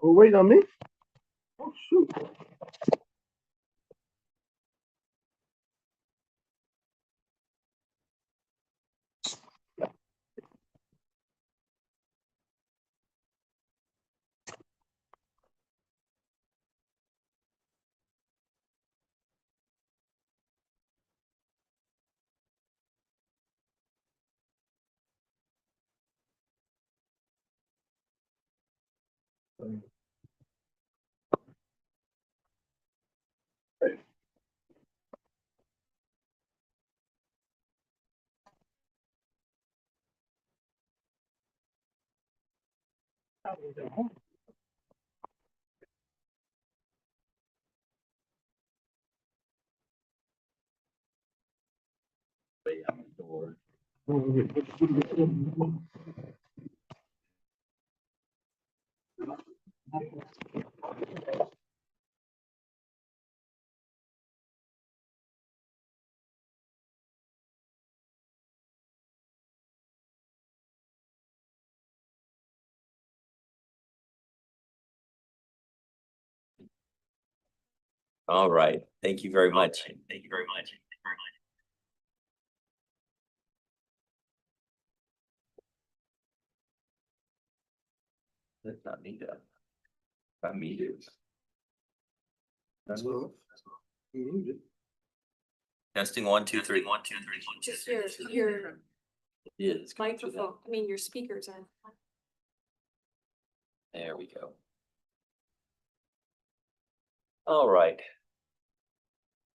Oh, wait on me. Oh, shoot. All right. Thank you very much. Thank you very much. That's not me, though. Not me, dude. Testing 1, 2, 3. 1, 2, 3. 1, 2, 3. Just your It's microphone, I mean, your speakers on. There we go. All right.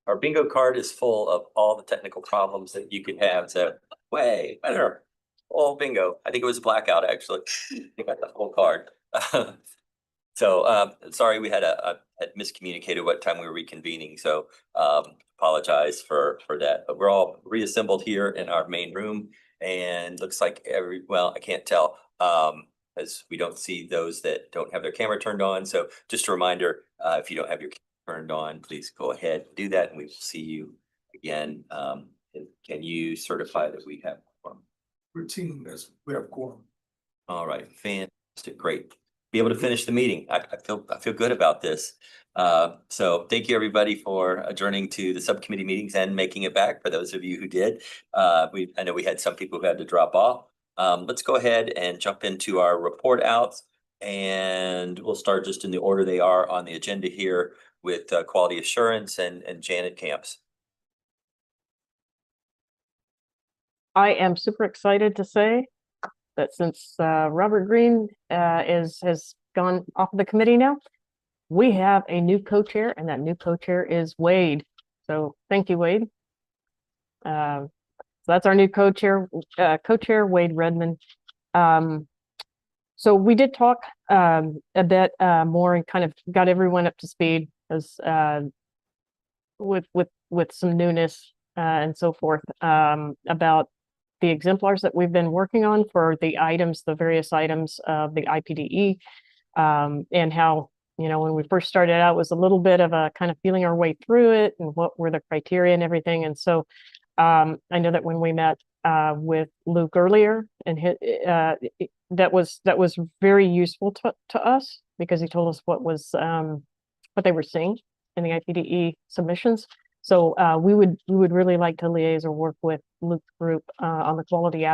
Our bingo card is full of all the technical problems that you could have. So way better. Oh, bingo. I think it was a blackout, actually. I got the whole card. So sorry, we had had miscommunicated what time we were reconvening. So apologize for that. But we're all reassembled here in our main room, and looks like well, I can't tell as we don't see those that don't have their camera turned on. So just a reminder, if you don't have your camera turned on, please go ahead and do that, and we will see you again. Can you certify that we have quorum? Routine, as we have quorum. All right, fantastic, great. Be able to finish the meeting. I feel good about this. So thank you, everybody, for adjourning to the subcommittee meetings and making it back. For those of you who did, I know we had some people who had to drop off. Let's go ahead and jump into our report outs, and we'll start just in the order they are on the agenda here with quality assurance and Janet Camps. I am super excited to say that since Robert Green has gone off of the committee now, we have a new co-chair, and that new co-chair is Wade. So thank you, Wade. So that's our new co-chair, Wade Redmond. So we did talk a bit more and kind of got everyone up to speed as with some newness and so forth about the exemplars that we've been working on for the items, the various items of the IPDE, and how, you know, when we first started out, it was a little bit of a kind of feeling our way through it and what were the criteria and everything. And so I know that when we met with Luke earlier, and that was very useful to us, because he told us what was what they were seeing in the IPDE submissions. So we would really like to liaise or work with Luke's group on the quality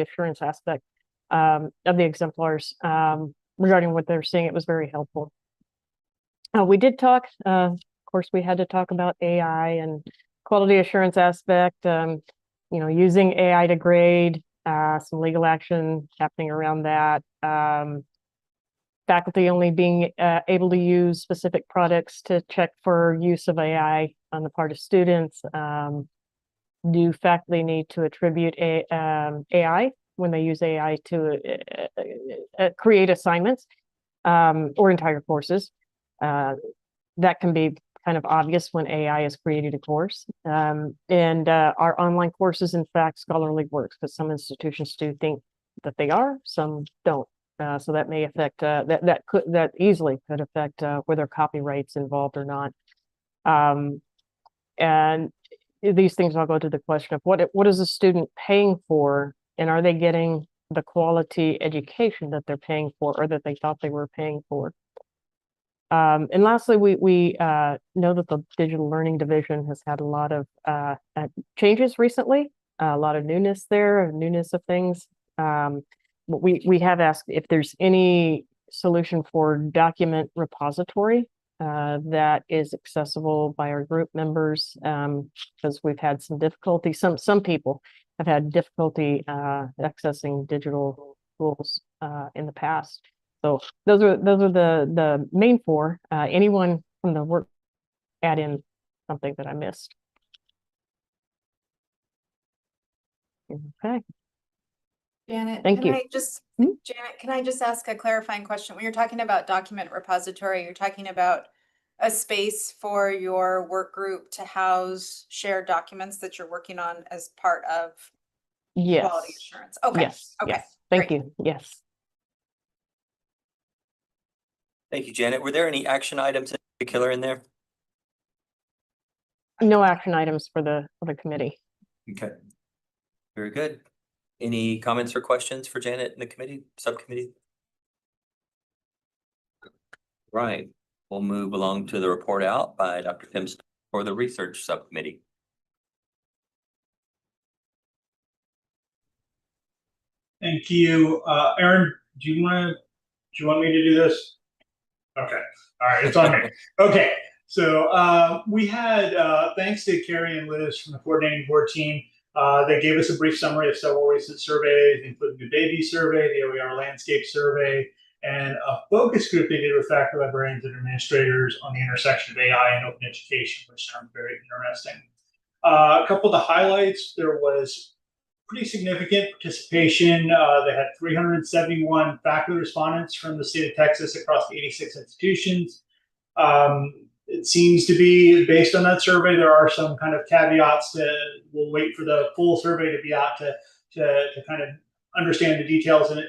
assurance aspect of the exemplars regarding what they're seeing. It was very helpful. We did talk, of course, we had to talk about AI and quality assurance aspect, using AI to grade, some legal action happening around that. Faculty only being able to use specific products to check for use of AI on the part of students. Do faculty need to attribute AI when they use AI to create assignments or entire courses? That can be kind of obvious when AI has created a course. And our online courses, in fact, scholarly works, because some institutions do think that they are, some don't. So that may affect that easily could affect whether copyright's involved or not. And these things all go to the question of what is a student paying for, and are they getting the quality education that they're paying for or that they thought they were paying for? And lastly, we know that the digital learning division has had a lot of changes recently, a lot of newness of things. But we have asked if there's any solution for document repository that is accessible by our group members, because we've had some difficulty. Some people have had difficulty accessing digital tools in the past. So those are the main four. Anyone from the work add in something that I missed? Okay. Janet, Thank you. Janet, can I just ask a clarifying question? When you're talking about document repository, you're talking about a space for your work group to house shared documents that you're working on as part of quality assurance. Okay. Yes. Okay. Yes. Thank Great. you. Yes. Thank you, Janet. Were there any action items in particular in there? No action items for the committee. Okay. Very good. Any comments or questions for Janet in the subcommittee? Right. We'll move along to the report out by Dr. Tim for the research subcommittee. Thank you. Aaron, do you want me to do this? Okay. All right. It's on me. Okay. So we had, thanks to Carrie and Liz from the coordinating board team, they gave us a brief summary of several recent surveys, including the baby survey, the OER landscape survey, and a focus group they did with faculty, librarians, and administrators on the intersection of AI and open education, which sounds very interesting. A couple of the highlights: there was pretty significant participation. They had 371 faculty respondents from the state of Texas across 86 institutions. It seems to be, based on that survey, there are some kind of caveats we'll wait for the full survey to be out to kind of understand the details and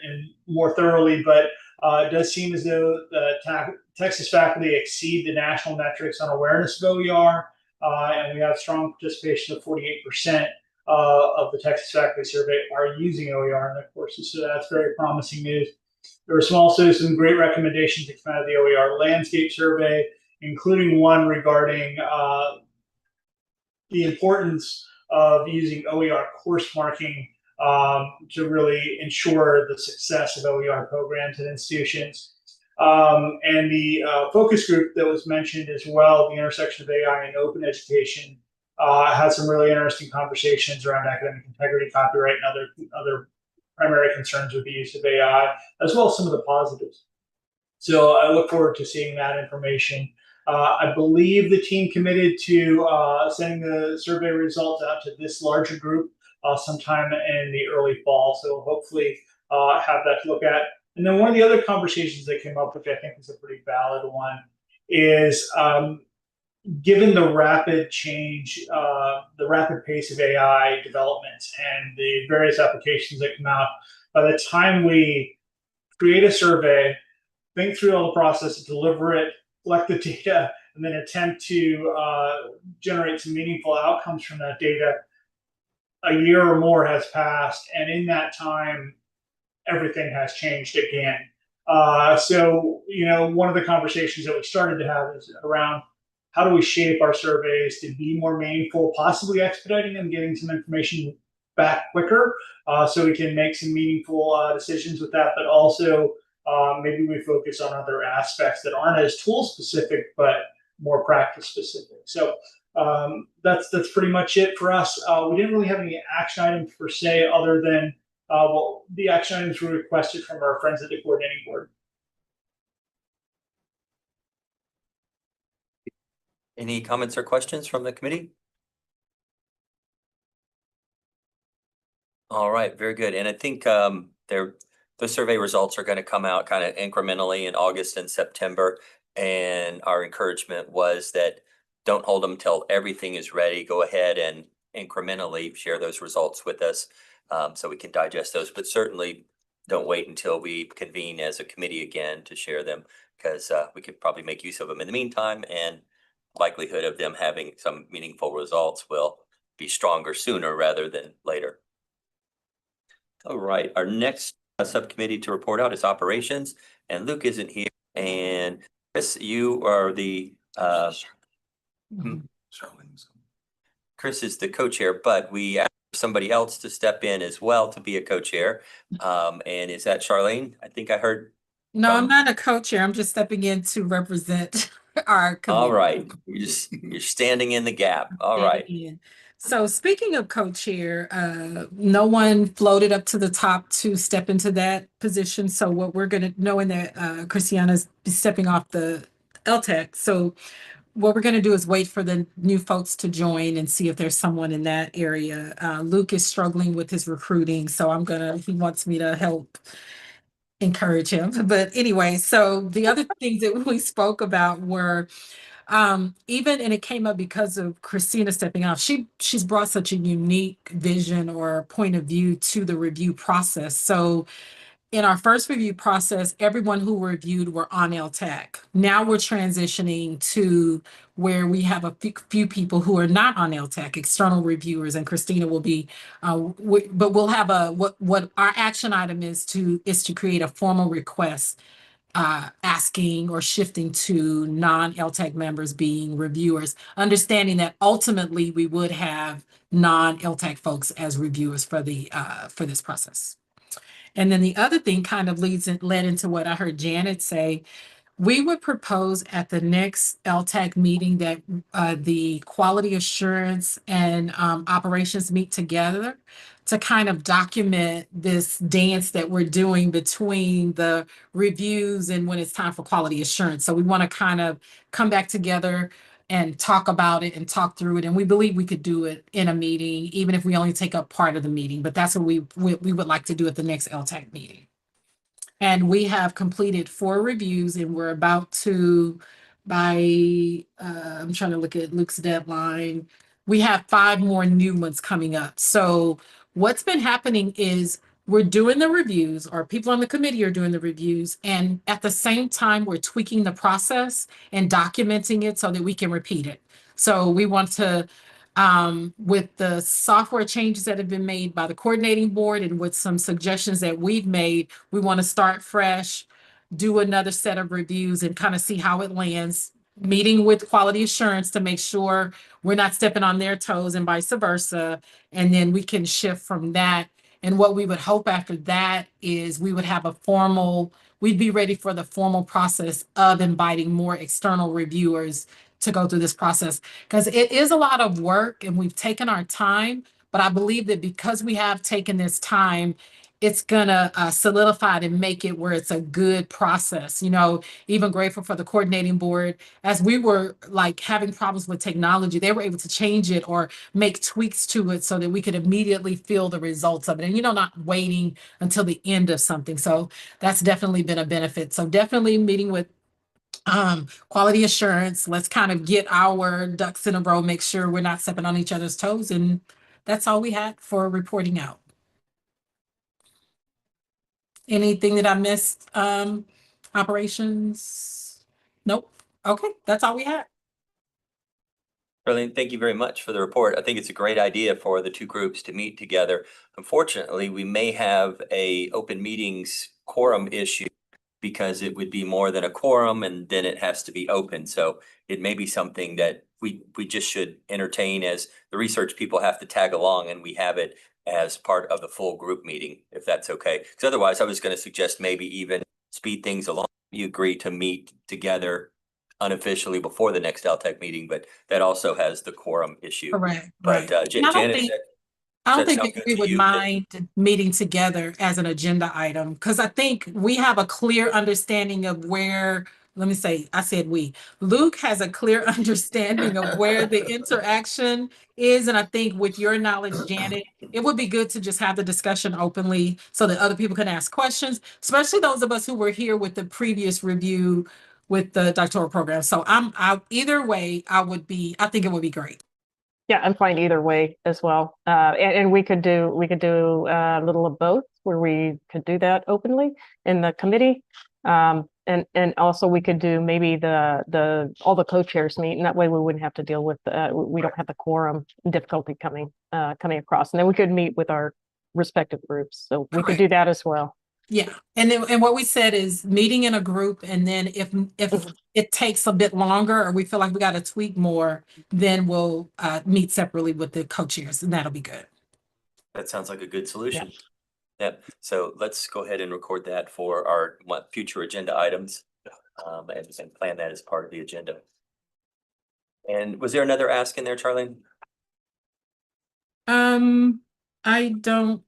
more thoroughly, but it does seem as though the Texas faculty exceed the national metrics on awareness of OER, and we have strong participation of 48%. Of the Texas faculty survey are using OER in their courses, so that's very promising news. There were also some great recommendations that came out of the OER landscape survey, including one regarding the importance of using OER course marking to really ensure the success of OER programs and institutions. And the focus group that was mentioned as well, the intersection of AI and open education, had some really interesting conversations around academic integrity, copyright, and other primary concerns with the use of AI, as well as some of the positives. So I look forward to seeing that information. I believe the team committed to sending the survey results out to this larger group sometime in the early fall. So hopefully have that to look at. And then one of the other conversations that came up, which I think is a pretty valid one, is given the rapid change, the rapid pace of AI development and the various applications that come out, by the time we create a survey, think through all the process, deliver it, collect the data, and then attempt to generate some meaningful outcomes from that data, a year or more has passed. And in that time, everything has changed again. So, one of the conversations that we started to have is around how do we shape our surveys to be more meaningful, possibly expediting them, getting some information back quicker, so we can make some meaningful decisions with that, but also maybe we focus on other aspects that aren't as tool specific, but more practice specific. So that's pretty much it for us. We didn't really have any action items per se, other than the action items were requested from our friends at the coordinating board. Any comments or questions from the committee? All right, very good. And I think the survey results are going to come out kind of incrementally in August and September. And our encouragement was that don't hold them till everything is ready. Go ahead and incrementally share those results with us, so we can digest those. But certainly don't wait until we convene as a committee again to share them, because we could probably make use of them in the meantime, and likelihood of them having some meaningful results will be stronger sooner rather than later. All right, our next subcommittee to report out is operations, and Luke isn't here. And Chris, you are the Chris is the co-chair, but we asked somebody else to step in as well to be a co-chair. And is that Charlene? I think I heard. No, I'm not a co-chair. I'm just stepping in to represent our committee. All right, you're standing in the gap. All right. So speaking of co-chair, no one floated up to the top to step into that position. So what we're going to, knowing that Christiana's stepping off the LTAC, so what we're going to do is wait for the new folks to join and see if there's someone in that area. Luke is struggling with his recruiting, so he wants me to help encourage him. But anyway, so the other things that we spoke about were even, and it came up because of Christina stepping off. She's brought such a unique vision or point of view to the review process. So in our first review process, everyone who reviewed were on LTAC. Now we're transitioning to where we have a few people who are not on LTAC, external reviewers, and Christina will be, but we'll have what our action item is to create a formal request asking or shifting to non-LTAC members being reviewers, understanding that ultimately we would have non-LTAC folks as reviewers for this process. And then the other thing kind of led into what I heard Janet say. We would propose at the next LTAC meeting that the quality assurance and operations meet together to kind of document this dance that we're doing between the reviews and when it's time for quality assurance. So we want to kind of come back together and talk about it and talk through it. And we believe we could do it in a meeting, even if we only take up part of the meeting. But that's what we would like to do at the next LTAC meeting. And we have completed 4 reviews, and we're about to, I'm trying to look at Luke's deadline. We have 5 more new ones coming up. So what's been happening is we're doing the reviews, or people on the committee are doing the reviews, and at the same time, we're tweaking the process and documenting it so that we can repeat it. So we want to, with the software changes that have been made by the coordinating board and with some suggestions that we've made, we want to start fresh, do another set of reviews and kind of see how it lands, meeting with quality assurance to make sure we're not stepping on their toes and vice versa. And then we can shift from that. And what we would hope after that is we would have we'd be ready for the formal process of inviting more external reviewers to go through this process, because it is a lot of work and we've taken our time, but I believe that because we have taken this time, it's gonna solidify it and make it where it's a good process. Even grateful for the coordinating board. As we were like having problems with technology, they were able to change it or make tweaks to it so that we could immediately feel the results of it. And not waiting until the end of something. So that's definitely been a benefit. So definitely meeting with quality assurance. Let's kind of get our ducks in a row, make sure we're not stepping on each other's toes. And that's all we had for reporting out. Anything that I missed? Operations? Nope. Okay, that's all we had. Charlene, thank you very much for the report. I think it's a great idea for the 2 groups to meet together. Unfortunately, we may have a open meetings quorum issue because it would be more than a quorum and then it has to be open. So it may be something that we just should entertain as the research people have to tag along and we have it as part of the full group meeting, if that's okay. Because otherwise I was going to suggest maybe even speed things along. You agree to meet together unofficially before the next LTAC meeting, but that also has the quorum issue. Correct, But right. And Janet, I don't does that think sound that good we to would you? mind meeting together as an agenda item, because I think we have a clear understanding of where, let me say, I said we. Luke has a clear understanding of where the interaction is, and I think with your knowledge, Janet, it would be good to just have the discussion openly so that other people can ask questions, especially those of us who were here with the previous review with the doctoral program. So either way, I think it would be great. Yeah, I'm fine either way as well. And we could do a little of both, where we could do that openly in the committee. And also we could do maybe all the co-chairs meet, and that way we wouldn't have to deal with we don't have the quorum difficulty coming across. And then we could meet with our respective groups. So we could do that as well. Yeah, and what we said is meeting in a group, and then if it takes a bit longer or we feel like we got to tweak more, then we'll meet separately with the co-chairs, and that'll be good. That sounds like a good solution. Yep. So let's go ahead and record that for our future agenda items, and plan that as part of the agenda. And was there another ask in there, Charlene? I don't.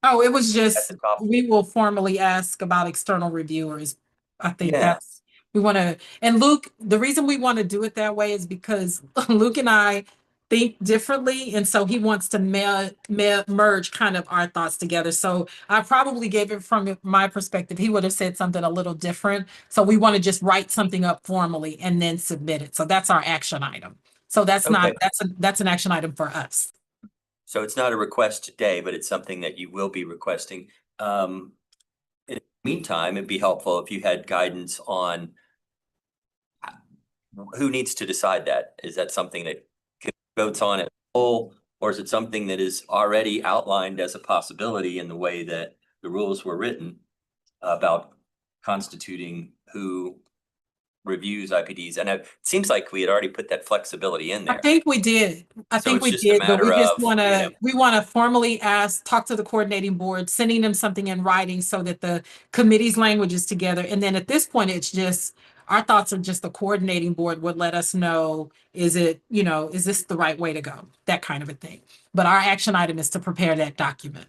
Oh, it was just, we will formally ask about external reviewers. I think that's, we want to, and Luke, the reason we want to do it that way is because Luke and I think differently. And so he wants to merge kind of our thoughts together. So I probably gave it from my perspective. He would have said something a little different. So we want to just write something up formally and then submit it. So that's our action item. So that's not, that's an action item for us. So it's not a request today, but it's something that you will be requesting. In the meantime, it'd be helpful if you had guidance on who needs to decide that. Is that something that votes on at full, or is it something that is already outlined as a possibility in the way that the rules were written about constituting who reviews IPDs? And it seems like we had already put that flexibility in there. I think we did. I think we did, but we just want to, we want to formally talk to the coordinating board, sending them something in writing so that the committee's language is together. And then at this point, it's just, our thoughts are just the coordinating board would let us know, is it, is this the right way to go? That kind of a thing. But our action item is to prepare that document.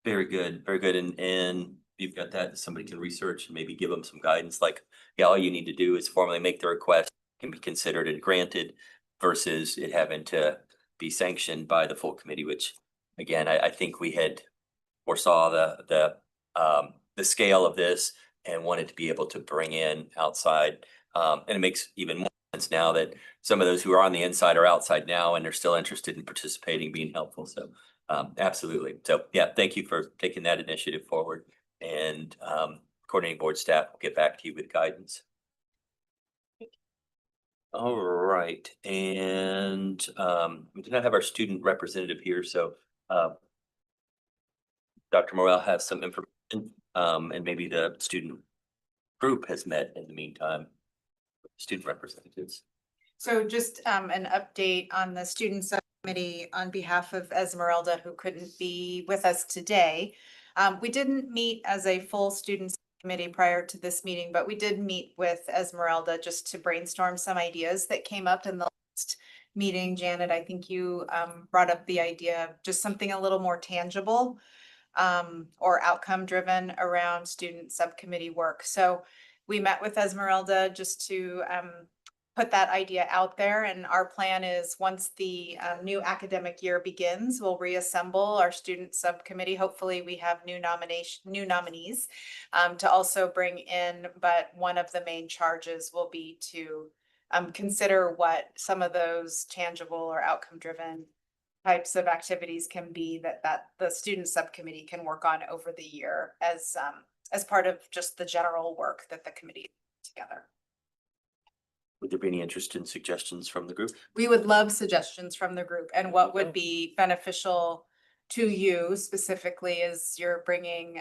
Very good, very good. And you've got that, somebody can research and maybe give them some guidance, like, yeah, all you need to do is formally make the request, can be considered and granted, versus it having to be sanctioned by the full committee, which again, I think we had foresaw the scale of this and wanted to be able to bring in outside. And it makes even more sense now that some of those who are on the inside are outside now and they're still interested in participating, being helpful. So absolutely. So yeah, thank you for taking that initiative forward. And coordinating board staff will get back to you with guidance. All right, and we do not have our student representative here, so Dr. Morel has some information, and maybe the student group has met in the meantime, student representatives. So just an update on the student subcommittee on behalf of Esmeralda, who couldn't be with us today. We didn't meet as a full student committee prior to this meeting, but we did meet with Esmeralda just to brainstorm some ideas that came up in the last meeting. Janet, I think you brought up the idea of just something a little more tangible or outcome driven around student subcommittee work. So we met with Esmeralda just to put that idea out there. And our plan is once the new academic year begins, we'll reassemble our student subcommittee. Hopefully we have new nominees to also bring in, but one of the main charges will be to consider what some of those tangible or outcome driven types of activities can be that the student subcommittee can work on over the year as part of just the general work that the committee together. Would there be any interest in suggestions from the group? We would love suggestions from the group, and what would be beneficial to you specifically is you're bringing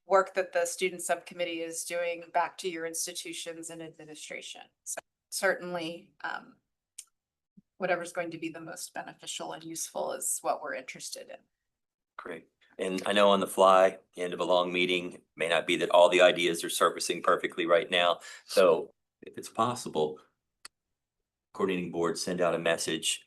work that the student subcommittee is doing back to your institutions and administration. So certainly, whatever's going to be the most beneficial and useful is what we're interested in. Great. And I know on the fly, end of a long meeting, may not be that all the ideas are surfacing perfectly right now. So if it's possible, coordinating board send out a message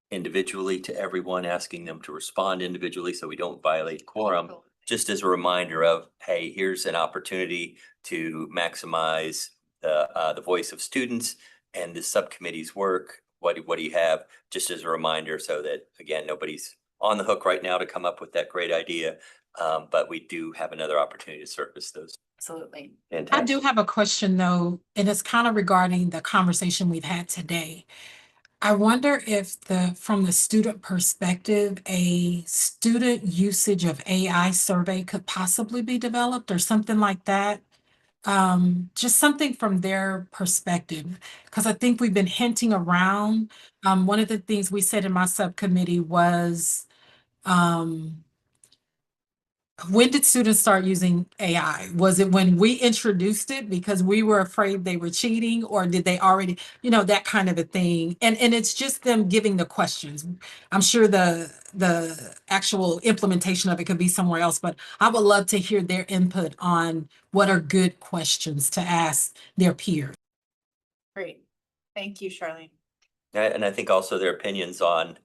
individually to everyone, asking them to respond individually so we don't violate quorum. Just as a reminder of, hey, here's an opportunity to maximize the voice of students and the subcommittee's work. What do you have? Just as a reminder, so that again, nobody's on the hook right now to come up with that great idea. But we do have another opportunity to surface those. Absolutely. I do have a question though, and it's kind of regarding the conversation we've had today. I wonder if from the student perspective, a student usage of AI survey could possibly be developed or something like that. Just something from their perspective, because I think we've been hinting around. One of the things we said in my subcommittee was, when did students start using AI? Was it when we introduced it because we were afraid they were cheating, or did they already, that kind of a thing? And it's just them giving the questions. I'm sure the actual implementation of it could be somewhere else, but I would love to hear their input on what are good questions to ask their peers. Great. Thank you, Charlene. And I think also their opinions on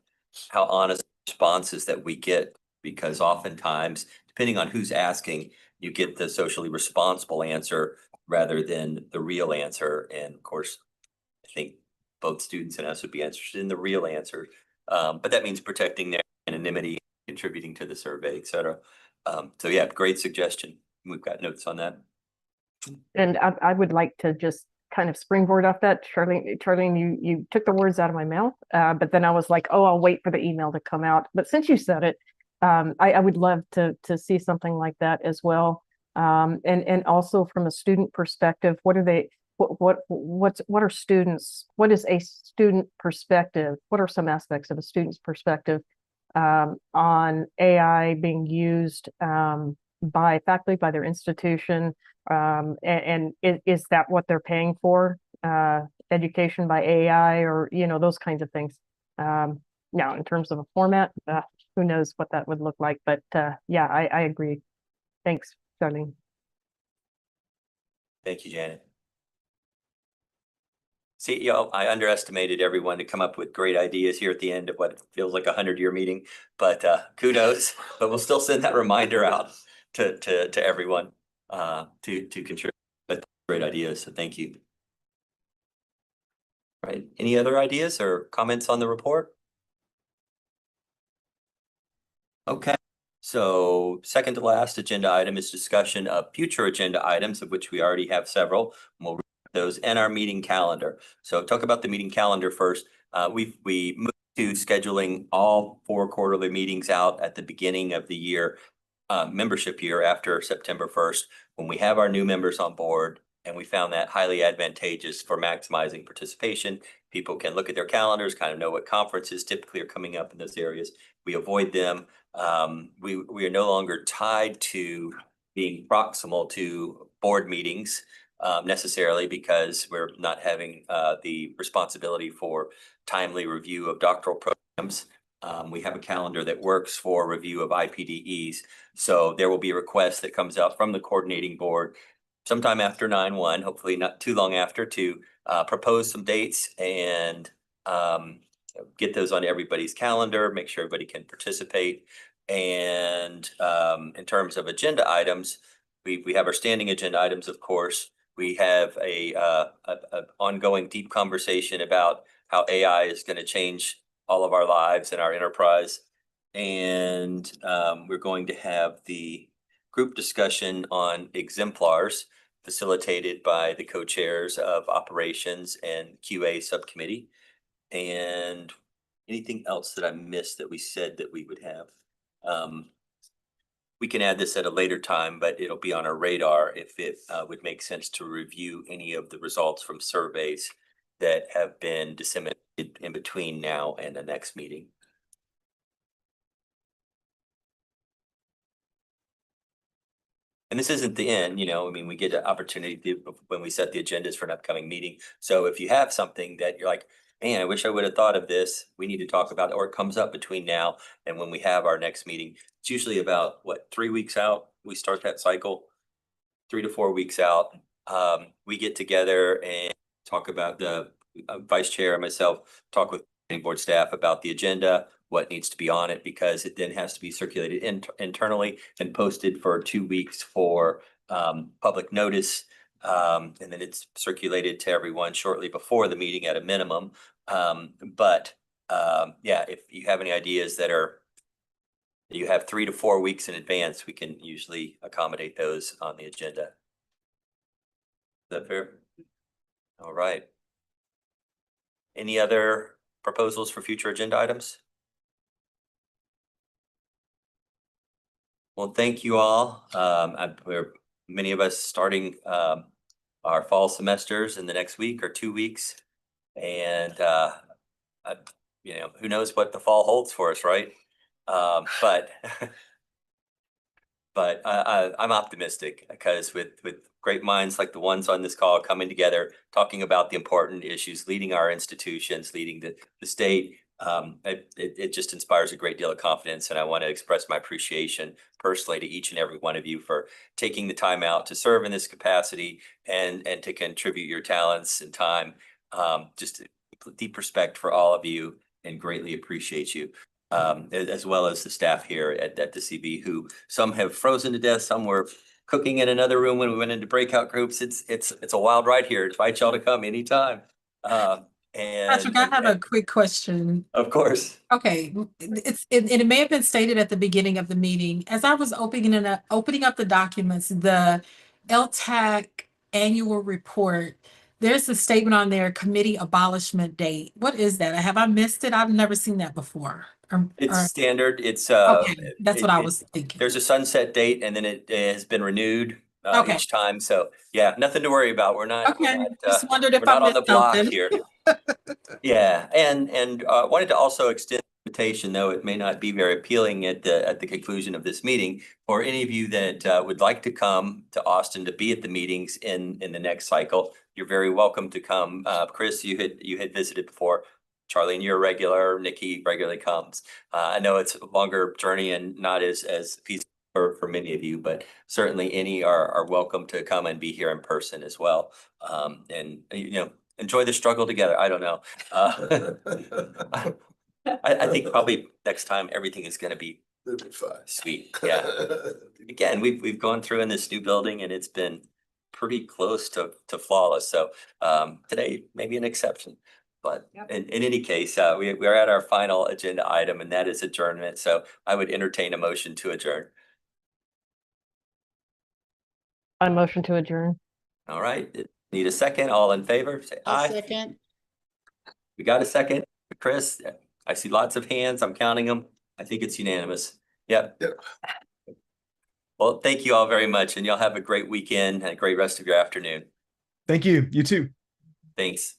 how honest responses that we get, because oftentimes, depending on who's asking, you get the socially responsible answer rather than the real answer. And of course, I think both students and us would be interested in the real answer. But that means protecting their anonymity, contributing to the survey, et cetera. So yeah, great suggestion. We've got notes on that. And I would like to just kind of springboard off that. Charlene, you took the words out of my mouth, but then I was like, oh, I'll wait for the email to come out. But since you said it, I would love to see something like that as well. And also from a student perspective, what are they, what are students, what is a student perspective? What are some aspects of a student's perspective on AI being used by faculty, by their institution? And is that what they're paying for? Education by AI, or, those kinds of things. Now, in terms of a format, who knows what that would look like, but yeah, I agree. Thanks, Charlene. Thank you, Janet. See, I underestimated everyone to come up with great ideas here at the end of what feels like a 100-year meeting, but kudos. But we'll still send that reminder out to everyone to contribute great ideas. So thank you. Right. Any other ideas or comments on the report? Okay. So second to last agenda item is discussion of future agenda items, of which we already have several. We'll read those and our meeting calendar. So talk about the meeting calendar first. We moved to scheduling all 4 quarterly meetings out at the beginning of the year, membership year, after September 1st, when we have our new members on board. And we found that highly advantageous for maximizing participation. People can look at their calendars, kind of know what conferences typically are coming up in those areas. We avoid them. We are no longer tied to being proximal to board meetings necessarily, because we're not having the responsibility for timely review of doctoral programs. We have a calendar that works for review of IPDEs. So there will be a request that comes out from the coordinating board sometime after 9/1, hopefully not too long after, to propose some dates and get those on everybody's calendar, make sure everybody can participate. And in terms of agenda items, we have our standing agenda items, of course. We have a ongoing deep conversation about how AI is going to change all of our lives and our enterprise. And we're going to have the group discussion on exemplars facilitated by the co-chairs of operations and QA subcommittee. And anything else that I missed that we said that we would have? We can add this at a later time, but it'll be on our radar if it would make sense to review any of the results from surveys that have been disseminated in between now and the next meeting. and this isn't the end, you know, I mean, we get an opportunity when we set the agendas for an upcoming meeting. So if you have something that you're like, man, I wish I would have thought of this, we need to talk about it, or it comes up between now and when we have our next meeting. It's usually about, what, 3 weeks out, we start that cycle, 3 to 4 weeks out. We get together and talk about the vice chair and myself, talk with planning board staff about the agenda, what needs to be on it, because it then has to be circulated internally and posted for 2 weeks for public notice. And then it's circulated to everyone shortly before the meeting at a minimum. Yeah, if you have any ideas that you have 3 to 4 weeks in advance, we can usually accommodate those on the agenda. Is that fair? All right. Any other proposals for future agenda items? Well, thank you all. We're many of us starting our fall semesters in the next week or 2 weeks. And you know, who knows what the fall holds for us, right? But I'm optimistic, because with great minds like the ones on this call coming together, talking about the important issues, leading our institutions, leading the state, it just inspires a great deal of confidence. And I want to express my appreciation personally to each and every one of you for taking the time out to serve in this capacity and to contribute your talents and time. Just deep respect for all of you and greatly appreciate you. As well as the staff here at the CB, who some have frozen to death, some were cooking in another room when we went into breakout groups. It's a wild ride here. Invite y'all to come anytime. Patrick, I have a quick question. Of course. Okay, it may have been stated at the beginning of the meeting. As I was opening up the documents, the LTAC annual report, there's a statement on there, committee abolishment date. What is that? Have I missed it? I've never seen that before. It's standard. It's okay, that's what I was thinking. There's a sunset date, and then it has been renewed Okay. each time. So yeah, nothing to worry about. We're not. Okay, We're not, just wondered if we're not I on the missed block something. here. Yeah, and wanted to also extend the invitation, though it may not be very appealing at the conclusion of this meeting, for any of you that would like to come to Austin to be at the meetings in the next cycle. You're very welcome to come. Chris, you had visited before. Charlene, you're a regular. Nikki regularly comes. I know it's a longer journey and not as feasible for many of you, but certainly any are welcome to come and be here in person as well. And you know, enjoy the struggle together. I don't know. I think probably next time everything is going to be sweet. Yeah. Again, we've gone through in this new building and it's been pretty close to flawless. So today maybe an exception. But in any case, we are at our final agenda item, and that is adjournment. So I would entertain a motion to adjourn. I motion to adjourn. All right. Need a second? All in favor? Say aye. Second. We got a second. Chris, I see lots of hands. I'm counting them. I think it's unanimous. Yep. Well, thank you all very much, and y'all have a great weekend and a great rest of your afternoon. Thank you. You too. Thanks.